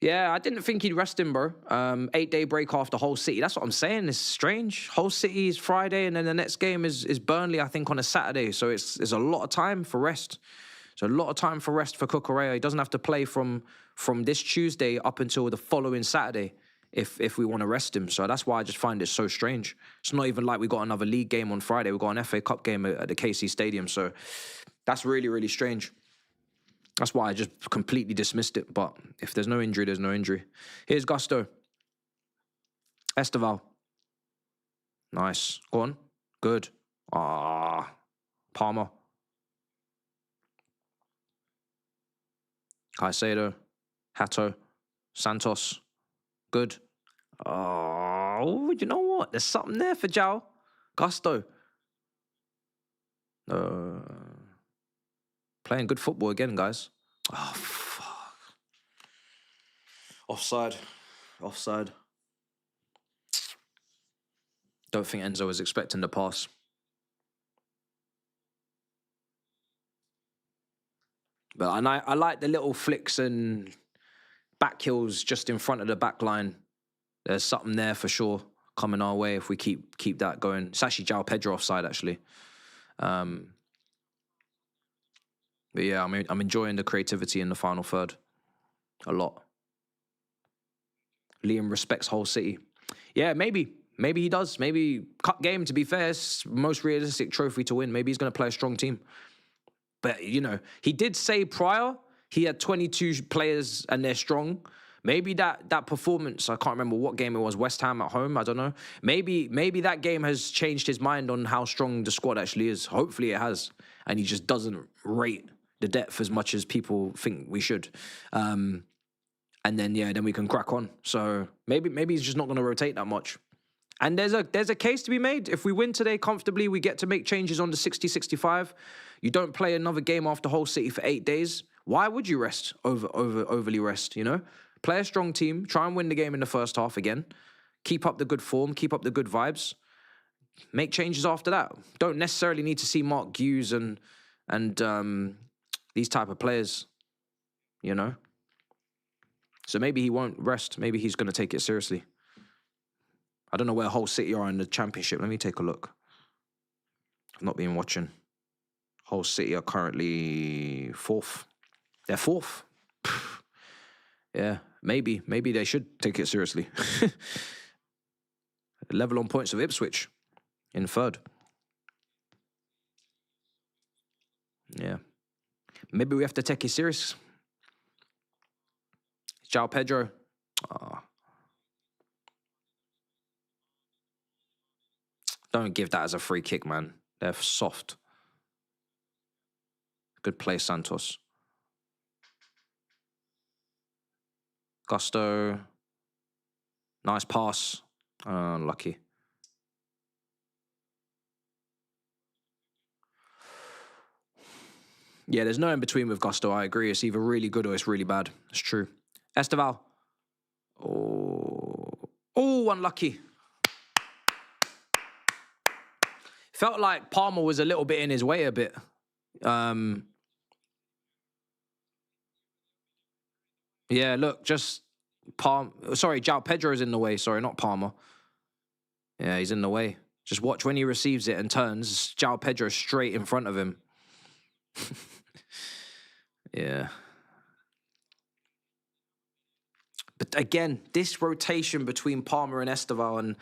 Yeah, I didn't think he'd rest him, bro. 8-day break after Hull City. That's what I'm saying. It's strange. Hull City is Friday, and then the next game is Burnley, I think, on a Saturday. So it's a lot of time for rest. So a lot of time for rest for Cucurella. He doesn't have to play from this Tuesday up until the following Saturday if we want to rest him. So that's why I just find it so strange. It's not even like we got another league game on Friday. We got an FA Cup game at the KC Stadium. So that's really, really strange. That's why I just completely dismissed it. But if there's no injury, there's no injury. Here's Gusto. Esteval. Nice. Go on. Good. Palmer. Caicedo. Hato. Santos. Good. Oh, you know what? There's something there for João. Gusto. Playing good football again, guys. Oh, fuck. Offside. Don't think Enzo was expecting the pass. But I like the little flicks and back heels just in front of the back line. There's something there for sure coming our way if we keep that going. It's actually João Pedro offside, actually. But yeah, I'm enjoying the creativity in the final third a lot. Liam respects Hull City. Yeah, maybe he does. Maybe cup game, to be fair, is most realistic trophy to win. Maybe he's going to play a strong team. But, you know, he did say prior he had 22 players and they're strong. Maybe that performance, I can't remember what game it was, West Ham at home, I don't know. Maybe that game has changed his mind on how strong the squad actually is. Hopefully it has. And he just doesn't rate the depth as much as people think we should. And then then we can crack on. So maybe he's just not going to rotate that much. And there's a case to be made. If we win today comfortably, we get to make changes on the 60-65. You don't play another game after Hull City for 8 days. Why would you rest overly rest, you know? Play a strong team, try and win the game in the first half again. Keep up the good form, keep up the good vibes. Make changes after that. Don't necessarily need to see Mark Hughes and these type of players, you know? So maybe he won't rest. Maybe he's going to take it seriously. I don't know where Hull City are in the Championship. Let me take a look. I've not been watching. Hull City are currently 4th. They're 4th. Yeah, maybe they should take it seriously. Level on points with Ipswich in 3rd. Yeah. Maybe we have to take it serious. João Pedro. Don't give that as a free kick, man. They're soft. Good play, Santos. Gusto. Nice pass. Lucky. Yeah, there's no in between with Gusto. I agree. It's either really good or it's really bad. It's true. Esteval. Oh, unlucky. Felt like Palmer was a little bit in his way a bit. Yeah, look, just João Pedro is in the way. Sorry, not Palmer. Yeah, he's in the way. Just watch when he receives it and turns. João Pedro straight in front of him. Yeah. But again, this rotation between Palmer and Esteval and,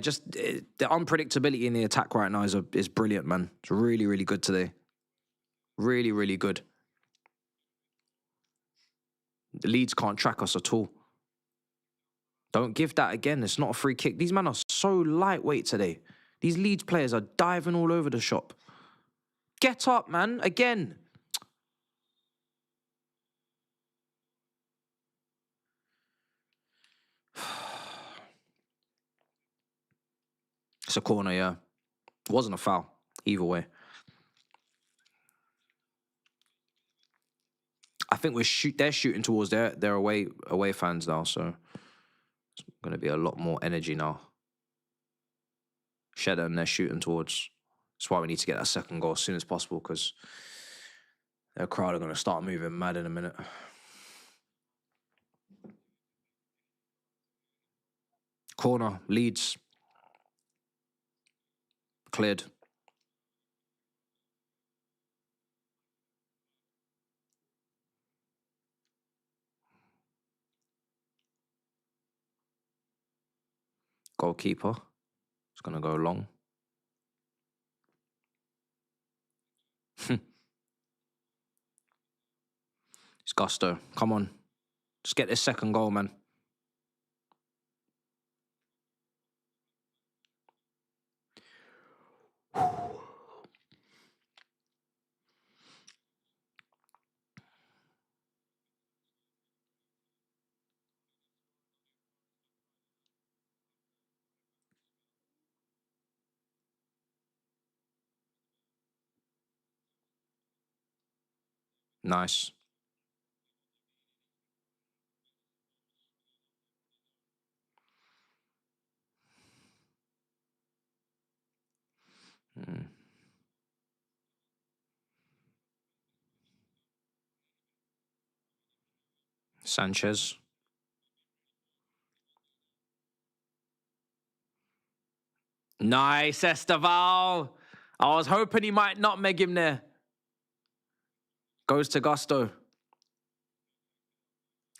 just the unpredictability in the attack right now is brilliant, man. It's really, really good today. Really, really good. The Leeds can't track us at all. Don't give that again. It's not a free kick. These men are so lightweight today. These Leeds players are diving all over the shop. Get up, man. Again. It's a corner, yeah. It wasn't a foul. Either way. I think they're shooting towards their away fans now, so it's going to be a lot more energy now. Cheddar and they're shooting towards. That's why we need to get that second goal as soon as possible, because their crowd are going to start moving mad in a minute. Corner, Leeds. Cleared. Goalkeeper. It's going to go long. It's Gusto. Come on. Just get this second goal, man. Nice. Sanchez. Nice, Esteval. I was hoping he might nutmeg him there. Goes to Gusto.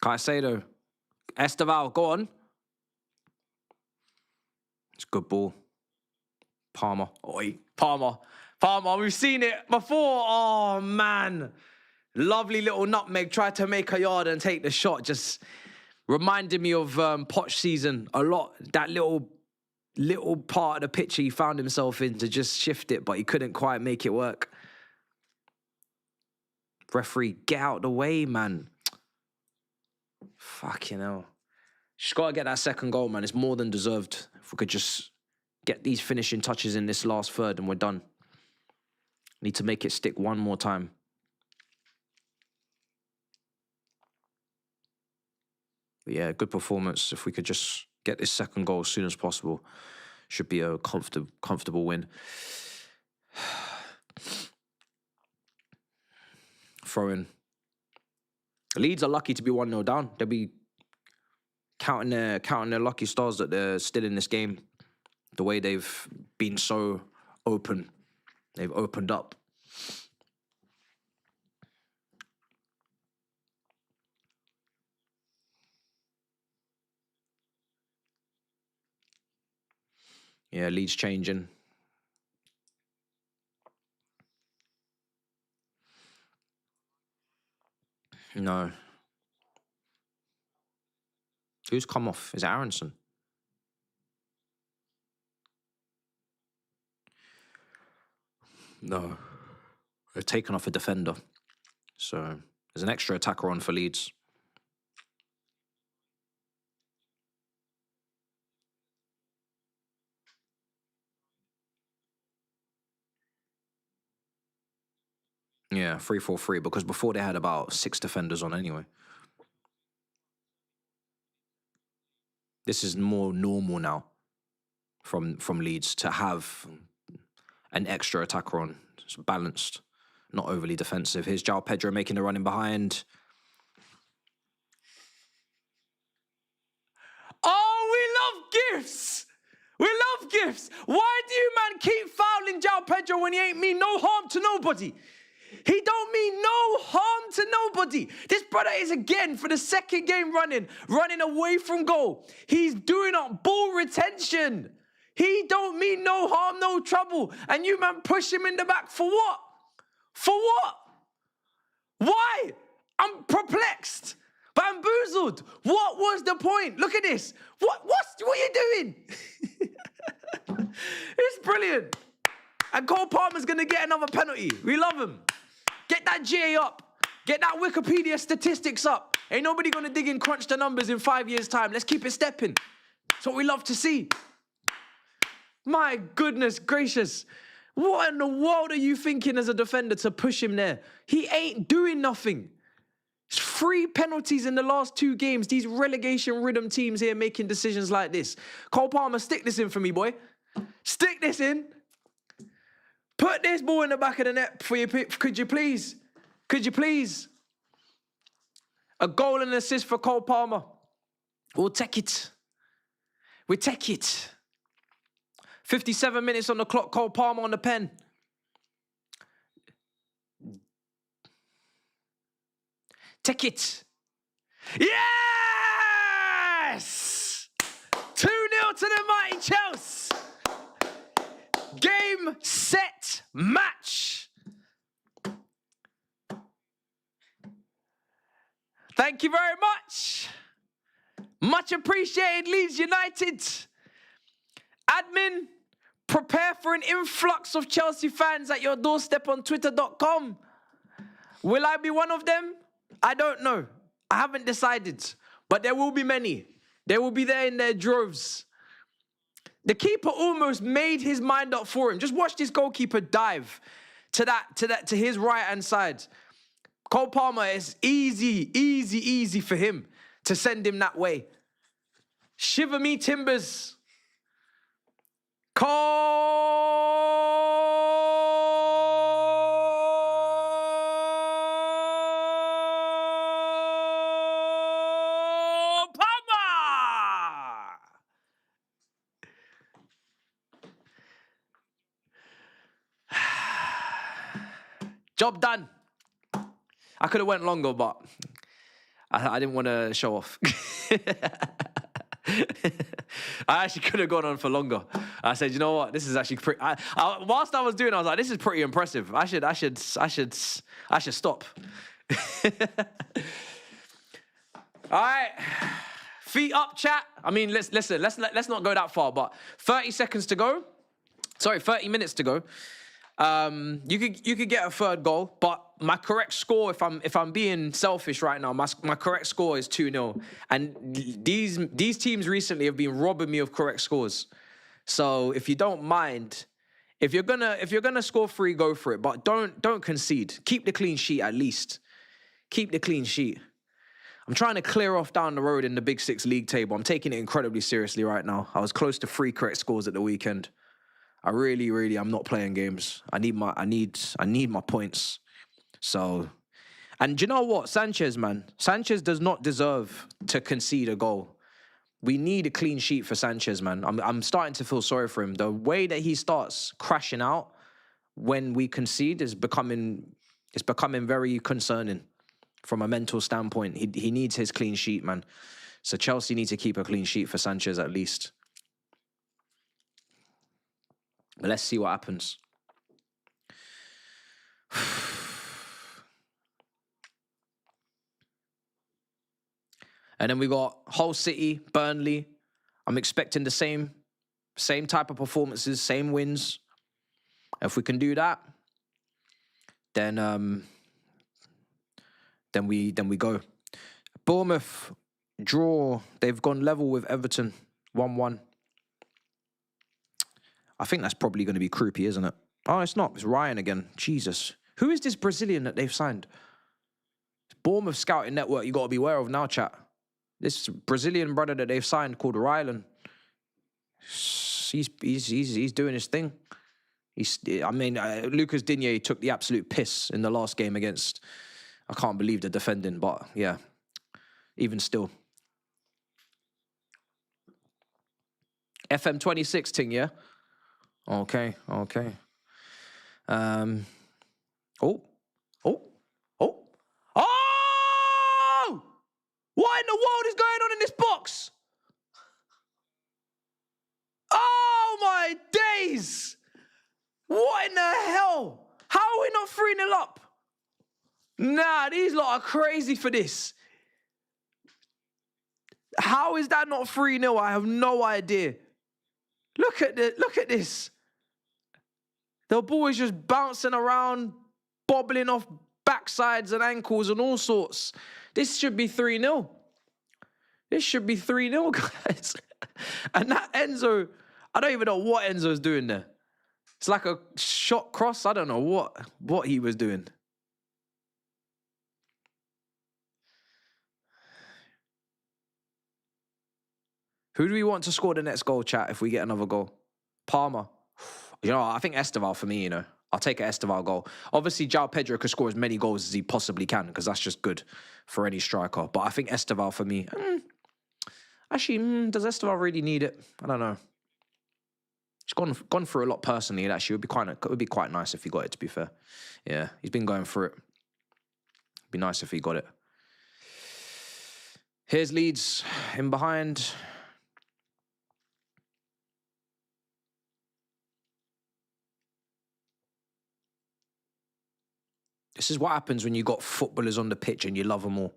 Caicedo. Esteval, go on. It's a good ball. Palmer. Oi, Palmer. Palmer, we've seen it before. Oh, man. Lovely little nutmeg. Tried to make a yard and take the shot. Just reminded me of Poch season a lot. That little part of the pitch he found himself in to just shift it, but he couldn't quite make it work. Referee, get out the way, man. Fucking hell. Just got to get that second goal, man. It's more than deserved. If we could just get these finishing touches in this last third and we're done. Need to make it stick one more time. But yeah, good performance. If we could just get this second goal as soon as possible, should be a comfortable win. Throw in. Leeds are lucky to be 1-0 down. They'll be counting their lucky stars that they're still in this game. The way they've been so open. They've opened up. Yeah, Leeds changing. No. Who's come off? Is it Aronson? No. They've taken off a defender. So there's an extra attacker on for Leeds. Yeah, 3-4-3, because before they had about 6 defenders on anyway. This is more normal now from Leeds to have an extra attacker on. It's balanced, not overly defensive. Here's João Pedro making the run in behind. Oh, we love gifts! We love gifts! Why do you, man, keep fouling João Pedro when he ain't mean no harm to nobody? He don't mean no harm to nobody. This brother is, again, for the second game running away from goal. He's doing up ball retention. He don't mean no harm, no trouble. And you, man, push him in the back for what? For what? Why? I'm perplexed. Bamboozled. What was the point? Look at this. What are you doing? It's brilliant. And Cole Palmer's going to get another penalty. We love him. Get that GA up. Get that Wikipedia statistics up. Ain't nobody going to dig in, crunch the numbers in 5 years' time. Let's keep it stepping. That's what we love to see. My goodness gracious. What in the world are you thinking as a defender to push him there? He ain't doing nothing. It's 3 penalties in the last 2 games. These relegation rhythm teams here making decisions like this. Cole Palmer, stick this in for me, boy. Stick this in. Put this ball in the back of the net for you, could you please? Could you please? A goal and an assist for Cole Palmer. We'll take it. We take it. 57 minutes on the clock, Cole Palmer on the pen. Take it. Yes! 2-0 to the mighty Chelsea. Game, set, match. Thank you very much. Much appreciated, Leeds United. Admin, prepare for an influx of Chelsea fans at your doorstep on twitter.com. Will I be one of them? I don't know. I haven't decided. But there will be many. They will be there in their droves. The keeper almost made his mind up for him. Just watch this goalkeeper dive to his right-hand side. Cole Palmer, is easy for him to send him that way. Shiver me timbers. Cole Palmer! Job done. I could have went longer, but I didn't want to show off. I actually could have gone on for longer. I said, you know what? This is actually pretty. Whilst I was doing, I was like, this is pretty impressive. I should stop. All right, feet up, chat. I mean, let's not go that far. But 30 seconds to go. Sorry, 30 minutes to go. You could get a third goal, but my correct score, if I'm being selfish right now, my correct score is 2-0. And these teams recently have been robbing me of correct scores. So if you don't mind, if you're gonna score 3, go for it. But don't concede. Keep the clean sheet at least. Keep the clean sheet. I'm trying to clear off down the road in the Big Six league table. I'm taking it incredibly seriously right now. I was close to 3 correct scores at the weekend. I really, I'm not playing games. I need my points. So, and do you know what? Sanchez does not deserve to concede a goal. We need a clean sheet for Sanchez, man. I'm starting to feel sorry for him. The way that he starts crashing out when we concede is becoming very concerning from a mental standpoint. He needs his clean sheet, man. So Chelsea need to keep a clean sheet for Sanchez at least. But let's see what happens. And then we got Hull City, Burnley. I'm expecting the same type of performances, same wins. If we can do that, then we go. Bournemouth draw. They've gone level with Everton, 1-1. I think that's probably going to be Krupi, isn't it? Oh, it's not. It's Ryan again. Jesus. Who is this Brazilian that they've signed? Bournemouth scouting network you got to be aware of now, chat. This Brazilian brother that they've signed called Rylan. He's doing his thing. Lucas Digne took the absolute piss in the last game against, I can't believe the defending, but yeah, even still. FM26 thing, yeah? Okay. Oh! What in the world is going on in this box? Oh my days! What in the hell? How are we not 3-0 up? Nah, these lot are crazy for this. How is that not 3-0? I have no idea. Look at this. The ball is just bouncing around, bobbling off backsides and ankles and all sorts. This should be 3-0. This should be 3-0, guys. And that Enzo, I don't even know what Enzo's doing there. It's like a shot cross. I don't know what he was doing. Who do we want to score the next goal, chat, if we get another goal? Palmer. You know, I think Esteval for me, you know. I'll take an Esteval goal. Obviously, João Pedro could score as many goals as he possibly can because that's just good for any striker. But I think Esteval for me... Actually, does Esteval really need it? I don't know. He's gone through a lot personally. It actually would be quite nice if he got it, to be fair. Yeah, he's been going through it. It'd be nice if he got it. Here's Leeds in behind. This is what happens when you got footballers on the pitch and you love them all.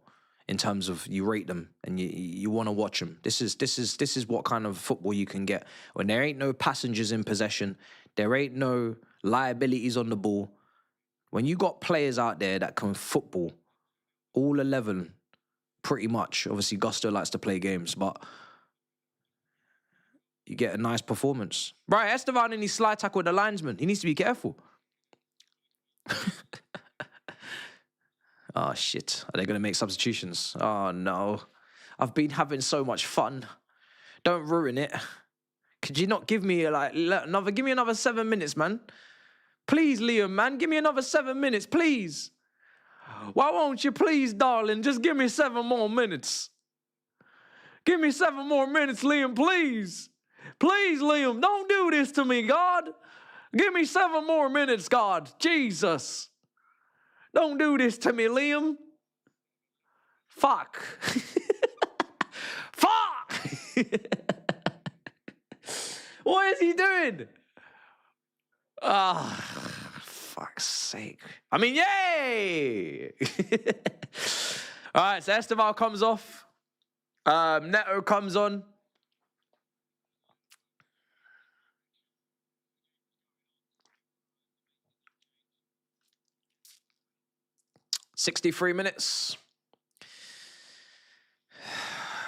In terms of you rate them and you want to watch them. This is what kind of football you can get when there ain't no passengers in possession, there ain't no liabilities on the ball. When you got players out there that can football all 11, pretty much. Obviously, Gusto likes to play games, but you get a nice performance. Right, Estevan in his slide tackle with the linesman. He needs to be careful. Oh, shit. Are they going to make substitutions? Oh, no. I've been having so much fun. Don't ruin it. Could you not give me, give me another 7 minutes, man? Please, Liam, man. Give me another 7 minutes, please. Why won't you please, darling? Just give me 7 more minutes. Give me 7 more minutes, Liam, please. Please, Liam, don't do this to me, God. Give me 7 more minutes, God. Jesus. Don't do this to me, Liam. Fuck. Fuck. What is he doing? Ah, fuck's sake. I mean, yay. All right, so Esteval comes off. Neto comes on. 63 minutes.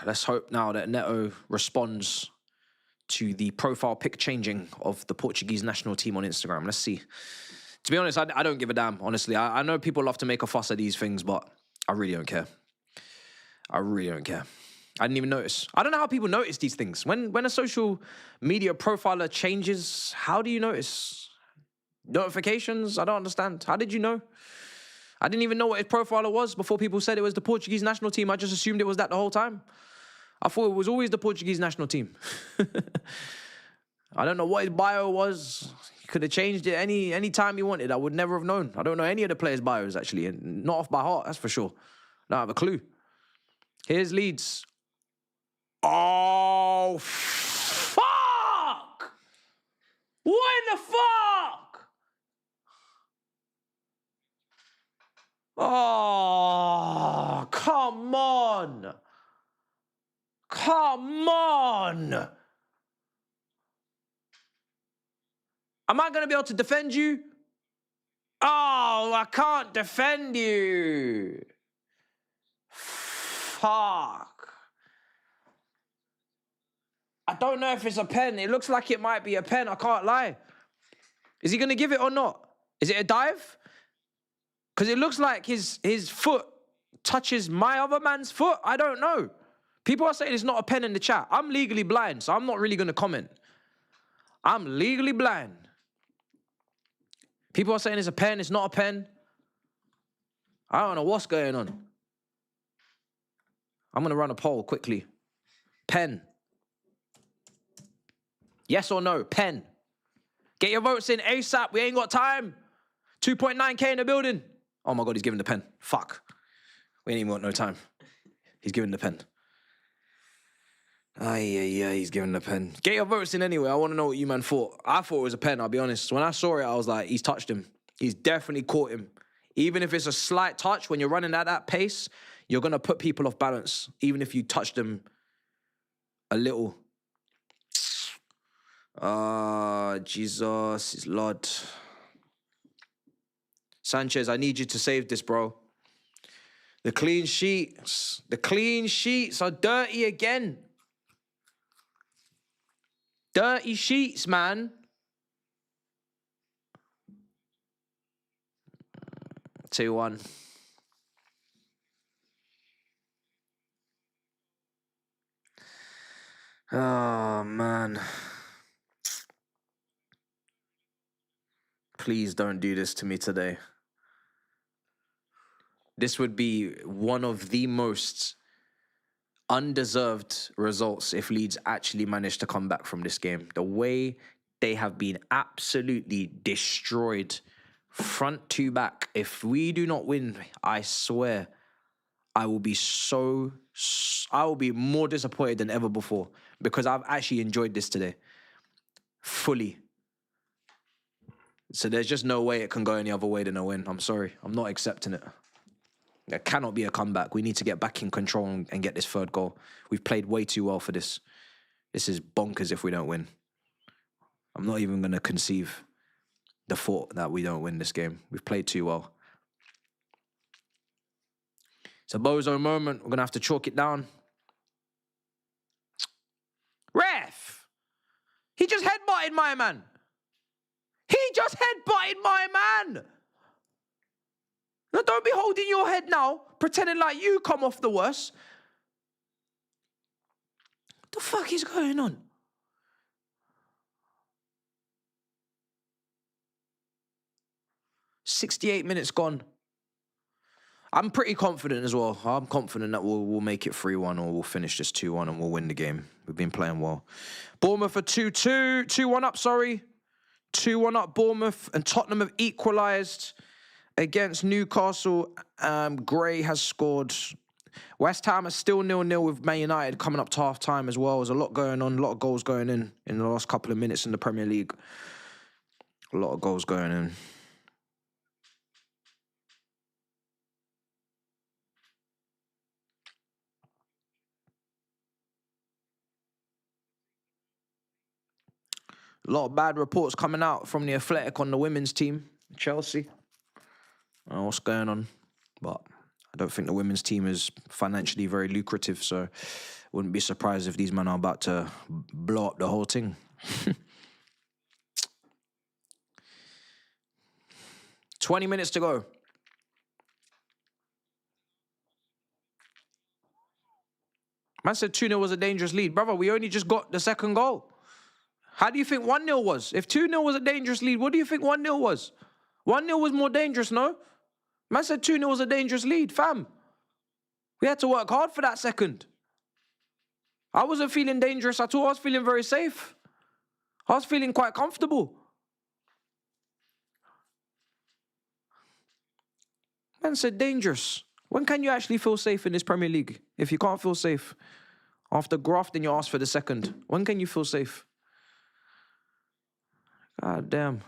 Let's hope now that Neto responds to the profile pic changing of the Portuguese national team on Instagram. Let's see. To be honest, I don't give a damn, honestly. I know people love to make a fuss of these things, but I really don't care. I really don't care. I didn't even notice. I don't know how people notice these things. When a social media profiler changes, how do you notice? Notifications? I don't understand. How did you know? I didn't even know what his profiler was before people said it was the Portuguese national team. I just assumed it was that the whole time. I thought it was always the Portuguese national team. I don't know what his bio was. He could have changed it any time he wanted. I would never have known. I don't know any of the players' bios, actually. And not off by heart, that's for sure. Don't have a clue. Here's Leeds. Oh, fuck! What in the fuck? Oh, come on. Come on. Am I going to be able to defend you? Oh, I can't defend you. Fuck. I don't know if it's a pen. It looks like it might be a pen. I can't lie. Is he going to give it or not? Is it a dive? Because it looks like his foot touches my other man's foot. I don't know. People are saying it's not a pen in the chat. I'm legally blind, so I'm not really going to comment. I'm legally blind. People are saying it's a pen. It's not a pen. I don't know what's going on. I'm going to run a poll quickly. Pen. Yes or no? Pen. Get your votes in ASAP. We ain't got time. 2.9K in the building. Oh my God, he's giving the pen. Fuck. We ain't even got no time. He's giving the pen. Yeah, he's giving the pen. Get your votes in anyway. I want to know what you man thought. I thought it was a pen, I'll be honest. When I saw it, I was like, he's touched him. He's definitely caught him. Even if it's a slight touch, when you're running at that pace, you're going to put people off balance, even if you touch them a little. Jesus is Lord. Sanchez, I need you to save this, bro. The clean sheets are dirty again. Dirty sheets, man. 2-1. Oh, man. Please don't do this to me today. This would be one of the most undeserved results if Leeds actually managed to come back from this game. The way they have been absolutely destroyed front to back. If we do not win, I swear, I will be more disappointed than ever before because I've actually enjoyed this today. Fully. So there's just no way it can go any other way than a win. I'm sorry. I'm not accepting it. There cannot be a comeback. We need to get back in control and get this third goal. We've played way too well for this. This is bonkers if we don't win. I'm not even going to conceive the thought that we don't win this game. We've played too well. It's a bozo moment. We're going to have to chalk it down. Ref! He just headbutted my man. He just headbutted my man. Now, don't be holding your head now, pretending like you come off the worst. What the fuck is going on? "68 minutes gone. I'm pretty confident as well. I'm confident that we'll make it 3-1 or we'll finish this 2-1 and we'll win the game. We've been playing well. Bournemouth are 2-2. 2-1 up, sorry. 2-1 up Bournemouth, and Tottenham have equalised against Newcastle. Gray has scored. West Ham are still 0-0 with Man United coming up to half-time as well. There's a lot going on, a lot of goals going in the last couple of minutes in the Premier League. A lot of goals going in. A lot of bad reports coming out from the Athletic on the women's team, Chelsea. What's going on? But I don't think the women's team is financially very lucrative, so wouldn't be surprised if these men are about to blow up the whole thing. 20 minutes to go. Man said 2-0 was a dangerous lead. Brother, we only just got the second goal. How do you think 1-0 was? If 2-0 was a dangerous lead, what do you think 1-0 was? 1-0 was more dangerous, no? Man said 2-0 was a dangerous lead, fam. We had to work hard for that second. I wasn't feeling dangerous at all. I was feeling very safe. I was feeling quite comfortable. Man said dangerous. When can you actually feel safe in this Premier League? If you can't feel safe after grafting your ass for the second, when can you feel safe? God damn.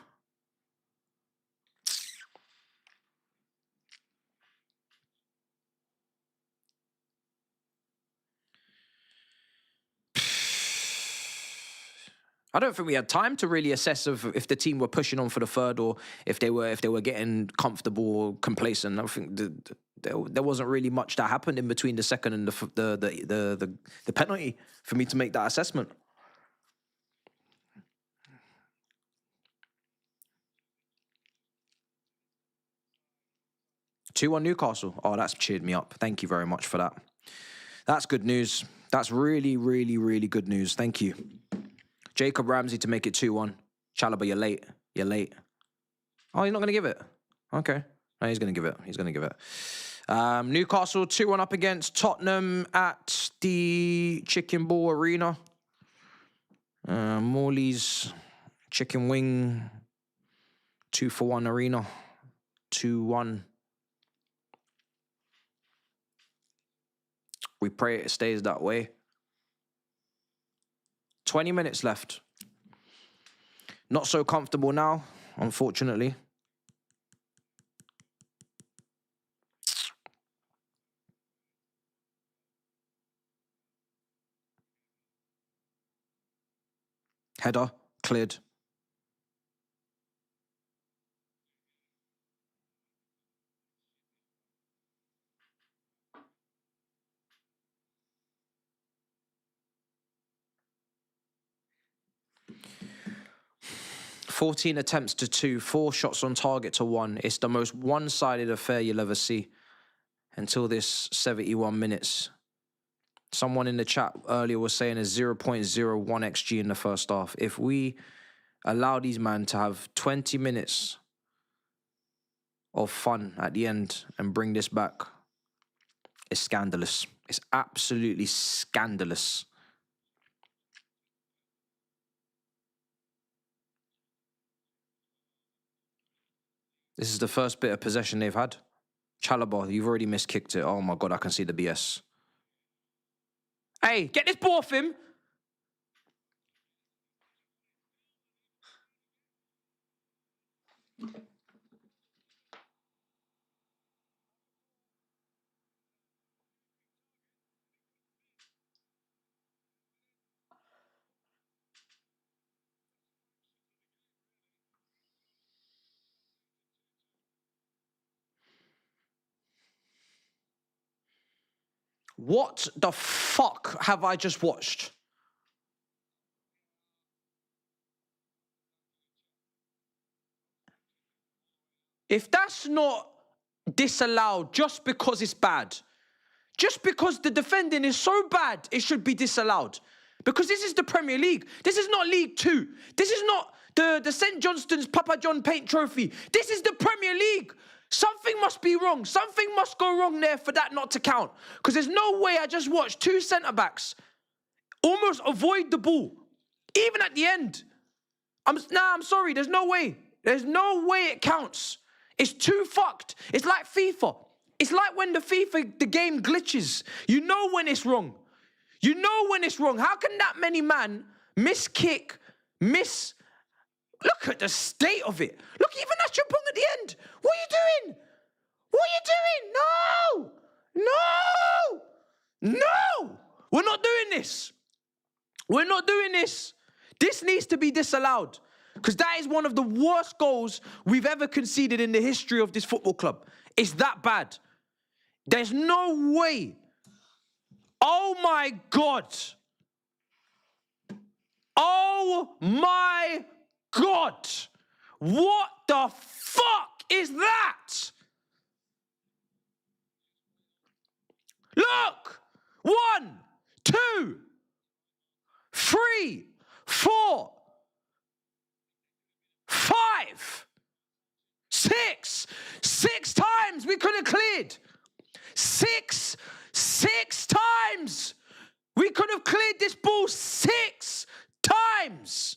I don't think we had time to really assess if the team were pushing on for the third or if they were getting comfortable or complacent. I think there wasn't really much that happened in between the second and the penalty for me to make that assessment. Two-1 Newcastle. Oh, that's cheered me up. Thank you very much for that. That's good news. That's really, really, really good news. Thank you. Jacob Ramsey to make it 2-1. Chalobah, you're late. You're late. Oh, he's not going to give it? Okay. No, he's going to give it. He's going to give it. Newcastle 2-1 up against Tottenham at the Chicken Ball Arena. Morley's Chicken Wing 2-for-1 Arena. 2-1. We pray it stays that way. 20 minutes left. Not so comfortable now, unfortunately. Header, cleared. "14 attempts to 2, 4 shots on target to 1. It's the most one-sided affair you'll ever see until this 71 minutes. Someone in the chat earlier was saying a 0.01 XG in the first half. If we allow these men to have 20 minutes of fun at the end and bring this back, it's scandalous. It's absolutely scandalous. This is the first bit of possession they've had. Chalobah, you've already miskicked it. Oh my God, I can see the BS. Hey, get this ball off him. What the fuck have I just watched? If that's not disallowed just because it's bad, just because the defending is so bad, it should be disallowed. Because this is the Premier League. This is not League 2. This is not the St. Johnstone's Papa John Paint Trophy. This is the Premier League. Something must be wrong. Something must go wrong there for that not to count. Because there's no way I just watched two centre-backs almost avoid the ball. Even at the end. I'm sorry. There's no way. There's no way it counts. It's too fucked. It's like FIFA. It's like when the game glitches. You know when it's wrong. You know when it's wrong. How can that many man miss kick, miss... Look at the state of it. Look, even Achampong at the end. What are you doing? What are you doing? No! No! No! We're not doing this. We're not doing this. This needs to be disallowed. Because that is one of the worst goals we've ever conceded in the history of this football club. It's that bad. There's no way. Oh my God. Oh my God. What the fuck is that? Look. 1, 2, 3, 4, 5, 6. 6 times we could have cleared. 6 times. We could have cleared this ball 6 times.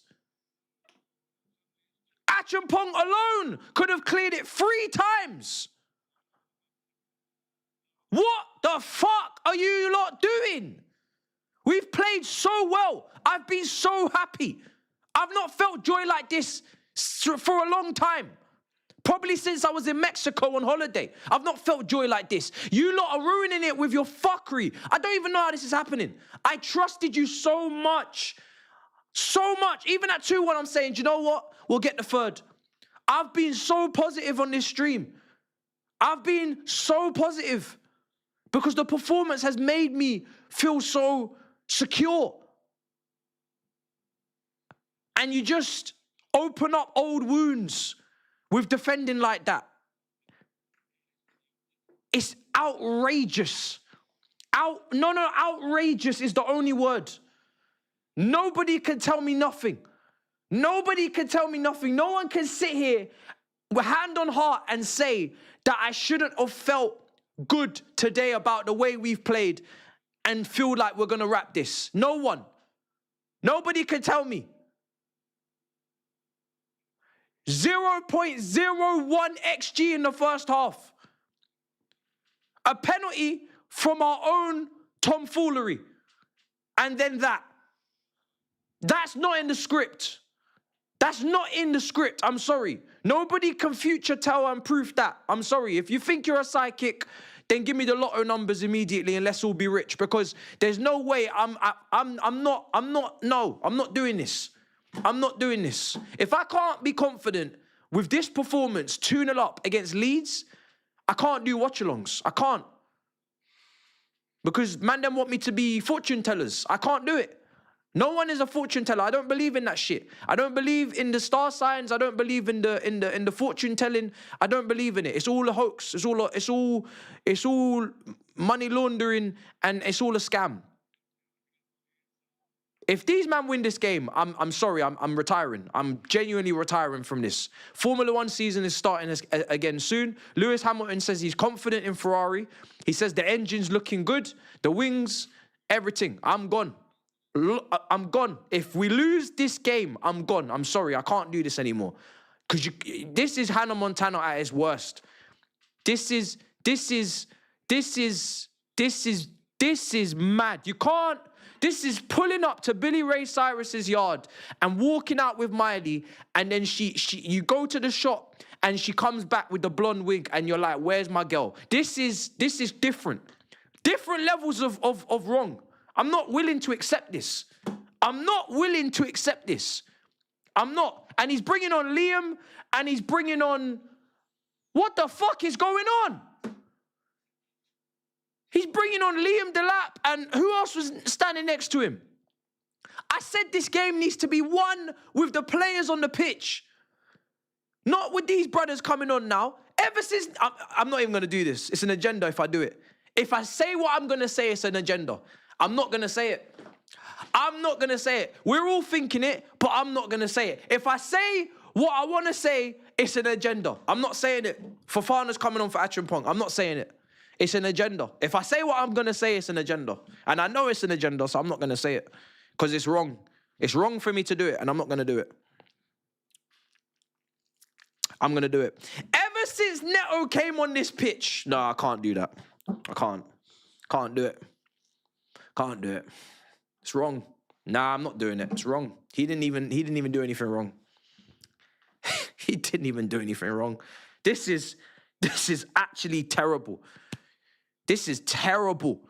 Achampong alone could have cleared it 3 times. What the fuck are you lot doing? We've played so well. I've been so happy. I've not felt joy like this for a long time. Probably since I was in Mexico on holiday. I've not felt joy like this. You lot are ruining it with your fuckery. I don't even know how this is happening. I trusted you so much. So much. Even at 2-1, I'm saying, do you know what? We'll get the third. I've been so positive on this stream. I've been so positive because the performance has made me feel so secure. And you just open up old wounds with defending like that. It's outrageous. Outrageous is the only word. Nobody can tell me nothing. Nobody can tell me nothing. No one can sit here with hand on heart and say that I shouldn't have felt good today about the way we've played and feel like we're going to wrap this. No one. Nobody can tell me. 0.01 XG in the first half. A penalty from our own tomfoolery. And then that. That's not in the script. That's not in the script. I'm sorry. Nobody can future tell and proof that. I'm sorry. If you think you're a psychic, then give me the lotto numbers immediately and let's all be rich. Because there's no way I'm not doing this. I'm not doing this. If I can't be confident with this performance, 2-0 up against Leeds, I can't do watch-alongs. I can't. Because man them want me to be fortune tellers. I can't do it. No one is a fortune teller. I don't believe in that shit. I don't believe in the star signs. I don't believe in the fortune telling. I don't believe in it. It's all a hoax. It's all money laundering and it's all a scam. If these men win this game, I'm sorry, I'm retiring. I'm genuinely retiring from this. Formula 1 season is starting again soon. Lewis Hamilton says he's confident in Ferrari. He says the engine's looking good, the wings, everything. I'm gone. I'm gone. If we lose this game, I'm gone. I'm sorry, I can't do this anymore. Because this is Hannah Montana at its worst. This is mad. You can't. This is pulling up to Billy Ray Cyrus's yard and walking out with Miley, and then you go to the shop and she comes back with the blonde wig, and you're like, "Where's my girl?" This is different. Different levels of wrong. I'm not willing to accept this. I'm not willing to accept this. I'm not. And he's bringing on Liam, and he's bringing on... What the fuck is going on? He's bringing on Liam Delap, and who else was standing next to him? I said this game needs to be won with the players on the pitch. Not with these brothers coming on now. Ever since... I'm not even going to do this. It's an agenda if I do it. If I say what I'm going to say, it's an agenda. I'm not going to say it. I'm not going to say it. We're all thinking it, but I'm not going to say it. If I say what I want to say, it's an agenda. I'm not saying it. Fofana's coming on for Achampong. I'm not saying it. It's an agenda. If I say what I'm going to say, it's an agenda. And I know it's an agenda, so I'm not going to say it. Because it's wrong. It's wrong for me to do it, and I'm not going to do it. I'm going to do it. Ever since Neto came on this pitch, no, I can't do that. I can't. Can't do it. Can't do it. It's wrong. Nah, I'm not doing it. It's wrong. He didn't even do anything wrong. He didn't even do anything wrong. This is actually terrible. This is terrible.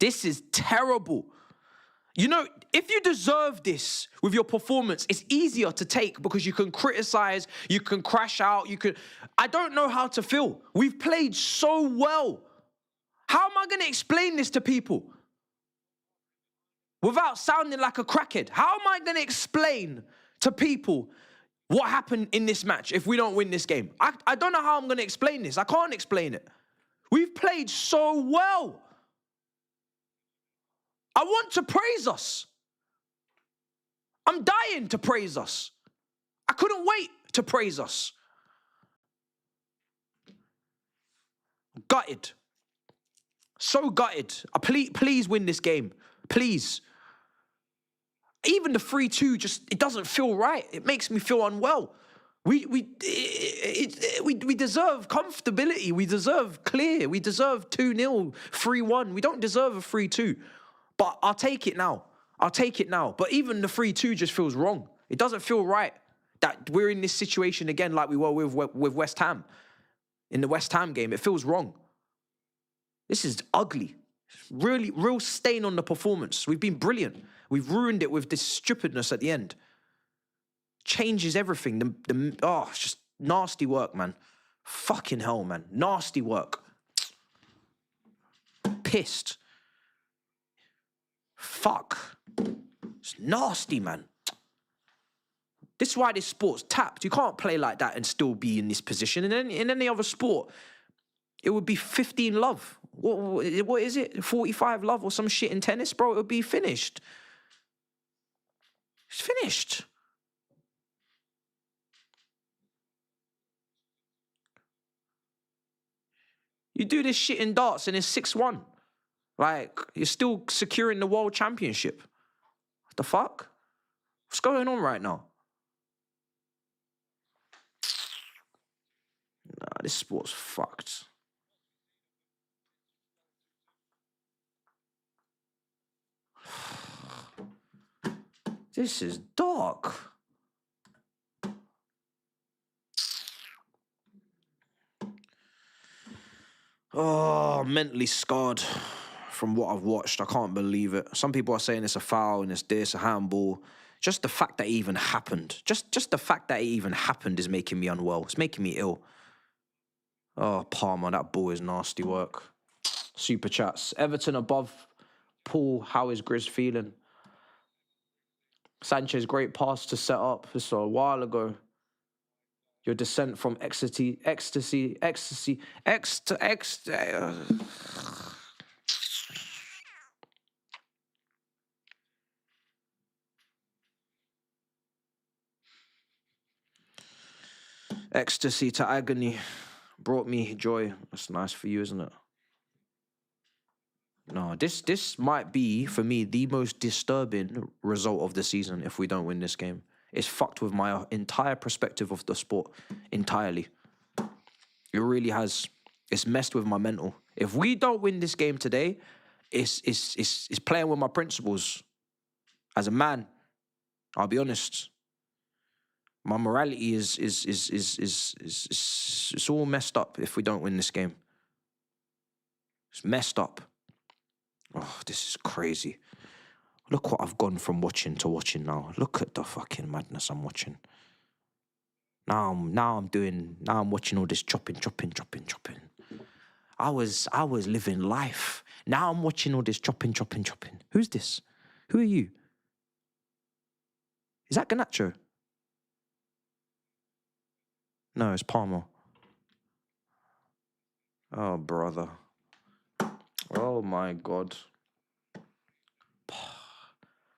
This is terrible. You know, if you deserve this with your performance, it's easier to take because you can criticize, you can crash out, you can... I don't know how to feel. We've played so well. How am I going to explain this to people without sounding like a crackhead? How am I going to explain to people what happened in this match if we don't win this game? I don't know how I'm going to explain this. I can't explain it. We've played so well. I want to praise us. I'm dying to praise us. I couldn't wait to praise us. Gutted. So gutted. Please win this game. Please. Even the 3-2 it doesn't feel right. It makes me feel unwell. We deserve comfortability. We deserve clear. We deserve 2-0, 3-1. We don't deserve a 3-2. But I'll take it now. I'll take it now. But even the 3-2 just feels wrong. It doesn't feel right that we're in this situation again like we were with West Ham. In the West Ham game, it feels wrong. This is ugly. Really, real stain on the performance. We've been brilliant. We've ruined it with this stupidness at the end. Changes everything. It's just nasty work, man. Fucking hell, man. Nasty work. Pissed. Fuck. It's nasty, man. This is why this sport's tapped. You can't play like that and still be in this position. And in any other sport, it would be 15 love. What is it? 45 love or some shit in tennis, bro? It would be finished. It's finished. You do this shit in darts and it's 6-1. Like, you're still securing the world championship. What the fuck? What's going on right now? Nah, this sport's fucked. This is dark. Oh, mentally scarred from what I've watched. I can't believe it. Some people are saying it's a foul and it's this, a handball. Just the fact that it even happened. Just the fact that it even happened is making me unwell. It's making me ill. Oh, Palmer, that ball is nasty work. Super chats. Everton above Paul. How is Grizz feeling? Sancho's great pass to set up. This was a while ago. Your descent from ecstasy. Ecstasy to agony brought me joy. That's nice for you, isn't it? No, this might be, for me, the most disturbing result of the season if we don't win this game. It's fucked with my entire perspective of the sport entirely. It really has. It's messed with my mental. If we don't win this game today, it's playing with my principles. As a man, I'll be honest. My morality is it's all messed up if we don't win this game. It's messed up. Oh, this is crazy. Look what I've gone from watching to watching now. Look at the fucking madness I'm watching. Now I'm watching all this chopping. I was living life. Now I'm watching all this chopping. Who's this? Who are you? Is that Garnacho? No, it's Palmer. Oh, brother. Oh, my God.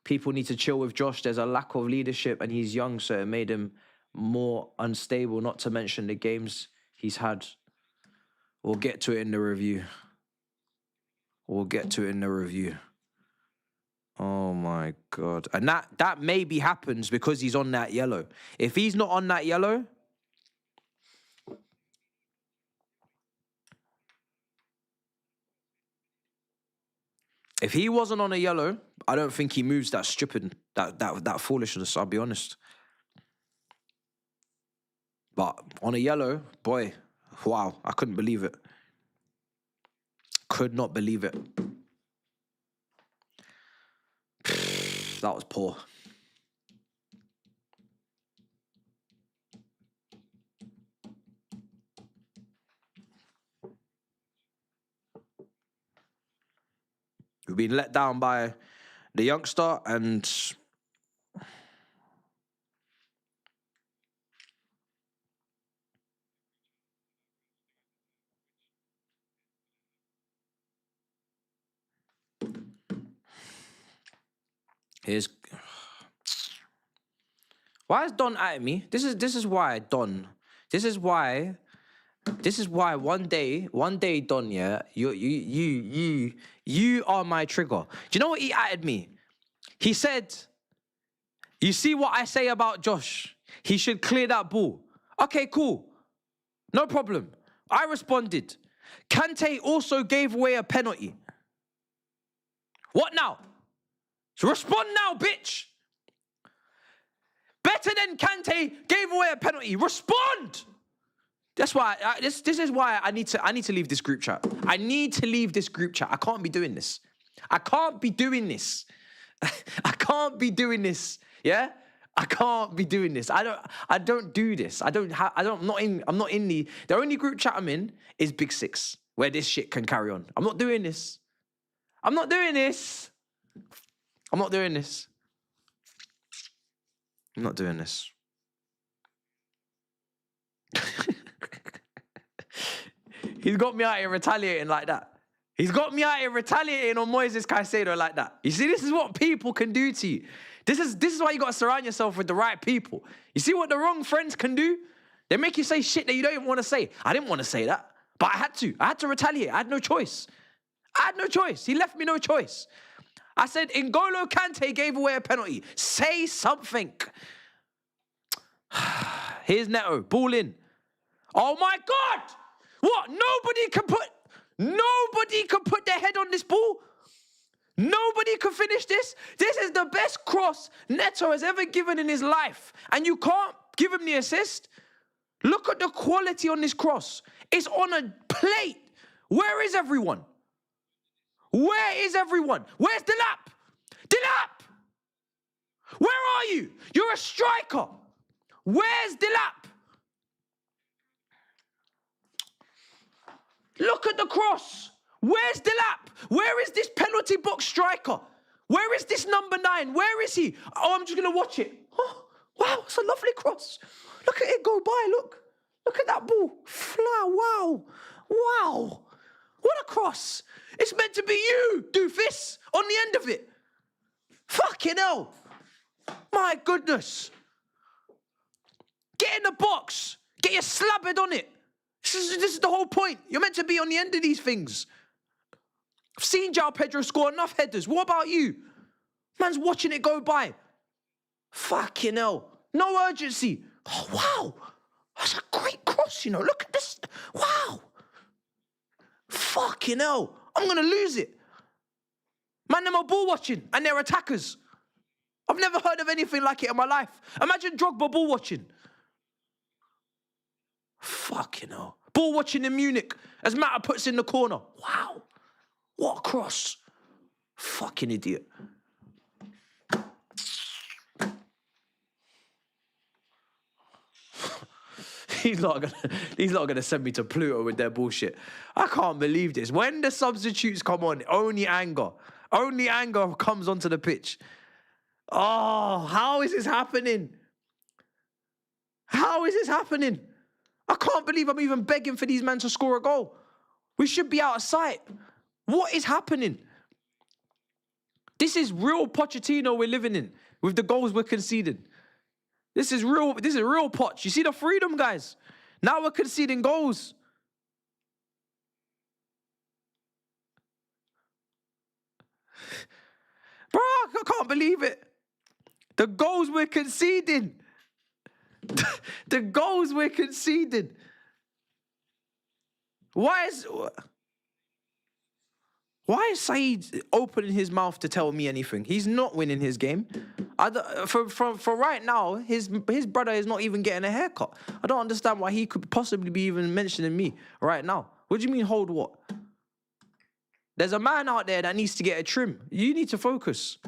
People need to chill with Josh. There's a lack of leadership and he's young, so it made him more unstable, not to mention the games he's had. We'll get to it in the review. Oh, my God. And that maybe happens because he's on that yellow. If he's not on that yellow... If he wasn't on a yellow, I don't think he moves that stupid, that foolishness, I'll be honest. But on a yellow, boy, wow, I couldn't believe it. Could not believe it. That was poor. We've been let down by the youngster and here's why is Don at me? This is why Don. This is why one day Don, yeah, you are my trigger. Do you know what he added me? He said, "You see what I say about Josh? He should clear that ball." Okay, cool. No problem. I responded. Kante also gave away a penalty. What now? Respond now, bitch. Better than Kante gave away a penalty. Respond. That's why this is why I need to leave this group chat. I need to leave this group chat. I can't be doing this. I can't be doing this. I can't be doing this. Yeah? I can't be doing this. I don't do this. I'm not in the only group chat I'm in is Big Six, where this shit can carry on. I'm not doing this. I'm not doing this. I'm not doing this. I'm not doing this. He's got me out here retaliating like that. He's got me out here retaliating on Moises Caicedo like that. You see, this is what people can do to you. This is why you got to surround yourself with the right people. You see what the wrong friends can do? They make you say shit that you don't even want to say. I didn't want to say that, but I had to. I had to retaliate. I had no choice. I had no choice. He left me no choice. I said, N'Golo Kante gave away a penalty. Say something. Here's Neto. Ball in. Oh my God! What? Nobody can put their head on this ball? Nobody can finish this? This is the best cross Neto has ever given in his life. And you can't give him the assist? Look at the quality on this cross. It's on a plate. Where is everyone? Where is everyone? Where's Delap? Delap! Where are you? You're a striker. Where's Delap? Look at the cross. Where's Delap? Where is this penalty box striker? Where is this number 9? Where is he? Oh, I'm just going to watch it. Oh, wow, it's a lovely cross. Look at it go by, look. Look at that ball. Fly, wow. Wow. What a cross. It's meant to be you, doofus, on the end of it. Fucking hell. My goodness. Get in the box. Get your slabbered on it. This is the whole point. You're meant to be on the end of these things. I've seen João Pedro score enough headers. What about you? Man's watching it go by. Fucking hell. No urgency. Oh, wow. That's a great cross, you know. Look at this. Wow. Fucking hell. I'm going to lose it. Man, them are ball watching and they're attackers. I've never heard of anything like it in my life. Imagine Drogba ball watching. Fucking hell. Ball watching in Munich as Mata puts in the corner. Wow. What a cross. Fucking idiot. He's not gonna send me to Pluto with their bullshit. I can't believe this. When the substitutes come on, only anger comes onto the pitch. Oh, how is this happening? How is this happening? I can't believe I'm even begging for these men to score a goal. We should be out of sight. What is happening? This is real Pochettino we're living in with the goals we're conceding. This is real Poch. You see the freedom, guys? Now we're conceding goals. Bro, I can't believe it. The goals we're conceding. The goals we're conceding. Why is Saeed opening his mouth to tell me anything? He's not winning his game. For right now, his brother is not even getting a haircut. I don't understand why he could possibly be even mentioning me right now. What do you mean, hold what? There's a man out there that needs to get a trim. You need to focus.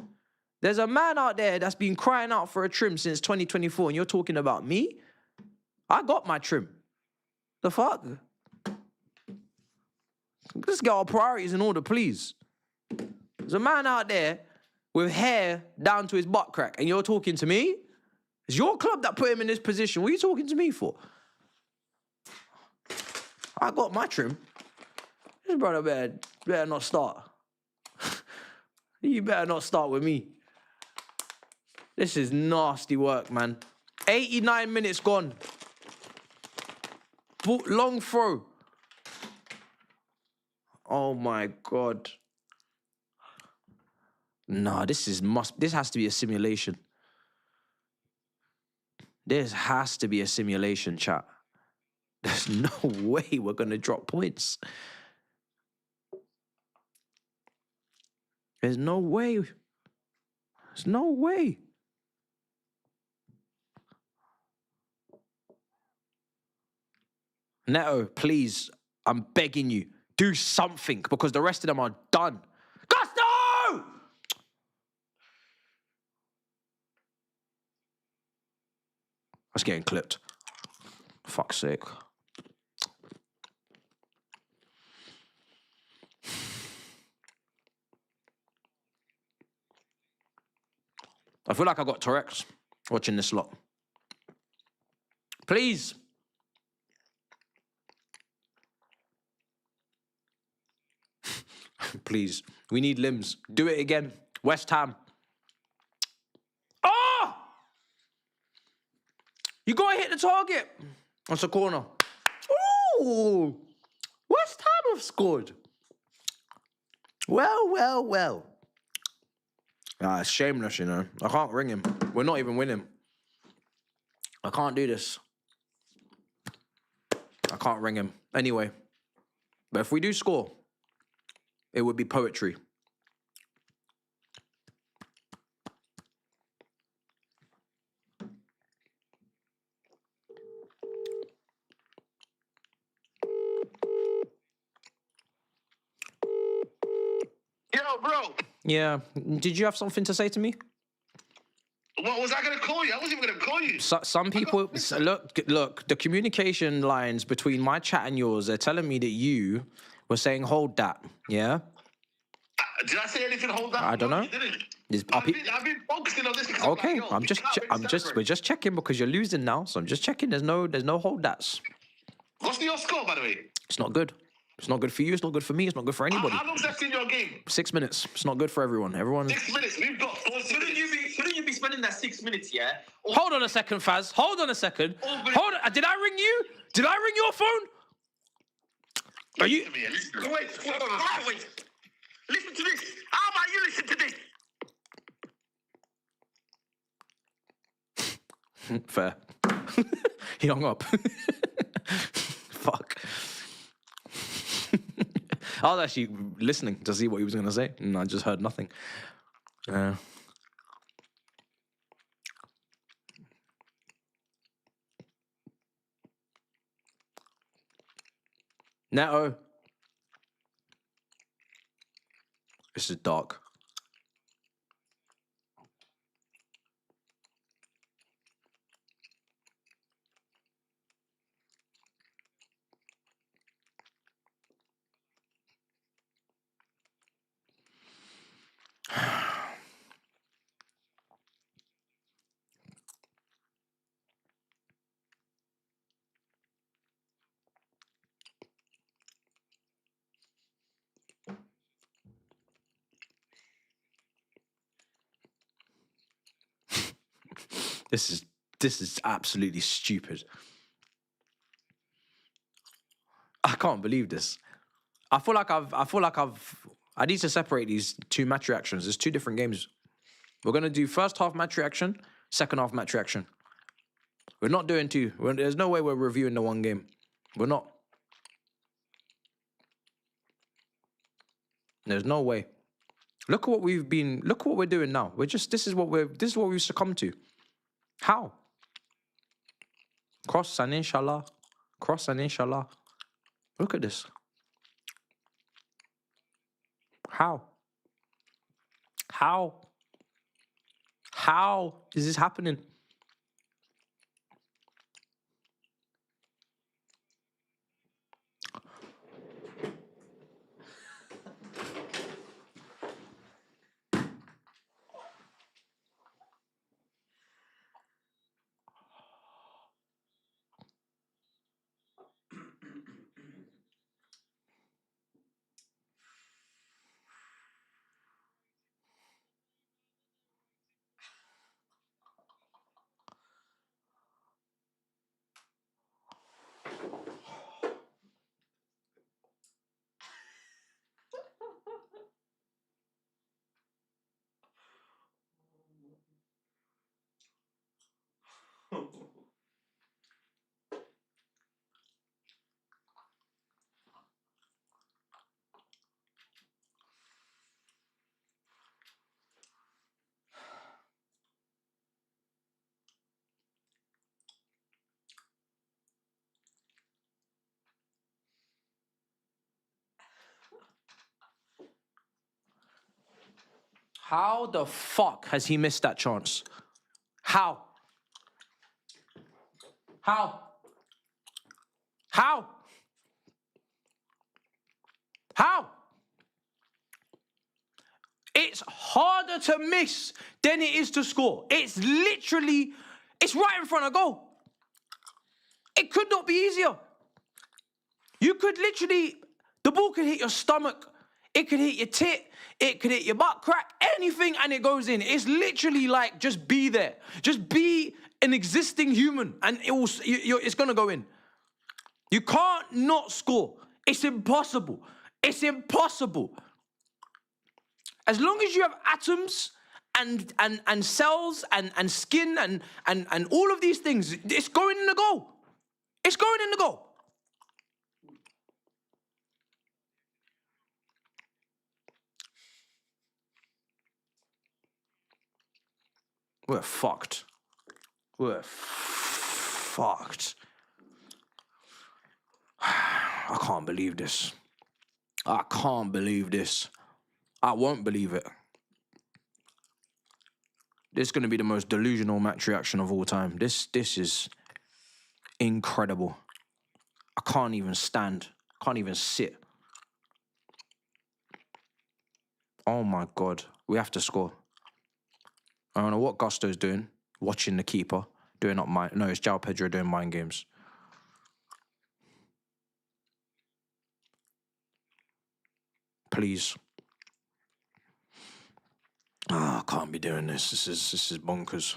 There's a man out there that's been crying out for a trim since 2024, and you're talking about me? I got my trim. The fuck? Let's get our priorities in order, please. There's a man out there with hair down to his butt crack, and you're talking to me? It's your club that put him in this position. What are you talking to me for? I got my trim. This brother better not start. You better not start with me. This is nasty work, man. 89 minutes gone. Long throw. Oh my God. Nah, this has to be a simulation. This has to be a simulation, chat. There's no way we're gonna drop points. There's no way. There's no way. Neto, please, I'm begging you, do something because the rest of them are done. Gusto! That's getting clipped. Fuck's sake. I feel like I got Tourette's watching this lot. Please. Please. We need limbs. Do it again. West Ham. Oh! You gotta hit the target. That's a corner. Ooh! West Ham have scored. Well, well, well. Ah, it's shameless, you know. I can't ring him. We're not even winning. I can't do this. I can't ring him. Anyway. But if we do score, it would be poetry. Yo, bro. Yeah. Did you have something to say to me? What was I going to call you? I wasn't even going to call you. Some people, look, the communication lines between my chat and yours, they're telling me that you were saying, hold that, yeah? Did I say anything? Hold that? I don't know. You didn't. I've been focusing on this because okay, I'm like, we're just checking because you're losing now, so I'm just checking. There's no hold that's. What's your score, by the way? It's not good. It's not good for you. It's not good for me. It's not good for anybody. How long's left in your game? 6 minutes. It's not good for everyone. 6 minutes. We've got 4 Shouldn't you be spending that 6 minutes, yeah? Hold on a second, Faz. Hold on a second. Hold on. Did I ring you? Did I ring your phone? Are you? Wait. Listen to this. How about you listen to this? Fair. He hung up. Fuck. I was actually listening to see what he was going to say, and I just heard nothing. Neto. This is dark. This is absolutely stupid. I can't believe this. I need to separate these two match reactions. There's two different games. We're gonna do first half match reaction, second half match reaction. We're not doing two. There's no way we're reviewing the one game. We're not. There's no way. Look at what we're doing now. This is what we've succumbed to. How? Cross and inshallah. Cross and inshallah. Look at this. How? How? How is this happening? How the fuck has he missed that chance? How? How? How? How? It's harder to miss than it is to score. It's literally, it's right in front of goal. It could not be easier. You could literally, the ball could hit your stomach, it could hit your tit, it could hit your butt crack, anything, and it goes in. It's literally like, just be there. Just be an existing human, and it's going to go in. You can't not score. It's impossible. It's impossible. As long as you have atoms and cells and skin and all of these things, it's going in the goal. It's going in the goal. We're fucked. We're fucked. I can't believe this. I can't believe this. I won't believe it. This is going to be the most delusional match reaction of all time. This is incredible. I can't even stand. Can't even sit. Oh my God. We have to score. I don't know what Gusto's doing. Watching the keeper. Doing up mind. No, it's João Pedro doing mind games. Please. I can't be doing this. This is bonkers.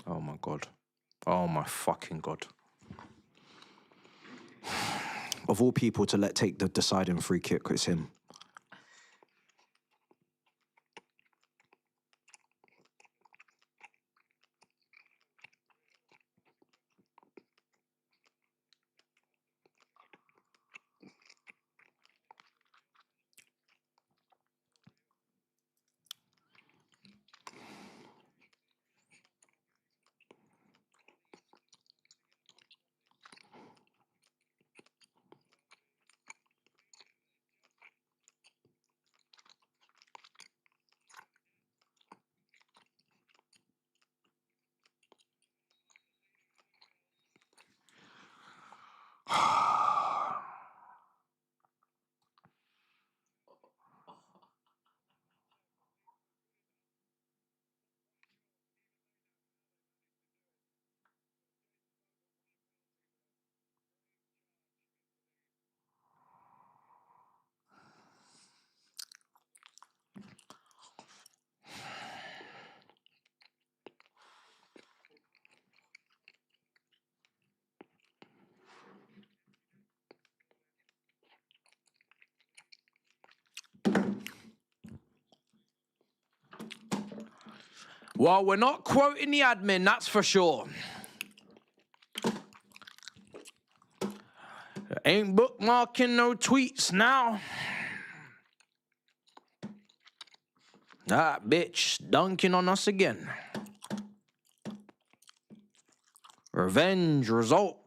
Oh my God. Oh my fucking God. Of all people to let take the deciding free kick, it's him. Well, we're not quoting the admin, that's for sure. Ain't bookmarking no tweets now. That bitch dunking on us again. Revenge result.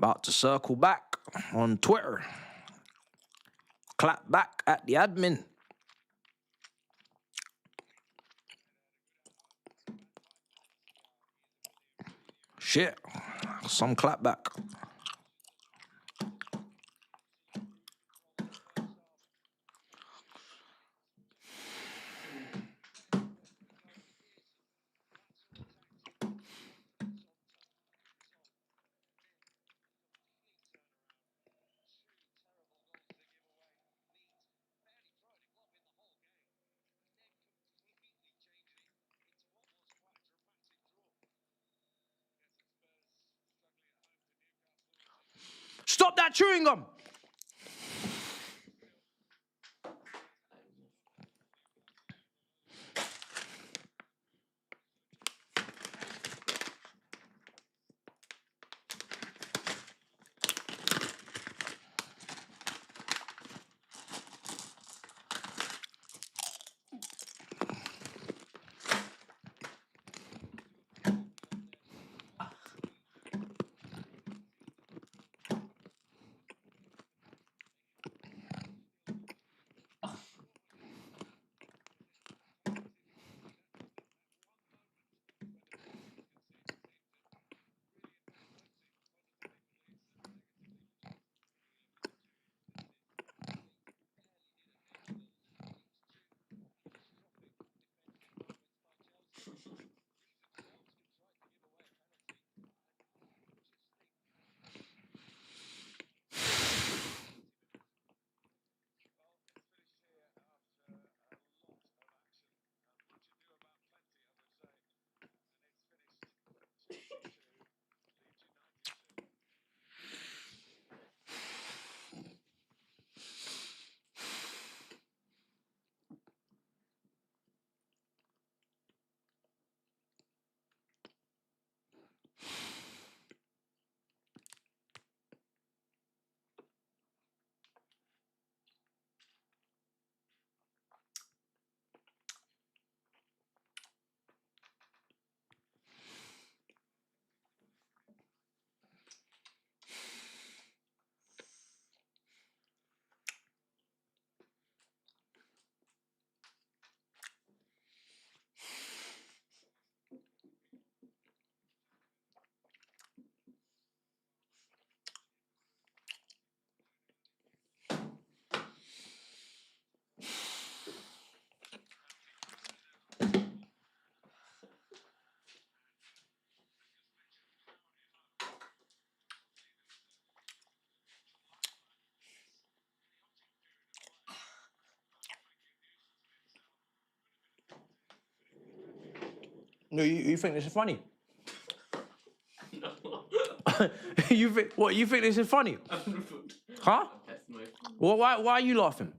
About to circle back on Twitter. Clap back at the admin. Shit. Some clap back. Stop that chewing gum. No, you think this is funny? You think what? You think this is funny? Huh? Well, why are you laughing?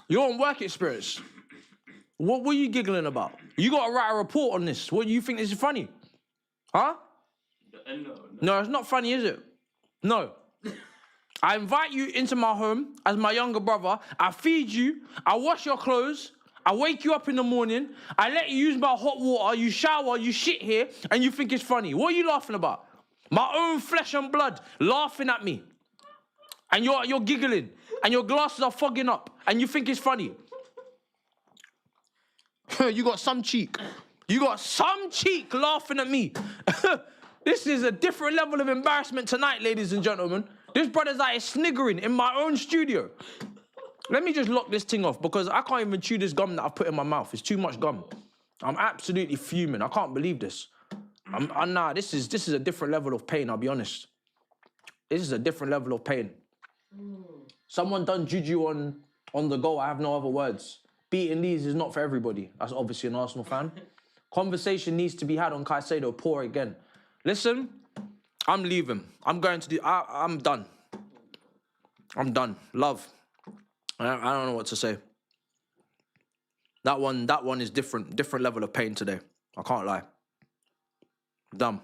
You're on work experience. What were you giggling about? You got to write a report on this. What, you think this is funny? Huh? No, it's not funny, is it? No. I invite you into my home as my younger brother. I feed you. I wash your clothes. I wake you up in the morning. I let you use my hot water. You shower. You shit here. And you think it's funny. What are you laughing about? My own flesh and blood laughing at me. And you're giggling. And your glasses are fogging up. And you think it's funny. You got some cheek. You got some cheek laughing at me. This is a different level of embarrassment tonight, ladies and gentlemen. This brother's like sniggering in my own studio. Let me just lock this thing off because I can't even chew this gum that I've put in my mouth. It's too much gum. I'm absolutely fuming. I can't believe this. Nah, this is a different level of pain, I'll be honest. This is a different level of pain. Someone done juju on the go. I have no other words. Beating Leeds is not for everybody. That's obviously an Arsenal fan. Conversation needs to be had on Caicedo. Poor again. Listen, I'm leaving. I'm going to do... I'm done. I'm done. Love. I don't know what to say. That one is different level of pain today. I can't lie. Dumb.